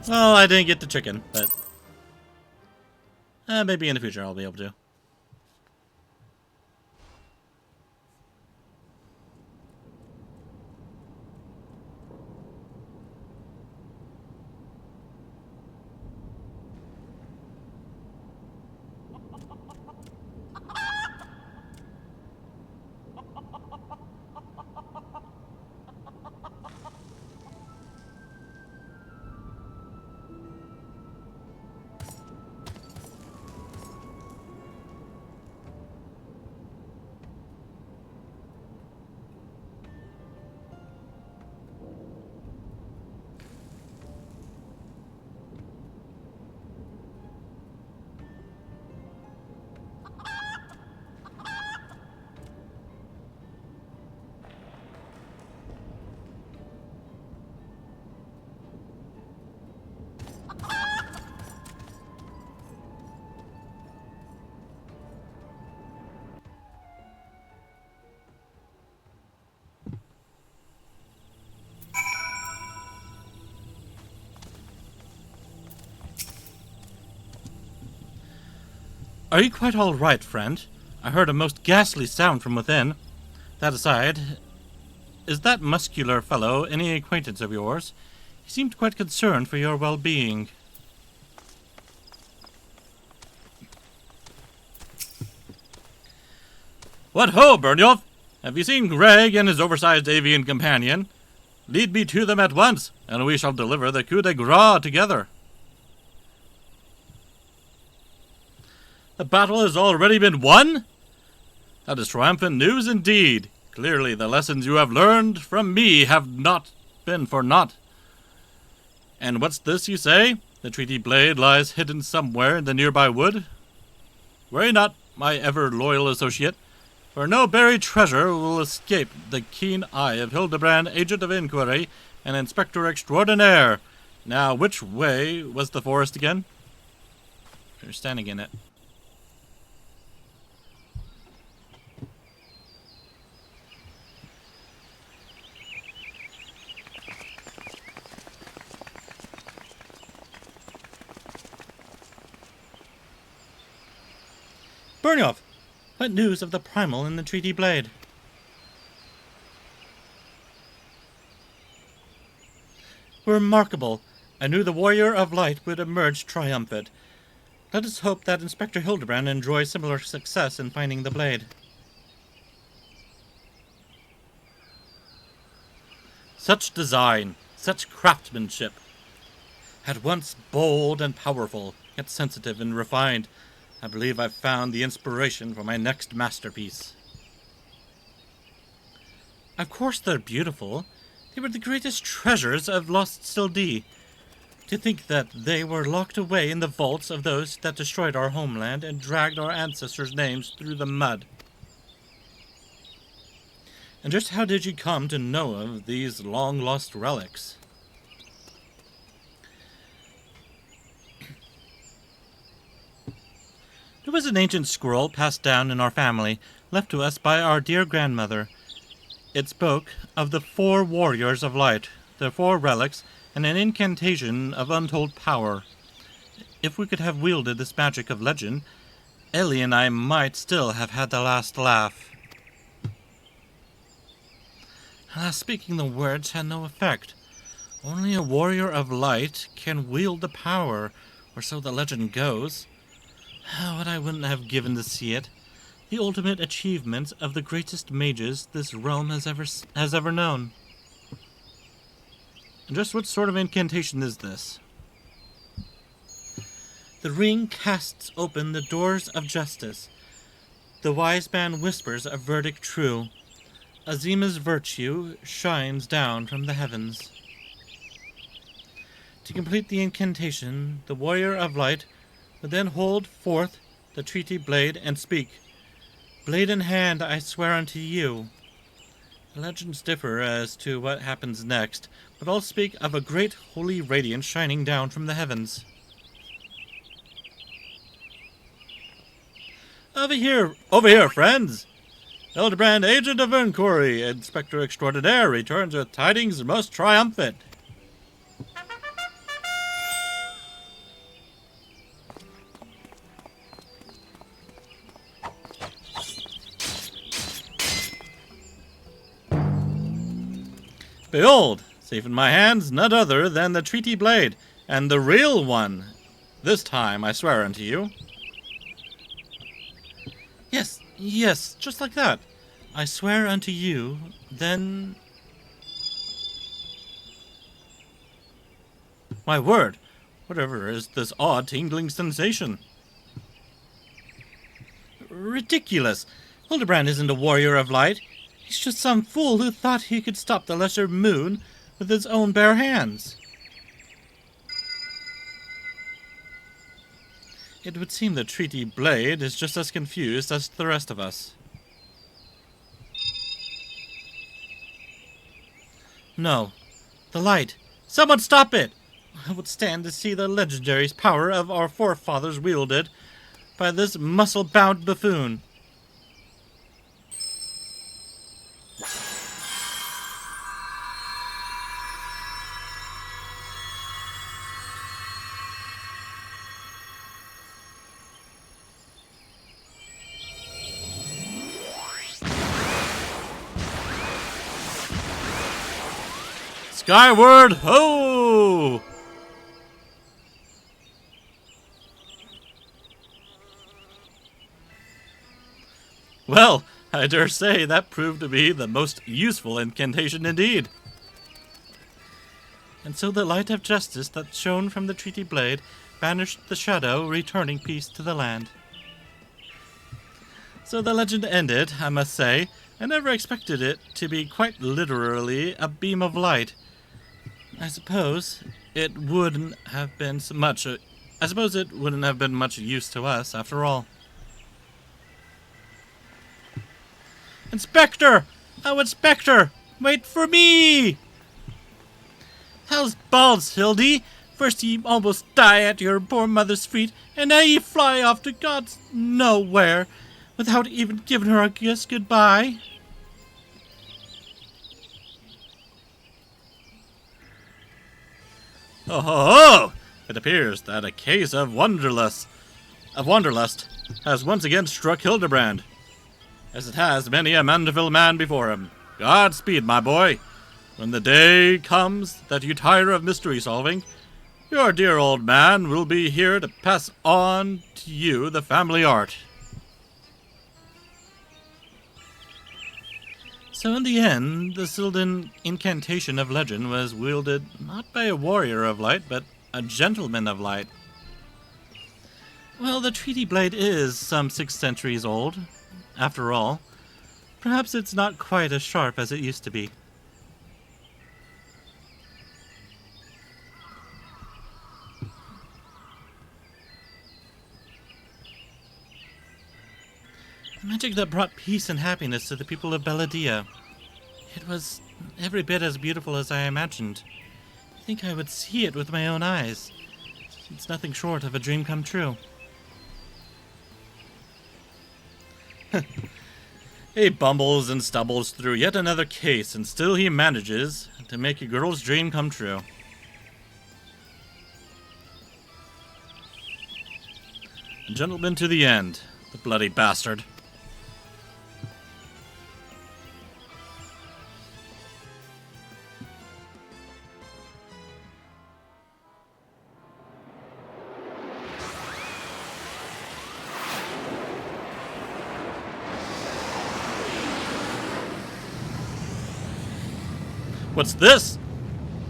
Well, I didn't get the chicken, but maybe in the future I'll be able to. Are you quite all right, friend? I heard a most ghastly sound from within. That aside, is that muscular fellow any acquaintance of yours? He seemed quite concerned for your well-being. What ho, Byrnjolf! Have you seen Greg and his oversized avian companion? Lead me to them at once, and we shall deliver the coup de grace together. The battle has already been won? That is triumphant news indeed. Clearly the lessons you have learned from me have not been for naught. And what's this you say? The treaty blade lies hidden somewhere in the nearby wood? Worry not, my ever-loyal associate, for no buried treasure will escape the keen eye of Hildebrand, agent of inquiry, and inspector extraordinaire. Now, which way was the forest again? You're standing in it. Byrnjolf, what news of the primal in the treaty blade? Remarkable. I knew the warrior of light would emerge triumphant. Let us hope that Inspector Hildebrand enjoys similar success in finding the blade. Such design, such craftsmanship. At once bold and powerful, yet sensitive and refined, I believe I've found the inspiration for my next masterpiece. Of course they're beautiful. They were the greatest treasures of lost Sildee. To think that they were locked away in the vaults of those that destroyed our homeland and dragged our ancestors' names through the mud. And just how did you come to know of these long-lost relics? There was an ancient scroll passed down in our family, left to us by our dear grandmother. It spoke of the 4 warriors of light, the 4 relics, and an incantation of untold power. If we could have wielded this magic of legend, Ellie and I might still have had the last laugh. Alas, speaking the words had no effect. Only a warrior of light can wield the power, or so the legend goes. What I wouldn't have given to see it. The ultimate achievement of the greatest mages this realm has ever known. And just what sort of incantation is this? The ring casts open the doors of justice. The wise man whispers a verdict true. Azima's virtue shines down from the heavens. To complete the incantation, the warrior of light would then hold forth the treaty blade and speak, "Blade in hand, I swear unto you." The legends differ as to what happens next, but all speak of a great holy radiance shining down from the heavens. Over here, friends! Hildebrand, agent of inquiry, Inspector Extraordinaire, returns with tidings most triumphant. Behold, safe in my hands, none other than the treaty blade, and the real one. This time, I swear unto you. Yes, just like that. I swear unto you, then... My word, whatever is this odd tingling sensation? Ridiculous! Hildebrand isn't a warrior of light. He's just some fool who thought he could stop the lesser moon with his own bare hands. It would seem the treaty blade is just as confused as the rest of us. No. The light. Someone stop it! I would stand to see the legendary power of our forefathers wielded by this muscle-bound buffoon. Skyward ho! Well, I dare say that proved to be the most useful incantation indeed. And so the light of justice that shone from the treaty blade banished the shadow, returning peace to the land. So the legend ended, I must say. I never expected it to be quite literally a beam of light. I suppose it wouldn't have been much use to us after all. Inspector! Oh, Inspector! Wait for me! How's balls, Hildy? First ye almost die at your poor mother's feet, and now ye fly off to God's nowhere, without even giving her a kiss goodbye. Oh! It appears that a case of wanderlust has once again struck Hildebrand, as it has many a Mandeville man before him. Godspeed, my boy. When the day comes that you tire of mystery solving, Your dear old man will be here to pass on to you the family art. So in the end, the Sylvan incantation of legend was wielded not by a warrior of light, but a gentleman of light. Well, the treaty blade is some 6 centuries old. After all, perhaps it's not quite as sharp as it used to be. The magic that brought peace and happiness to the people of Belladia. It was every bit as beautiful as I imagined. I think I would see it with my own eyes. It's nothing short of a dream come true. He bumbles and stumbles through yet another case, and still he manages to make a girl's dream come true. A gentleman to the end, the bloody bastard. What's this?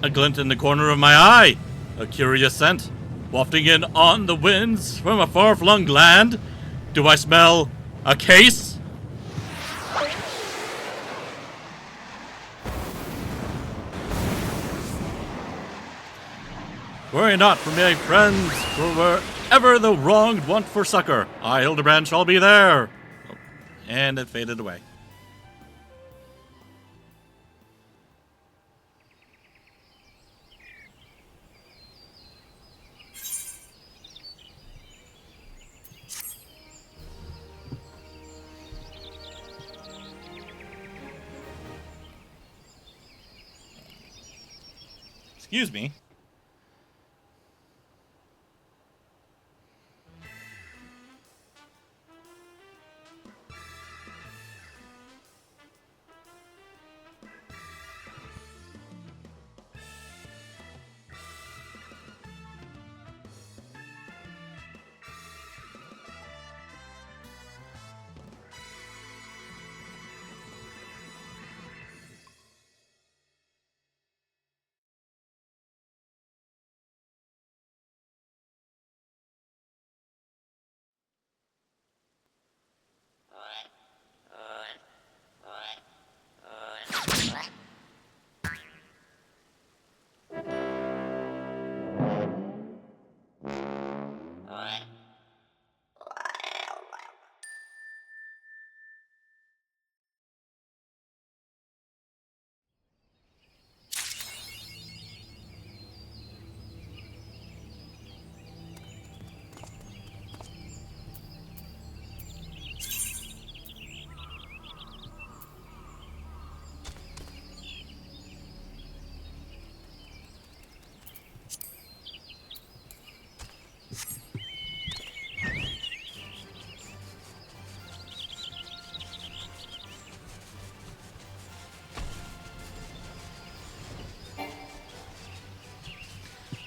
A glint in the corner of my eye. A curious scent, wafting in on the winds from a far-flung land. Do I smell a case? Worry not for my friends, for wherever the wronged want for succor, I, Hildebrand, shall be there. Oh, and it faded away. Excuse me.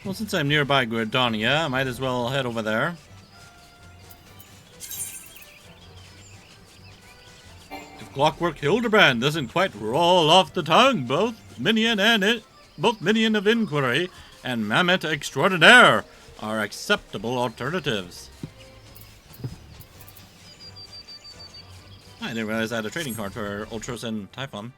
Well, since I'm nearby Guardonia, I might as well head over there. If Clockwork Hildebrand doesn't quite roll off the tongue, both Minion of Inquiry and Mammoth Extraordinaire are acceptable alternatives. I didn't realize I had a trading card for Ultros and Typhon.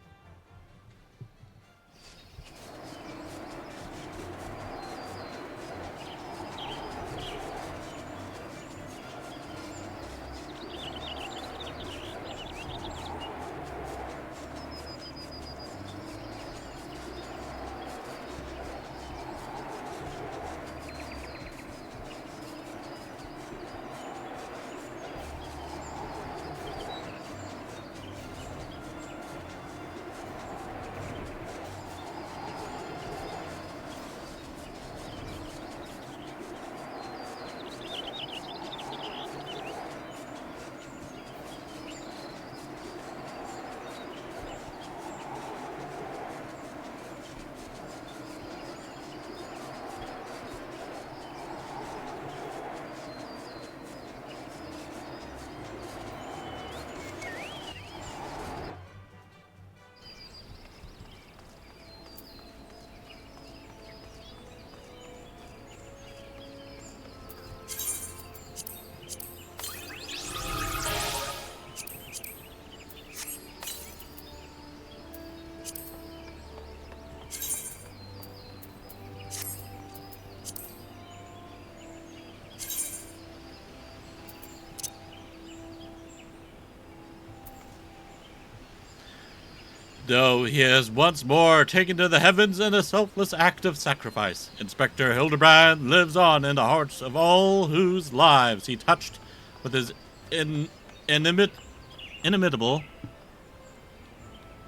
though he is once more taken to the heavens in a selfless act of sacrifice, Inspector Hildebrand lives on in the hearts of all whose lives he touched with his inimitable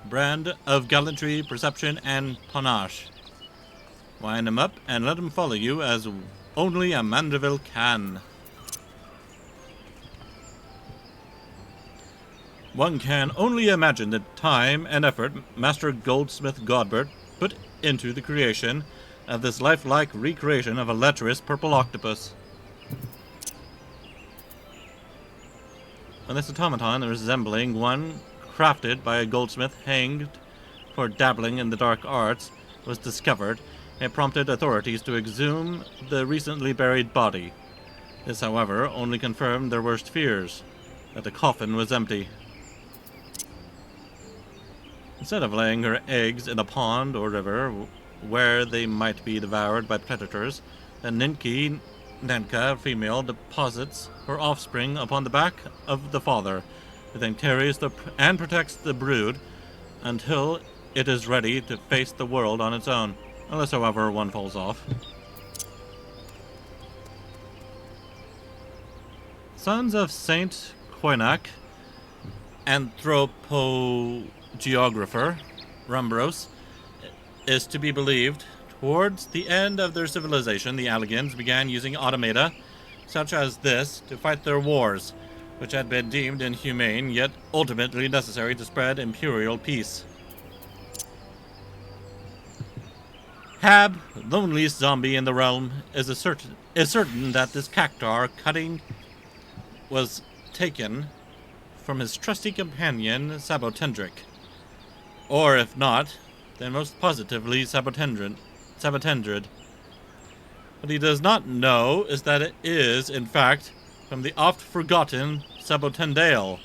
brand of gallantry, perception, and panache. Wind him up and let him follow you as only a Mandeville can. One can only imagine the time and effort Master Goldsmith Godbert put into the creation of this lifelike recreation of a lecherous purple octopus. When this automaton resembling one crafted by a goldsmith hanged for dabbling in the dark arts was discovered, it prompted authorities to exhume the recently buried body. This, however, only confirmed their worst fears, that the coffin was empty. Instead of laying her eggs in a pond or river where they might be devoured by predators, the Nanka female deposits her offspring upon the back of the father, who then carries and protects the brood until it is ready to face the world on its own, unless, however, one falls off. Sons of Saint Koinak, anthropogeographer Rumbros, is to be believed. Towards the end of their civilization, the Alligans began using automata such as this to fight their wars, which had been deemed inhumane, yet ultimately necessary to spread imperial peace. Hab, loneliest zombie in the realm, is certain that this cactuar cutting was taken from his trusty companion Sabotendric. Or if not, then most positively Sabotendrid. What he does not know is that it is, in fact, from the oft-forgotten Sabotendale.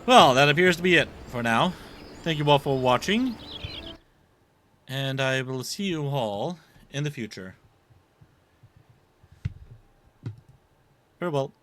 Well, that appears to be it for now. Thank you all for watching, and I will see you all in the future. Farewell.